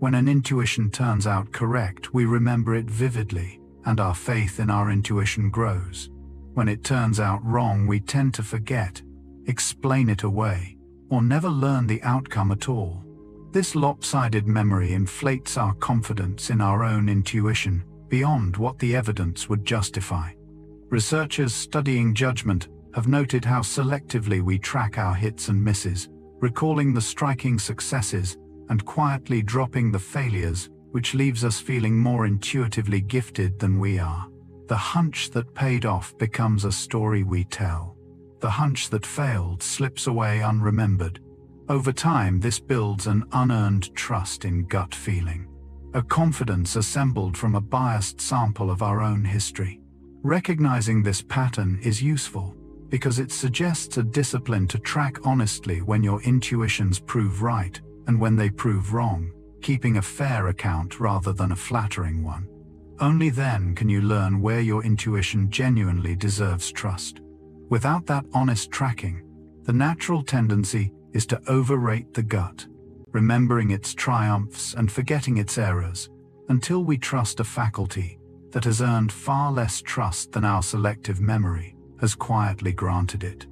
[SPEAKER 1] When an intuition turns out correct, we remember it vividly, and our faith in our intuition grows. When it turns out wrong, we tend to forget, explain it away, or never learn the outcome at all. This lopsided memory inflates our confidence in our own intuition beyond what the evidence would justify. Researchers studying judgment have noted how selectively we track our hits and misses, recalling the striking successes and quietly dropping the failures, which leaves us feeling more intuitively gifted than we are. The hunch that paid off becomes a story we tell. The hunch that failed slips away unremembered. Over time, this builds an unearned trust in gut feeling, a confidence assembled from a biased sample of our own history. Recognizing this pattern is useful because it suggests a discipline to track honestly when your intuitions prove right and when they prove wrong, keeping a fair account rather than a flattering one. Only then can you learn where your intuition genuinely deserves trust. Without that honest tracking, the natural tendency is to overrate the gut, remembering its triumphs and forgetting its errors, until we trust a faculty that has earned far less trust than our selective memory has quietly granted it.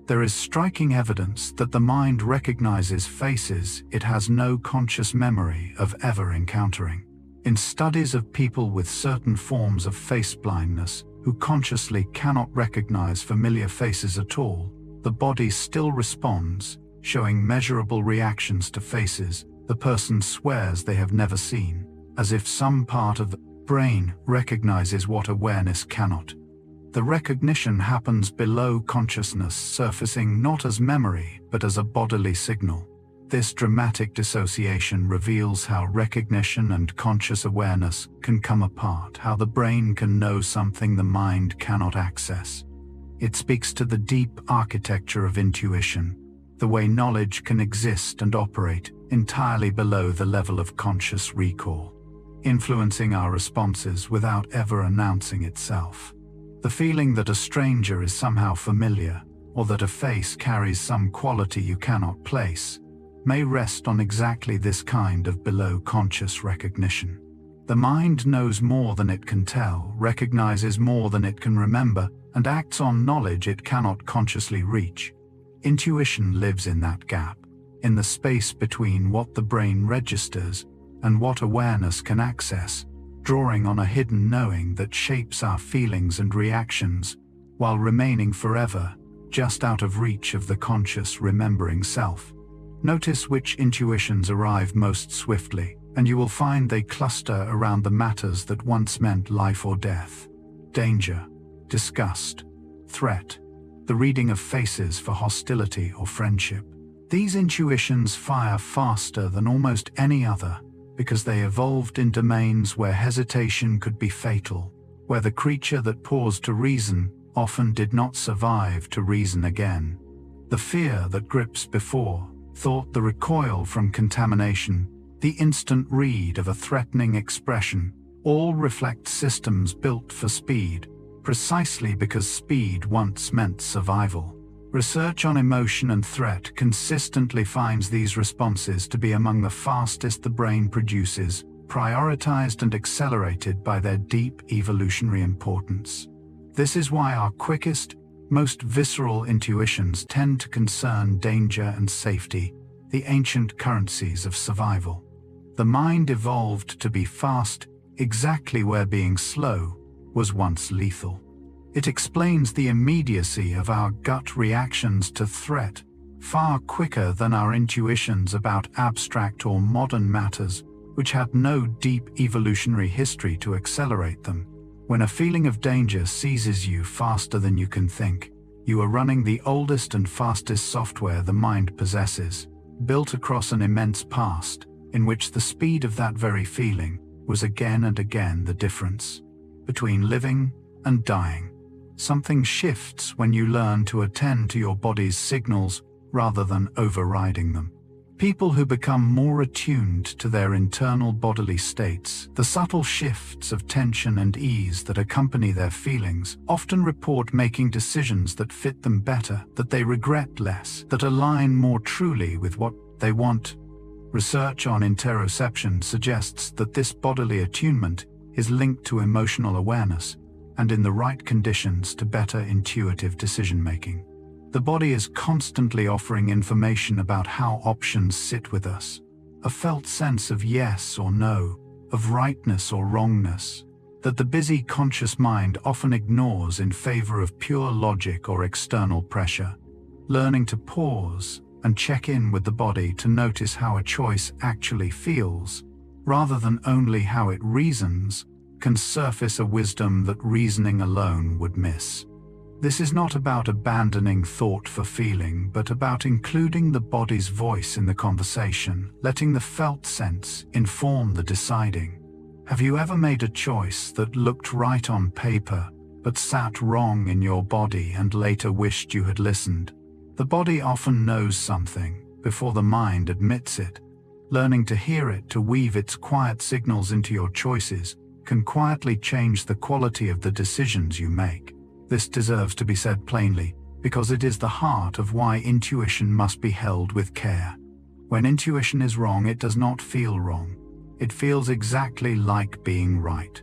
[SPEAKER 1] There is striking evidence that the mind recognizes faces it has no conscious memory of ever encountering. In studies of people with certain forms of face blindness who consciously cannot recognize familiar faces at all, the body still responds, showing measurable reactions to faces the person swears they have never seen, as if some part of the brain recognizes what awareness cannot. The recognition happens below consciousness, surfacing not as memory but as a bodily signal. This dramatic dissociation reveals how recognition and conscious awareness can come apart, how the brain can know something the mind cannot access. It speaks to the deep architecture of intuition, the way knowledge can exist and operate entirely below the level of conscious recall, influencing our responses without ever announcing itself. The feeling that a stranger is somehow familiar, or that a face carries some quality you cannot place, may rest on exactly this kind of below-conscious recognition. The mind knows more than it can tell, recognizes more than it can remember, and acts on knowledge it cannot consciously reach. Intuition lives in that gap, in the space between what the brain registers and what awareness can access, drawing on a hidden knowing that shapes our feelings and reactions, while remaining forever just out of reach of the conscious remembering self. Notice which intuitions arrive most swiftly, and you will find they cluster around the matters that once meant life or death. Danger, disgust, threat, the reading of faces for hostility or friendship. These intuitions fire faster than almost any other because they evolved in domains where hesitation could be fatal, where the creature that paused to reason often did not survive to reason again. The fear that grips before thought, the recoil from contamination, the instant read of a threatening expression, all reflect systems built for speed, precisely because speed once meant survival. Research on emotion and threat consistently finds these responses to be among the fastest the brain produces, prioritized and accelerated by their deep evolutionary importance. This is why our quickest, most visceral intuitions tend to concern danger and safety, the ancient currencies of survival. The mind evolved to be fast, exactly where being slow was once lethal. It explains the immediacy of our gut reactions to threat, far quicker than our intuitions about abstract or modern matters, which had no deep evolutionary history to accelerate them. When a feeling of danger seizes you faster than you can think, you are running the oldest and fastest software the mind possesses, built across an immense past, in which the speed of that very feeling was again and again the difference between living and dying. Something shifts when you learn to attend to your body's signals rather than overriding them. People who become more attuned to their internal bodily states, the subtle shifts of tension and ease that accompany their feelings, often report making decisions that fit them better, that they regret less, that align more truly with what they want. Research on interoception suggests that this bodily attunement is linked to emotional awareness, and in the right conditions to better intuitive decision-making. The body is constantly offering information about how options sit with us, a felt sense of yes or no, of rightness or wrongness, that the busy conscious mind often ignores in favor of pure logic or external pressure. Learning to pause and check in with the body to notice how a choice actually feels, rather than only how it reasons, can surface a wisdom that reasoning alone would miss. This is not about abandoning thought for feeling, but about including the body's voice in the conversation, letting the felt sense inform the deciding. Have you ever made a choice that looked right on paper, but sat wrong in your body and later wished you had listened? The body often knows something before the mind admits it. Learning to hear it, to weave its quiet signals into your choices, can quietly change the quality of the decisions you make. This deserves to be said plainly, because it is the heart of why intuition must be held with care. When intuition is wrong, it does not feel wrong. It feels exactly like being right.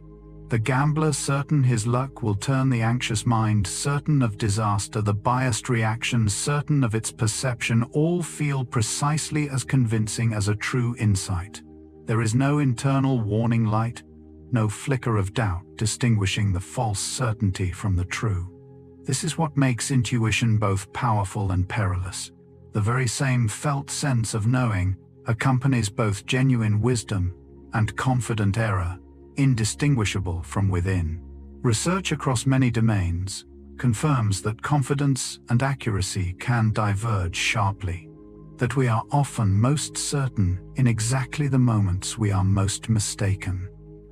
[SPEAKER 1] The gambler certain his luck will turn, the anxious mind certain of disaster, the biased reaction certain of its perception, all feel precisely as convincing as a true insight. There is no internal warning light, no flicker of doubt distinguishing the false certainty from the true. This is what makes intuition both powerful and perilous. The very same felt sense of knowing accompanies both genuine wisdom and confident error, indistinguishable from within. Research across many domains confirms that confidence and accuracy can diverge sharply, that we are often most certain in exactly the moments we are most mistaken.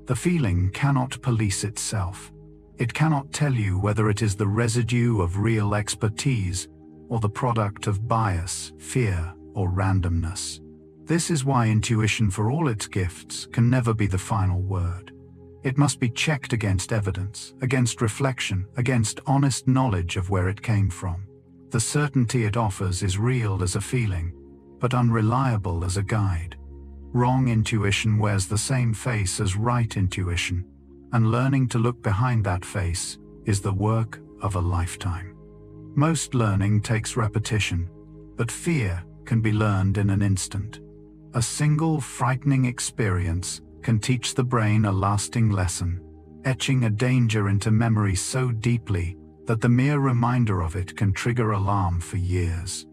[SPEAKER 1] The feeling cannot police itself. It cannot tell you whether it is the residue of real expertise or the product of bias, fear, or randomness. This is why intuition, for all its gifts, can never be the final word. It must be checked against evidence, against reflection, against honest knowledge of where it came from. The certainty it offers is real as a feeling, but unreliable as a guide. Wrong intuition wears the same face as right intuition, and learning to look behind that face is the work of a lifetime. Most learning takes repetition, but fear can be learned in an instant. A single frightening experience can teach the brain a lasting lesson, etching a danger into memory so deeply that the mere reminder of it can trigger alarm for years.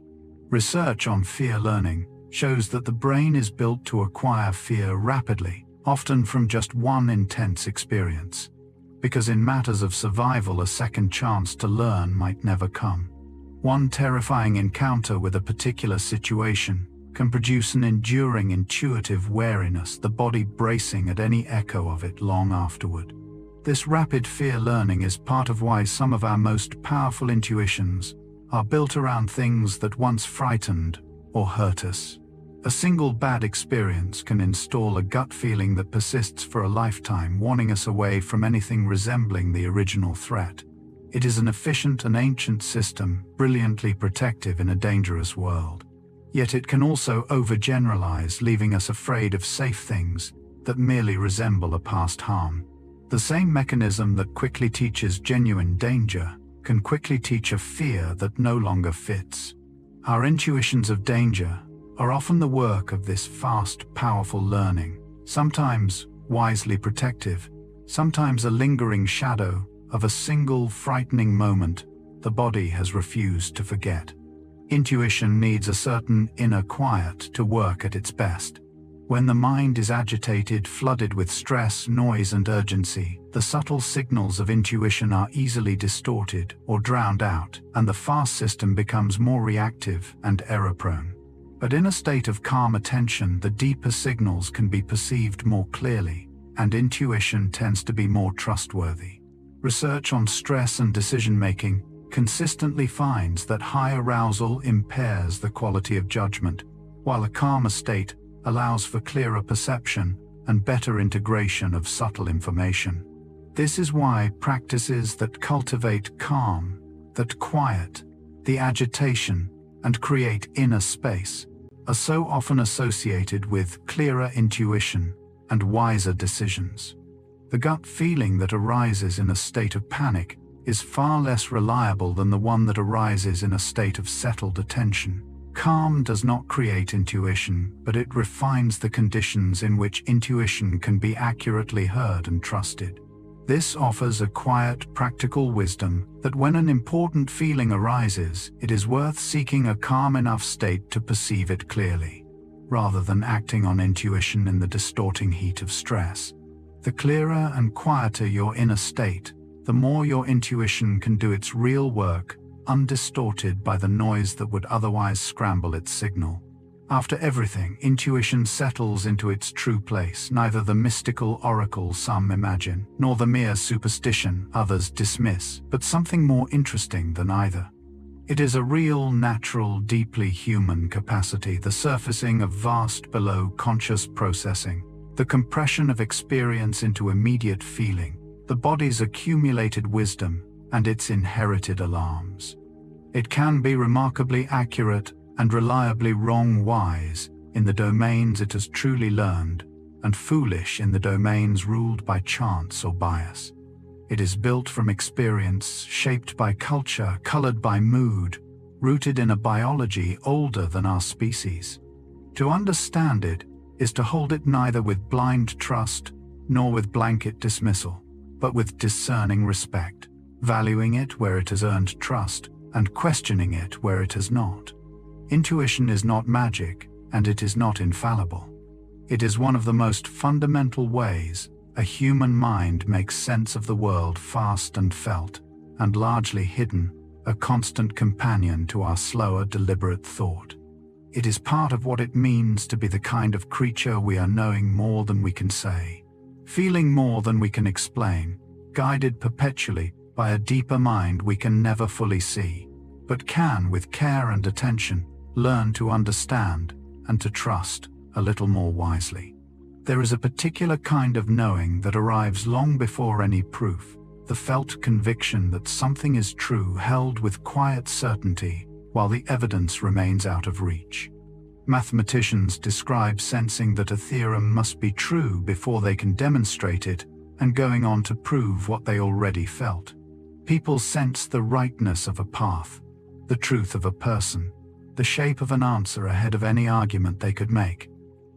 [SPEAKER 1] Research on fear learning shows that the brain is built to acquire fear rapidly, often from just one intense experience. Because in matters of survival, a second chance to learn might never come. One terrifying encounter with a particular situation can produce an enduring intuitive wariness, the body bracing at any echo of it long afterward. This rapid fear learning is part of why some of our most powerful intuitions are built around things that once frightened or hurt us. A single bad experience can install a gut feeling that persists for a lifetime, warning us away from anything resembling the original threat. It is an efficient and ancient system, brilliantly protective in a dangerous world. Yet it can also overgeneralize, leaving us afraid of safe things that merely resemble a past harm. The same mechanism that quickly teaches genuine danger can quickly teach a fear that no longer fits. Our intuitions of danger are often the work of this fast, powerful learning, sometimes wisely protective, sometimes a lingering shadow of a single frightening moment the body has refused to forget. Intuition needs a certain inner quiet to work at its best. When the mind is agitated, flooded with stress, noise, and urgency, the subtle signals of intuition are easily distorted or drowned out, and the fast system becomes more reactive and error-prone. But in a state of calm attention, the deeper signals can be perceived more clearly, and intuition tends to be more trustworthy. Research on stress and decision-making consistently finds that high arousal impairs the quality of judgment, while a calmer state allows for clearer perception and better integration of subtle information. This is why practices that cultivate calm, that quiet the agitation, and create inner space are so often associated with clearer intuition and wiser decisions. The gut feeling that arises in a state of panic is far less reliable than the one that arises in a state of settled attention. Calm does not create intuition, but it refines the conditions in which intuition can be accurately heard and trusted. This offers a quiet, practical wisdom that when an important feeling arises, it is worth seeking a calm enough state to perceive it clearly, rather than acting on intuition in the distorting heat of stress. The clearer and quieter your inner state, the more your intuition can do its real work, undistorted by the noise that would otherwise scramble its signal. After everything, intuition settles into its true place, neither the mystical oracle some imagine, nor the mere superstition others dismiss, but something more interesting than either. It is a real, natural, deeply human capacity, the surfacing of vast below-conscious processing, the compression of experience into immediate feeling, the body's accumulated wisdom, and its inherited alarms. It can be remarkably accurate and reliably wrong-wise in the domains it has truly learned, and foolish in the domains ruled by chance or bias. It is built from experience, shaped by culture, colored by mood, rooted in a biology older than our species. To understand it is to hold it neither with blind trust nor with blanket dismissal, but with discerning respect, valuing it where it has earned trust and questioning it where it has not. Intuition is not magic, and it is not infallible. It is one of the most fundamental ways a human mind makes sense of the world, fast and felt, and largely hidden, a constant companion to our slower, deliberate thought. It is part of what it means to be the kind of creature we are, knowing more than we can say, feeling more than we can explain, guided perpetually by a deeper mind we can never fully see, but can, with care and attention, learn to understand and to trust a little more wisely. There is a particular kind of knowing that arrives long before any proof, the felt conviction that something is true, held with quiet certainty while the evidence remains out of reach. Mathematicians describe sensing that a theorem must be true before they can demonstrate it, and going on to prove what they already felt. People sense the rightness of a path, the truth of a person, the shape of an answer ahead of any argument they could make.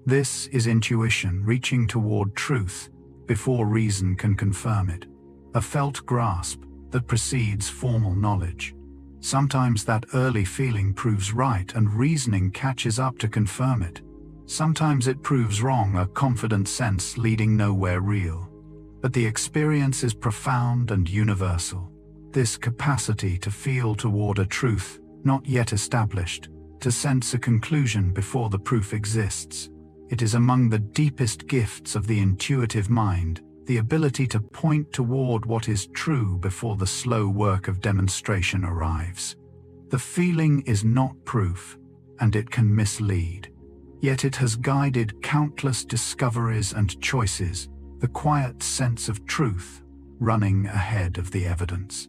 [SPEAKER 1] This is intuition reaching toward truth before reason can confirm it, a felt grasp that precedes formal knowledge. Sometimes that early feeling proves right and reasoning catches up to confirm it. Sometimes it proves wrong, a confident sense leading nowhere real. But the experience is profound and universal. This capacity to feel toward a truth not yet established, to sense a conclusion before the proof exists. It is among the deepest gifts of the intuitive mind, the ability to point toward what is true before the slow work of demonstration arrives. The feeling is not proof, and it can mislead. Yet it has guided countless discoveries and choices, the quiet sense of truth running ahead of the evidence,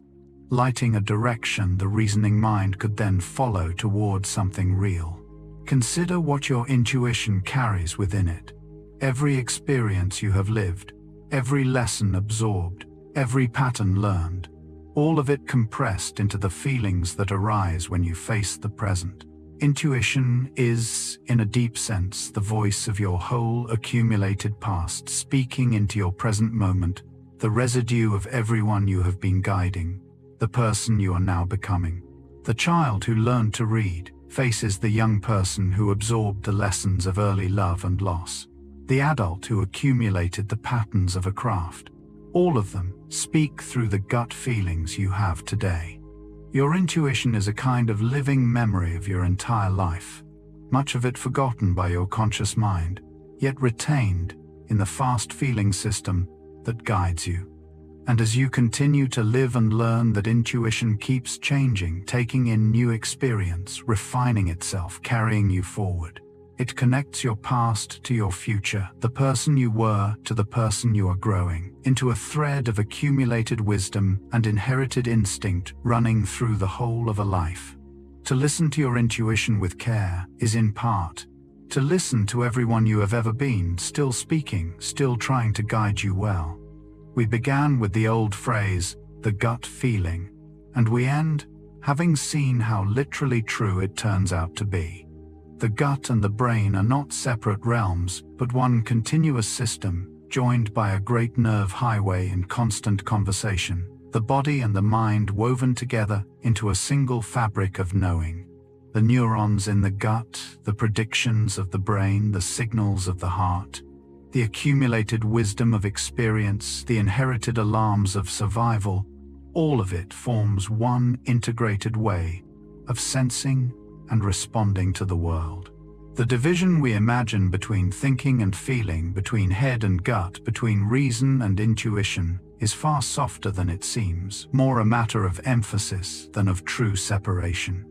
[SPEAKER 1] lighting a direction the reasoning mind could then follow toward something real. Consider what your intuition carries within it. Every experience you have lived, every lesson absorbed, every pattern learned, all of it compressed into the feelings that arise when you face the present. Intuition is, in a deep sense, the voice of your whole accumulated past speaking into your present moment, the residue of everyone you have been guiding, the person you are now becoming. The child who learned to read faces the young person who absorbed the lessons of early love and loss, the adult who accumulated the patterns of a craft. All of them speak through the gut feelings you have today. Your intuition is a kind of living memory of your entire life, much of it forgotten by your conscious mind, yet retained in the fast feeling system that guides you. And as you continue to live and learn, that intuition keeps changing, taking in new experience, refining itself, carrying you forward. It connects your past to your future, the person you were to the person you are growing, into a thread of accumulated wisdom and inherited instinct running through the whole of a life. To listen to your intuition with care is, in part, to listen to everyone you have ever been, still speaking, still trying to guide you well. We began with the old phrase, the gut feeling, and we end having seen how literally true it turns out to be. The gut and the brain are not separate realms, but one continuous system, joined by a great nerve highway in constant conversation, the body and the mind woven together into a single fabric of knowing. The neurons in the gut, the predictions of the brain, the signals of the heart, the accumulated wisdom of experience, the inherited alarms of survival, all of it forms one integrated way of sensing and responding to the world. The division we imagine between thinking and feeling, between head and gut, between reason and intuition, is far softer than it seems, more a matter of emphasis than of true separation.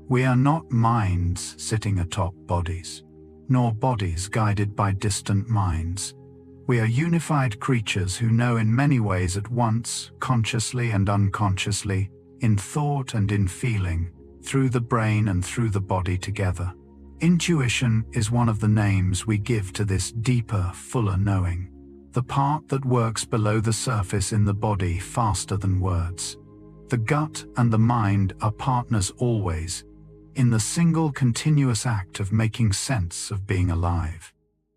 [SPEAKER 1] We are not minds sitting atop bodies, nor bodies guided by distant minds. We are unified creatures who know in many ways at once, consciously and unconsciously, in thought and in feeling, through the brain and through the body together. Intuition is one of the names we give to this deeper, fuller knowing, the part that works below the surface in the body faster than words. The gut and the mind are partners always, in the single continuous act of making sense of being alive.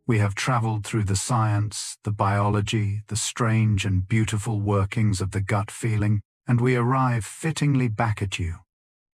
[SPEAKER 1] We have traveled through the science, the biology, the strange and beautiful workings of the gut feeling, and we arrive fittingly back at you.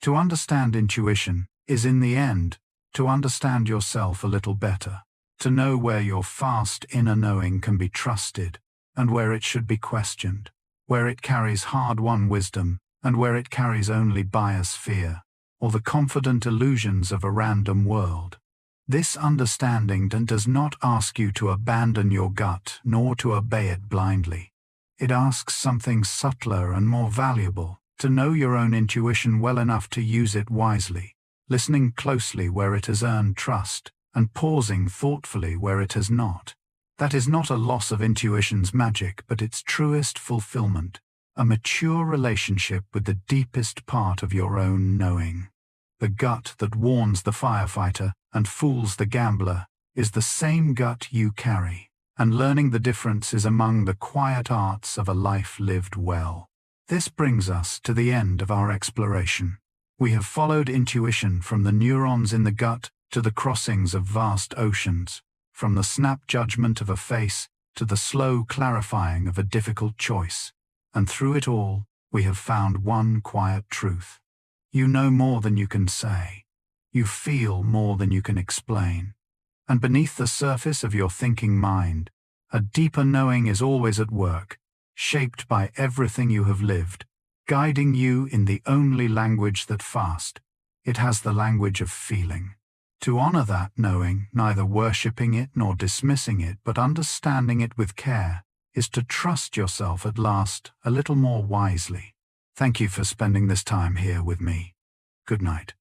[SPEAKER 1] To understand intuition is, in the end, to understand yourself a little better, to know where your fast inner knowing can be trusted and where it should be questioned, where it carries hard-won wisdom and where it carries only bias, fear, or the confident illusions of a random world. This understanding does not ask you to abandon your gut nor to obey it blindly. It asks something subtler and more valuable, to know your own intuition well enough to use it wisely, listening closely where it has earned trust, and pausing thoughtfully where it has not. That is not a loss of intuition's magic, but its truest fulfillment, a mature relationship with the deepest part of your own knowing. The gut that warns the firefighter and fools the gambler is the same gut you carry, and learning the difference is among the quiet arts of a life lived well. This brings us to the end of our exploration. We have followed intuition from the neurons in the gut to the crossings of vast oceans, from the snap judgment of a face to the slow clarifying of a difficult choice. And through it all, we have found one quiet truth. You know more than you can say. You feel more than you can explain. And beneath the surface of your thinking mind, a deeper knowing is always at work, shaped by everything you have lived, guiding you in the only language that fast. It has the language of feeling. To honor that knowing, neither worshipping it nor dismissing it but understanding it with care, is to trust yourself at last a little more wisely. Thank you for spending this time here with me. Good night.